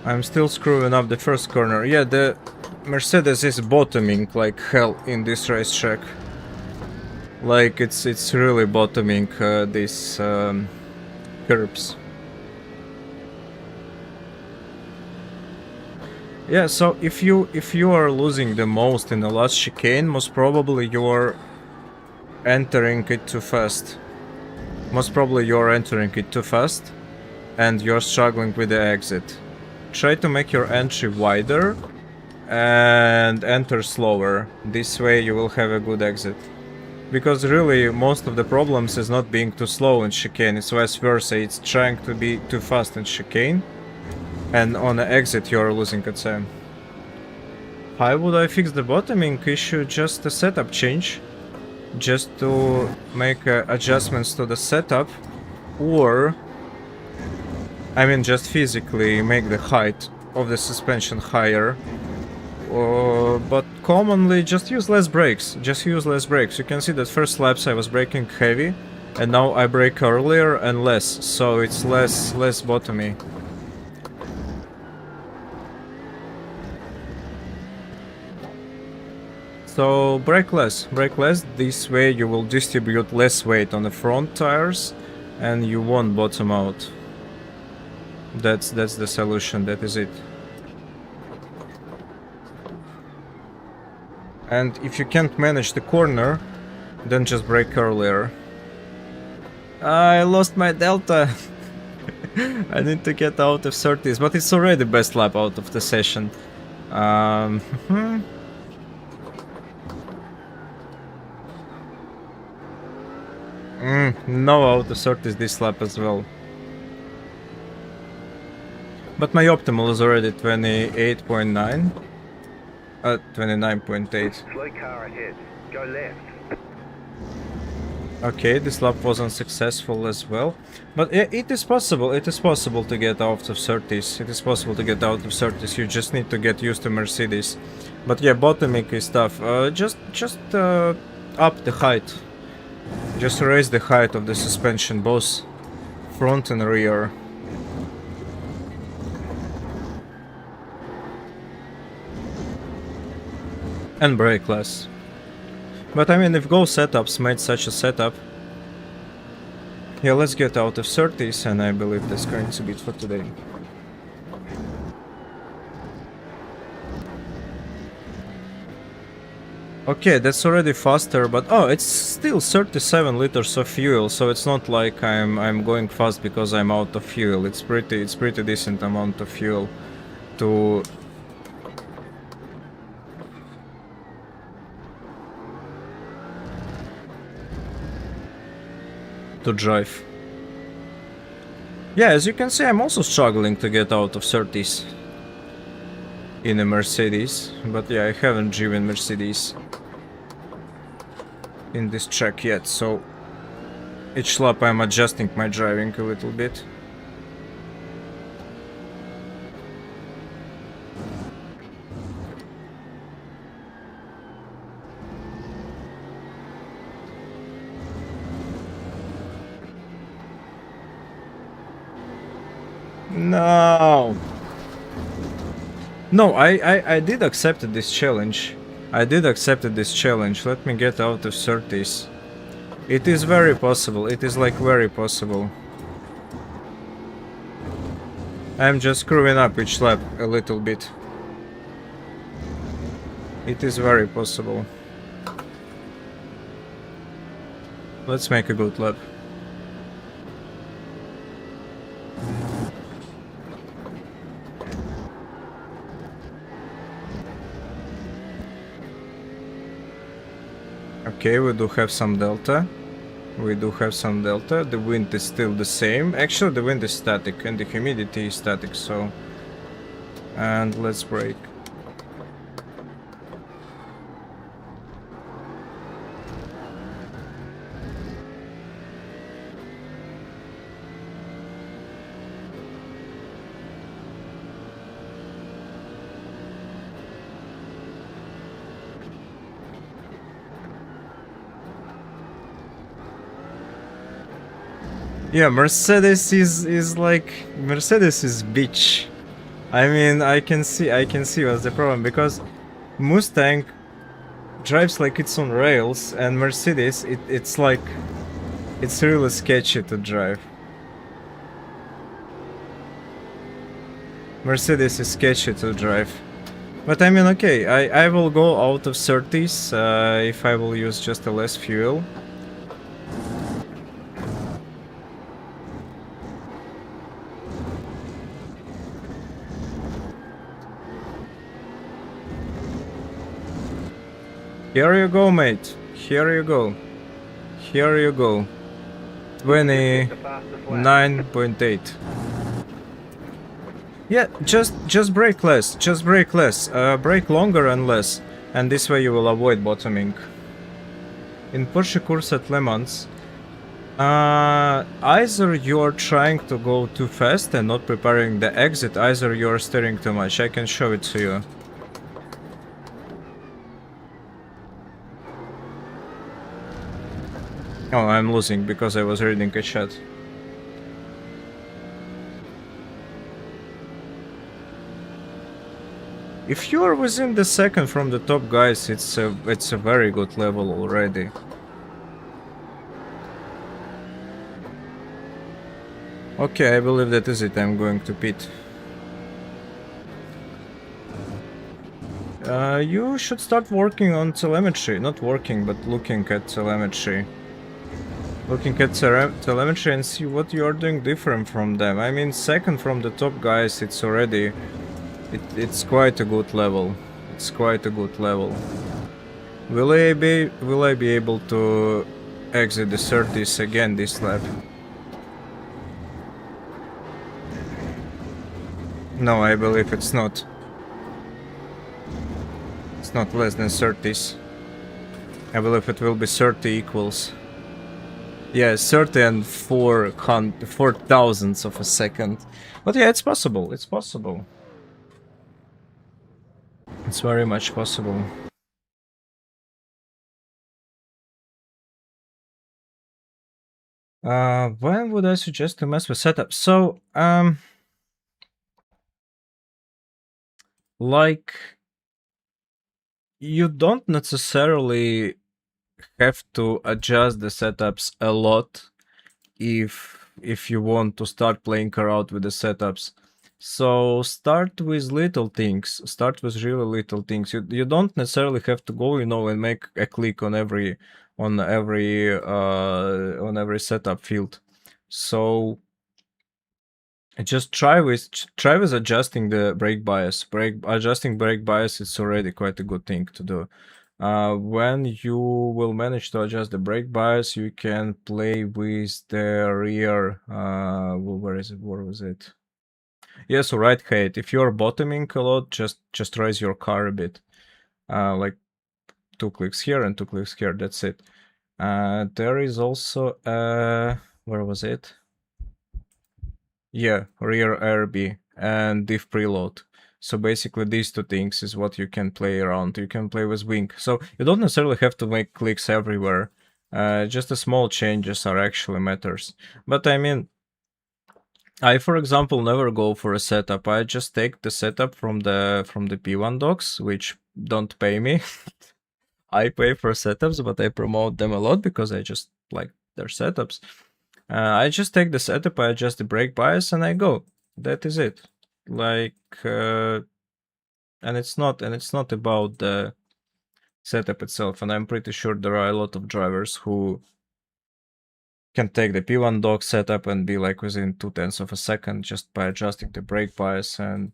I'm still screwing up the first corner. Yeah, the Mercedes is bottoming like hell in this racetrack. Like it's really bottoming these curbs. Yeah, so if you are losing the most in the last chicane, most probably you are entering it too fast. And you're struggling with the exit. Try to make your entry wider and enter slower. This way you will have a good exit. Because really, most of the problems is not being too slow in chicane, it's vice versa, it's trying to be too fast in chicane, and on the exit you're losing at time. How would I fix the bottoming issue? Just a setup change, just to make adjustments to the setup, or I mean just physically make the height of the suspension higher. But commonly just use less brakes, You can see that first laps I was braking heavy, and now I brake earlier and less, so it's less bottomy. So brake less, this way you will distribute less weight on the front tires and you won't bottom out. That's the solution, that is it. And if you can't manage the corner, then just brake earlier. I lost my delta. I need to get out of 30s, but it's already best lap out of the session. No out of 30s this lap as well. But my optimal is already 28.9. 29.8. Slow car ahead. Go left. Okay, this lap wasn't successful as well. But it is possible to get out of 30s. It is possible to get out of 30s. You just need to get used to Mercedes. But yeah, bottoming is tough. Just up the height. Just raise the height of the suspension, both front and rear. And brake less. But I mean, if Go Setups made such a setup... Yeah, let's get out of 30s, and I believe that's going to be it for today. Okay, that's already faster, but oh, it's still 37 liters of fuel, so it's not like I'm going fast because I'm out of fuel. It's pretty decent amount of fuel to drive. Yeah, as you can see, I'm also struggling to get out of 30s in a Mercedes, but yeah, I haven't driven Mercedes in this track yet, so each lap I'm adjusting my driving a little bit. No. No, I did accept this challenge. Let me get out of 30s. It is very possible. It is like very possible. I'm just screwing up each lap a little bit. It is very possible. Let's make a good lap. Okay, we do have some delta. The wind is still the same. Actually, the wind is static and the humidity is static, so... And let's brake. Yeah, Mercedes is like Mercedes is bitch. I mean, I can see what's the problem, because Mustang drives like it's on rails, and Mercedes it's like it's really sketchy to drive. Mercedes is sketchy to drive. But I mean, okay, I will go out of 30s if I will use just a less fuel. Here you go, mate. Here you go. Here you go. 29.8. Yeah, just brake less. Just brake less. Brake longer and less. And this way you will avoid bottoming. In Porsche course at Le Mans, either you're trying to go too fast and not preparing the exit, either you're steering too much. I can show it to you. Oh, I'm losing because I was reading a chat. If you are within the second from the top guys, it's a very good level already. Okay, I believe that is it. I'm going to pit. You should start working on telemetry. Not working, but looking at telemetry. Looking at telemetry and see what you are doing different from them. I mean, second from the top guys, it's already... It's quite a good level. It's quite a good level. Will I be able to exit the 30s again this lap? No, I believe it's not. It's not less than 30s. I believe it will be 30 equals. Yeah, 30 and 4 thousandths of a second. But yeah, it's possible. It's possible. It's very much possible. When would I suggest to mess with setup? So, like, you don't necessarily have to adjust the setups a lot if you want to start playing around with the setups. So start with little things. Start with really little things. You don't necessarily have to go, you know, and make a click on every setup field. So just try with adjusting the brake bias. Adjusting brake bias is already quite a good thing to do. When you will manage to adjust the brake bias, you can play with the rear. Where is it? Where was it? Yes, right, Kate. If you're bottoming a lot, just raise your car a bit. Like 2 clicks here and 2 clicks here. That's it. There is also where was it? Yeah, rear RB and diff preload. So basically these two things is what you can play around. You can play with wing. So you don't necessarily have to make clicks everywhere. Just the small changes are actually matters. But I mean, I, for example, never go for a setup. I just take the setup from the P1 docs, which don't pay me. I pay for setups, but I promote them a lot because I just like their setups. I just take the setup, I adjust the brake bias, and I go. That is it. Like, and it's not about the setup itself. And I'm pretty sure there are a lot of drivers who can take the P1 dock setup and be like within 0.2 of a second just by adjusting the brake bias, and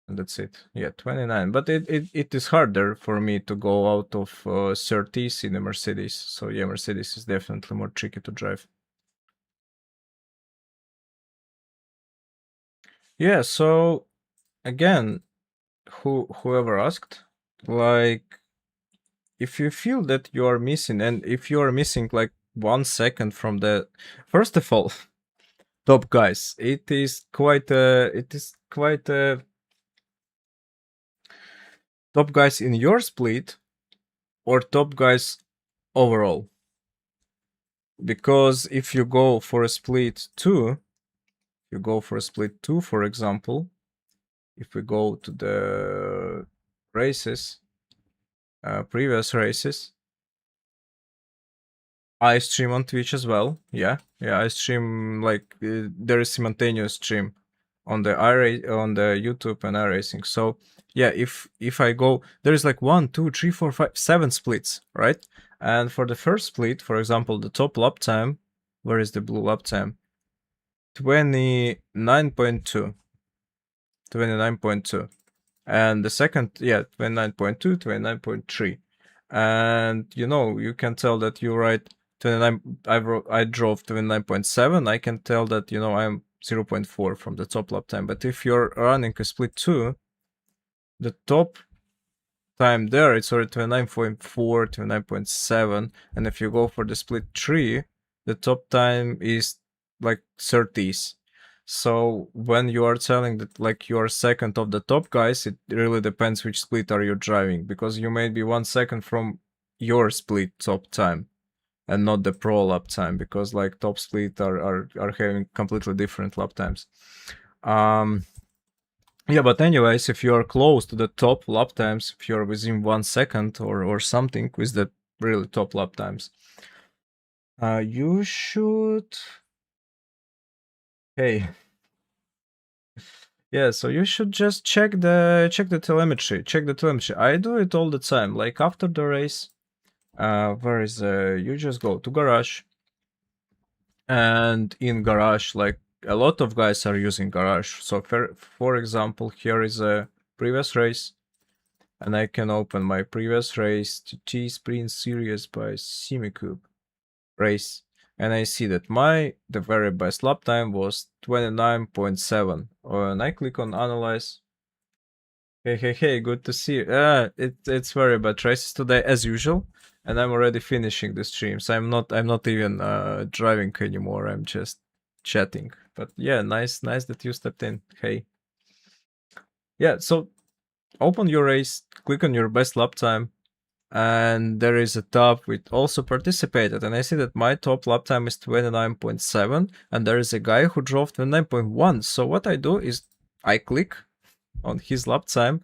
that's it. Yeah, 29. But it is harder for me to go out of 30s in a Mercedes. So yeah, Mercedes is definitely more tricky to drive. Yeah, so again, whoever asked, like, if you feel that you are missing, and if you are missing like 1 second from the, first of all, top guys, it is quite top guys in your split or top guys overall. Because if you go for a split 2, for example, if we go to the races, previous races, I stream on Twitch as well. Yeah, I stream, like, there is simultaneous stream on the YouTube and iRacing. So yeah, if I go, there is like 1, 2, 3, 4, 5, 7 splits, right? And for the first split, for example, the top lap time, where is the blue lap time? 29.2. 29.2. And the second, yeah, 29.2, 29.3. and you know, you can tell that you write 29. I drove 29.7. I can tell that, you know, I'm 0.4 from the top lap time. But if you're running a split 2, the top time there it's already 29.4, 29.7, and if you go for the split 3, the top time is like 30s. So when you are telling that like you are second of the top guys, it really depends which split are you driving, because you may be 1 second from your split top time and not the pro lap time, because like top split are having completely different lap times. Yeah, but anyways, if you are close to the top lap times, if you're within 1 second or something with the really top lap times, you should... Hey. Yeah, so you should just check the telemetry. Check the telemetry. I do it all the time. Like after the race, where is you just go to garage, and in garage, like a lot of guys are using garage. So for example, here is a previous race, and I can open my previous race, GT Sprint Series by Simucube race, and I see that the very best lap time was 29.7. And I click on analyze. Hey, good to see you. It's very bad races today as usual, and I'm already finishing the streams. I'm not even driving anymore. I'm just chatting. But yeah, nice that you stepped in. Hey. Yeah, so open your race, click on your best lap time, and there is a tab with also participated, and I see that my top lap time is 29.7, and there is a guy who drove 29.1. So what I do is I click on his lap time,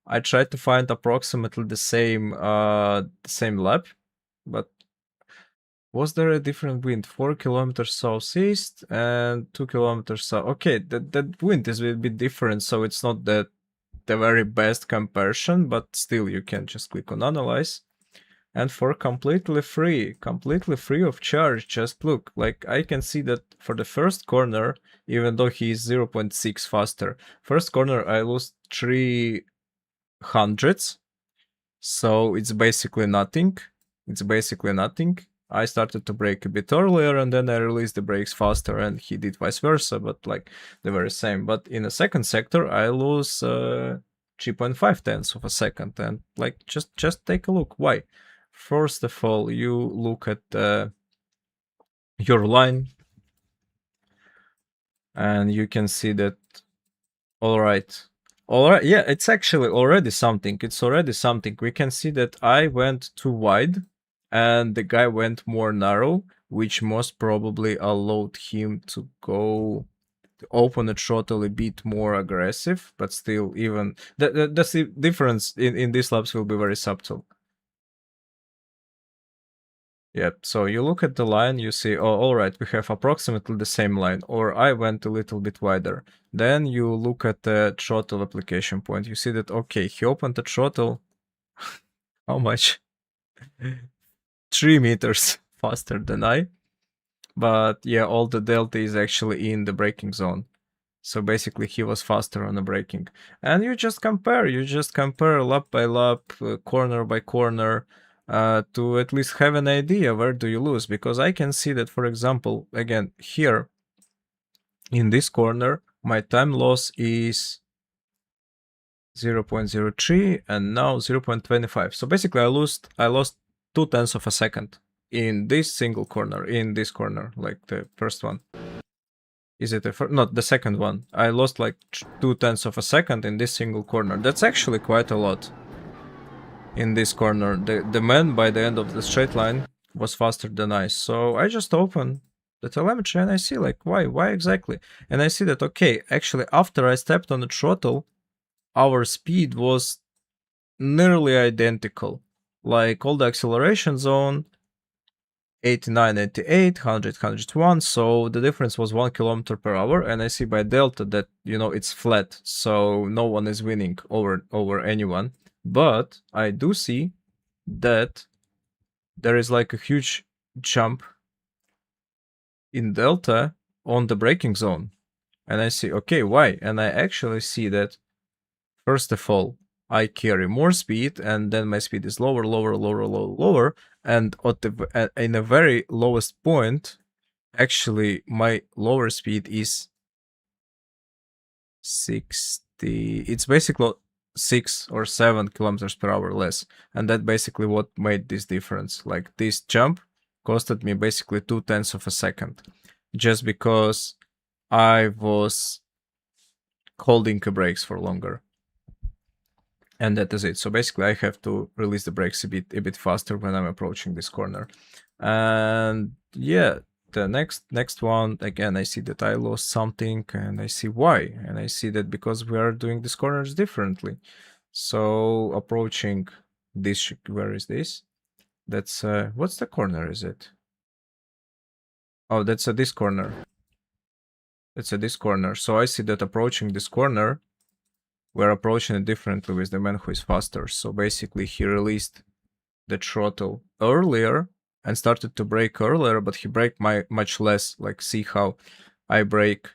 I try to find approximately the same lap, but was there a different wind? 4 kilometers southeast and 2 kilometers south. Okay, that wind is a bit different, so it's not the very best comparison, but still you can just click on analyze, and for completely free of charge, just look. Like I can see that for the first corner, even though he is 0.6 faster, first corner I lost 3 hundredths, so it's basically nothing. I started to brake a bit earlier, and then I released the brakes faster, and he did vice versa, but like the very same. But in the second sector, I lose 3.5 tenths of a second, and like just take a look. Why? First of all, you look at your line, and you can see that. All right, yeah, it's actually already something. We can see that I went too wide, and the guy went more narrow, which most probably allowed him to open the throttle a bit more aggressive, but still, even the difference in these laps will be very subtle. Yep, so you look at the line, you see, oh, all right, we have approximately the same line, or I went a little bit wider. Then you look at the throttle application point, you see that, okay, he opened the throttle, how much? 3 meters faster than I, but yeah, all the delta is actually in the braking zone. So basically he was faster on the braking. And you just compare lap by lap, corner by corner, to at least have an idea where do you lose. Because I can see that, for example, again, here in this corner, my time loss is 0.03 and now 0.25. So basically I lost 2 tenths of a second in this single corner, like the first one. Is it not the second one? I lost like 2 tenths of a second in this single corner. That's actually quite a lot. In this corner, the man by the end of the straight line was faster than I. So I just open the telemetry and I see like why exactly? And I see that, okay, actually after I stepped on the throttle, our speed was nearly identical. Like all the acceleration zone, 89, 88, 100, 101, so the difference was 1 kilometer per hour, and I see by delta that, you know, it's flat, so no one is winning over anyone. But I do see that there is like a huge jump in delta on the braking zone. And I see, okay, why? And I actually see that, first of all, I carry more speed, and then my speed is lower, lower, lower, lower, lower, and in a very lowest point, actually my lower speed is 60. It's basically 6 or 7 kilometers per hour less, and that basically what made this difference. Like this jump costed me basically 0.2 of a second, just because I was holding the brakes for longer. And that is it. So basically I have to release the brakes a bit faster when I'm approaching this corner. And yeah, the next one, again, I see that I lost something, and I see why. And I see that because we are doing these corners differently. So approaching this, where is this? That's what's the corner, is it? Oh, that's this corner. It's this corner. So I see that approaching this corner, we're approaching it differently with the man who is faster. So basically he released the throttle earlier and started to brake earlier, but he braked much less. Like, see how I brake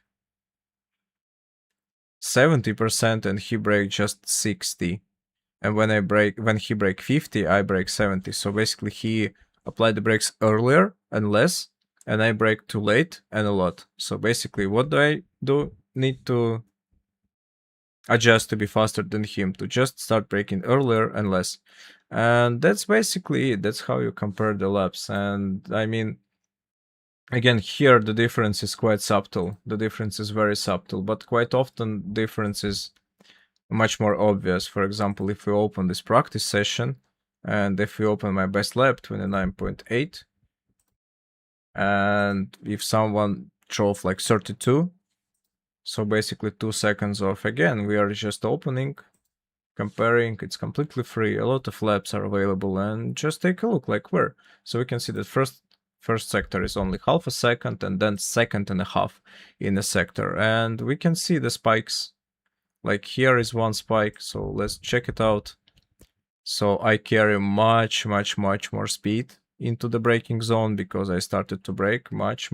70% and he braked just 60. And when he braked 50, I brake 70. So basically he applied the brakes earlier and less, and I braked too late and a lot. So basically what do I do? Need to adjust to be faster than him, to just start braking earlier and less. And that's basically it. That's how you compare the laps. And I mean, again, here the difference is quite subtle. The difference is very subtle, but quite often difference is much more obvious. For example, if we open this practice session, and if we open my best lap, 29.8, and if someone drove like 32, so basically 2 seconds off, again, we are just opening, comparing, it's completely free, a lot of laps are available, and just take a look like where. So we can see that first sector is only half a second, and then second and a half in a sector, and we can see the spikes. Like here is one spike, so let's check it out. So I carry much more speed into the braking zone because I started to brake much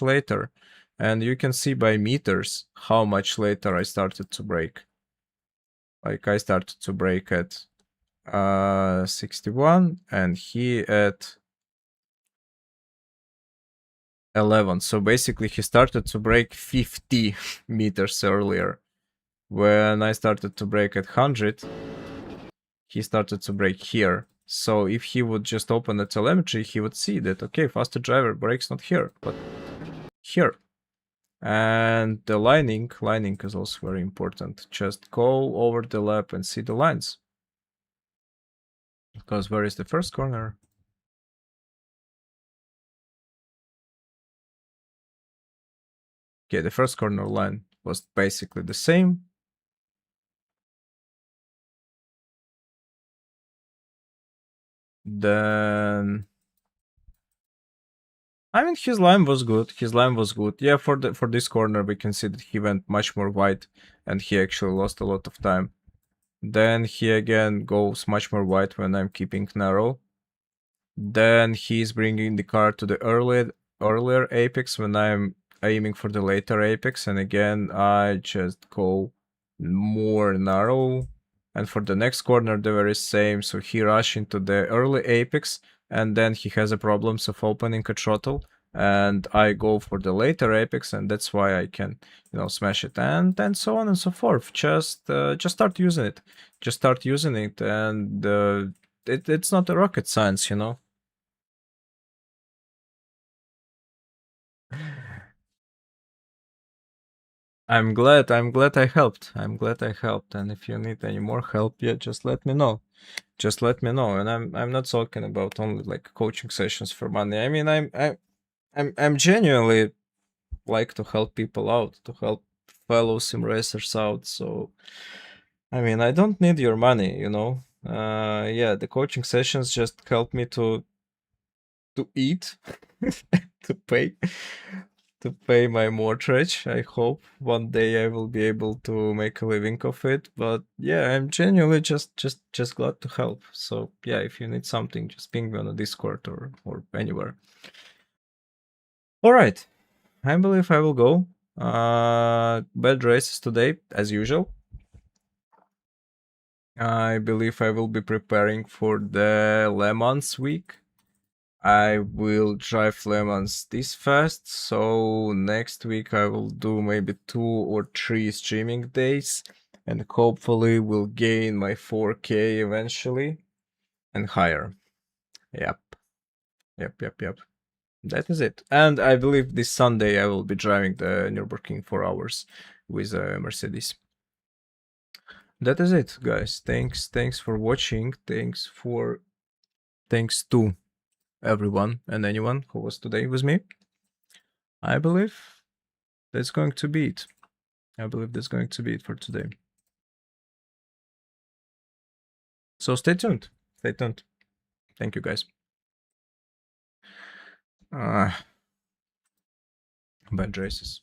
later. And you can see by meters how much later I started to brake. Like I started to brake at 61 and he at 11. So basically he started to brake 50 meters earlier. When I started to brake at 100, he started to brake here. So if he would just open the telemetry, he would see that, okay, faster driver brakes not here, but here. And the lining is also very important. Just go over the lap and see the lines. Because where is the first corner? Okay, the first corner line was basically the same. Then I mean, his line was good. Yeah, for this corner we can see that he went much more wide and he actually lost a lot of time. Then he again goes much more wide when I'm keeping narrow. Then he's bringing the car to the earlier apex when I'm aiming for the later apex, and again I just go more narrow. And for the next corner the very same, so he rushed into the early apex and then he has a problems of opening a throttle, and I go for the later apex, and that's why I can, you know, smash it, and so on and so forth. Just start using it. Just start using it, and it's not a rocket science, you know. I'm glad I helped. And if you need any more help, yeah, just let me know. And I'm not talking about only like coaching sessions for money. I mean, I'm genuinely like to help people out, to help fellow sim racers out. So I mean, I don't need your money, you know. Yeah, the coaching sessions just help me to eat, to pay my mortgage. I hope one day I will be able to make a living of it. But yeah, I'm genuinely just glad to help. So yeah, if you need something, just ping me on the Discord or anywhere. All right, I believe I will go. Bad races today as usual. I believe I will be preparing for the Le Mans week. I will drive Le Mans this fast, so next week I will do maybe 2 or 3 streaming days, and hopefully will gain my 4K eventually, and higher. Yep. That is it. And I believe this Sunday I will be driving the Nürburgring 4 hours with a Mercedes. That is it, guys. Thanks for watching. Thanks to everyone and anyone who was today with me. I believe that's going to be it. I believe that's going to be it for today. So stay tuned. Stay tuned. Thank you, guys. Bad races.